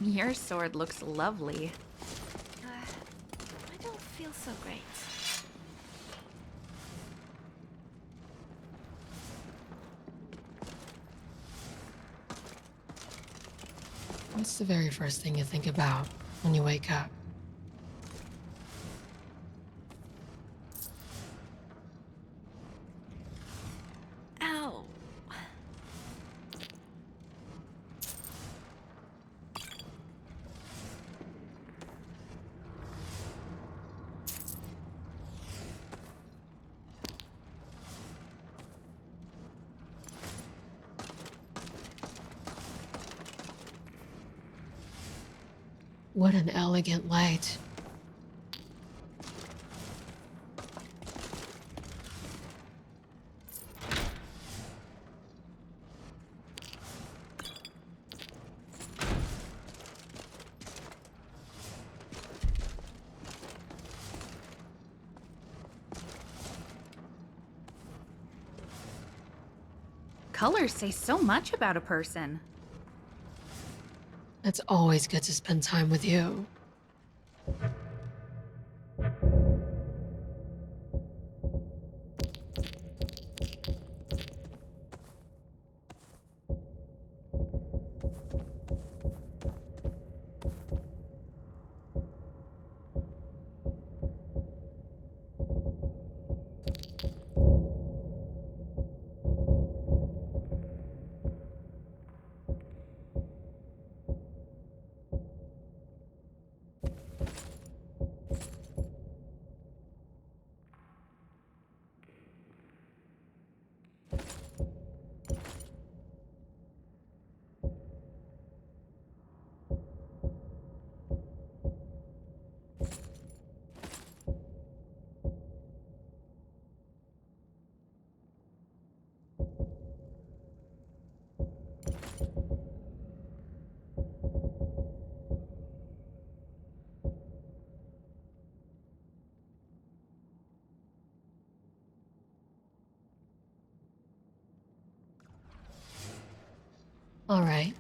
Your sword looks lovely. I don't feel so great. What's the very first thing you think about when you wake up? Ow. What an elegant light. Colors say so much about a person. It's always good to spend time with you. All right.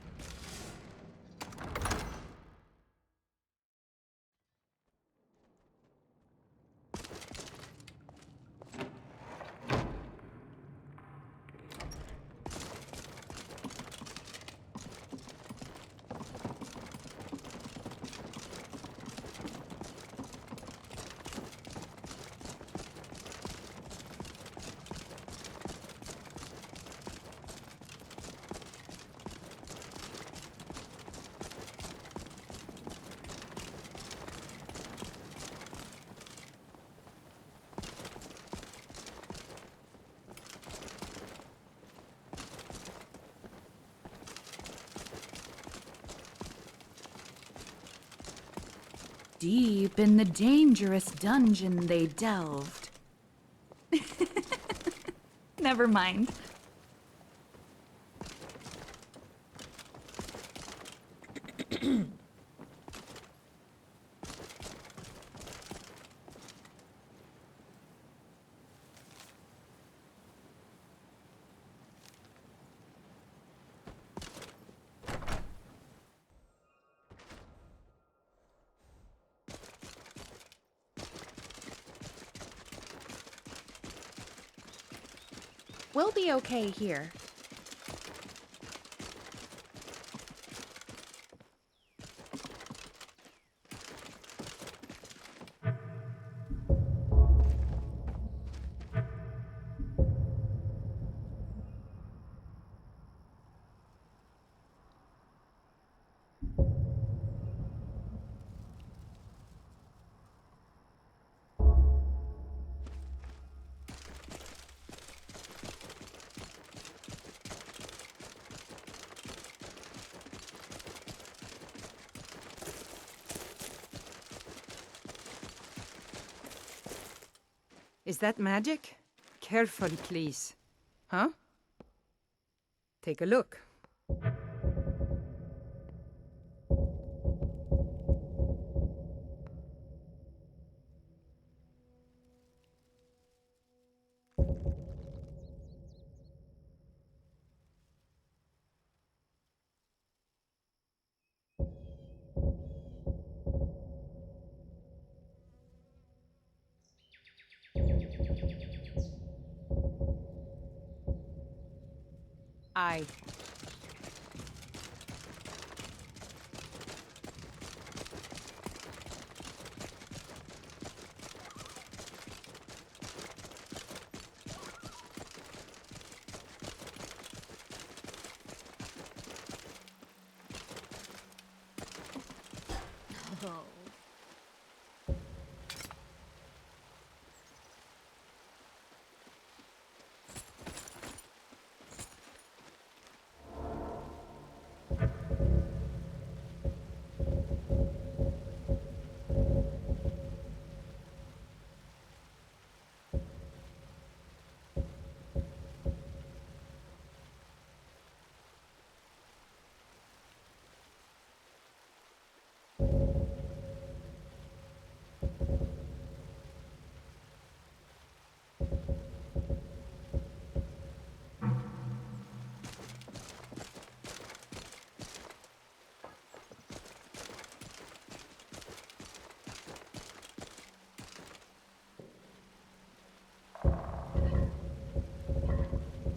Deep in the dangerous dungeon they delved. Never mind. We'll be okay here. Is that magic? Careful, please. Huh? Take a look. Aye.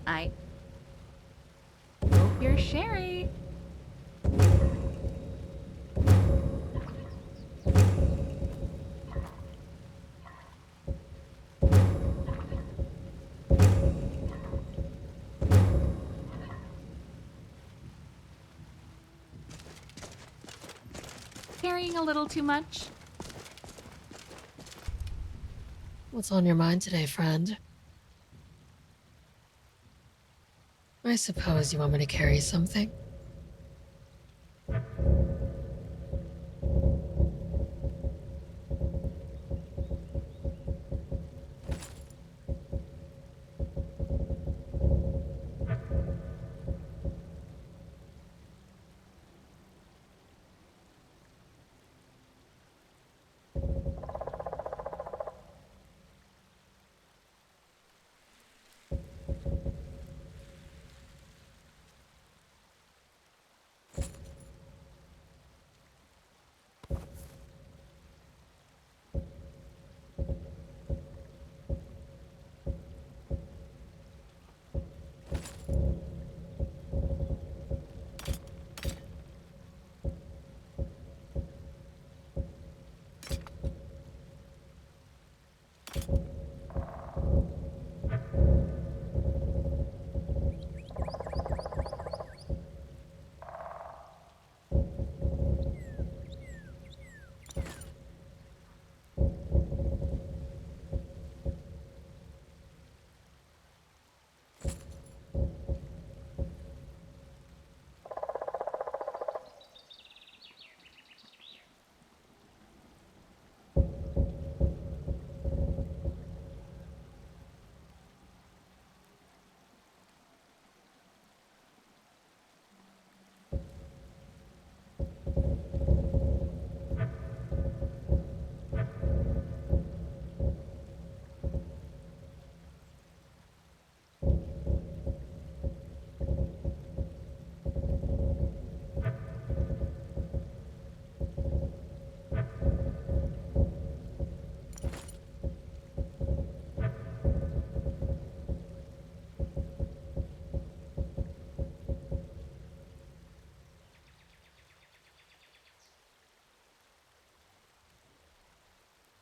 I hope you're Sherry. Carrying a little too much? What's on your mind today, friend? I suppose you want me to carry something?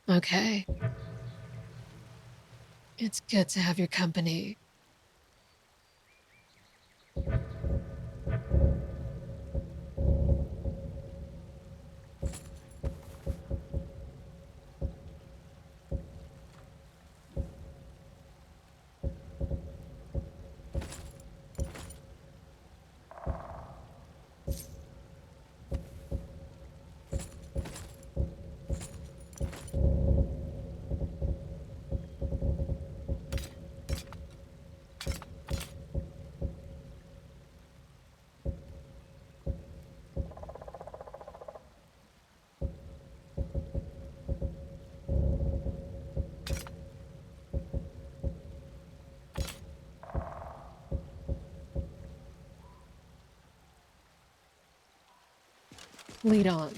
Okay. It's good to have your company. Lead on.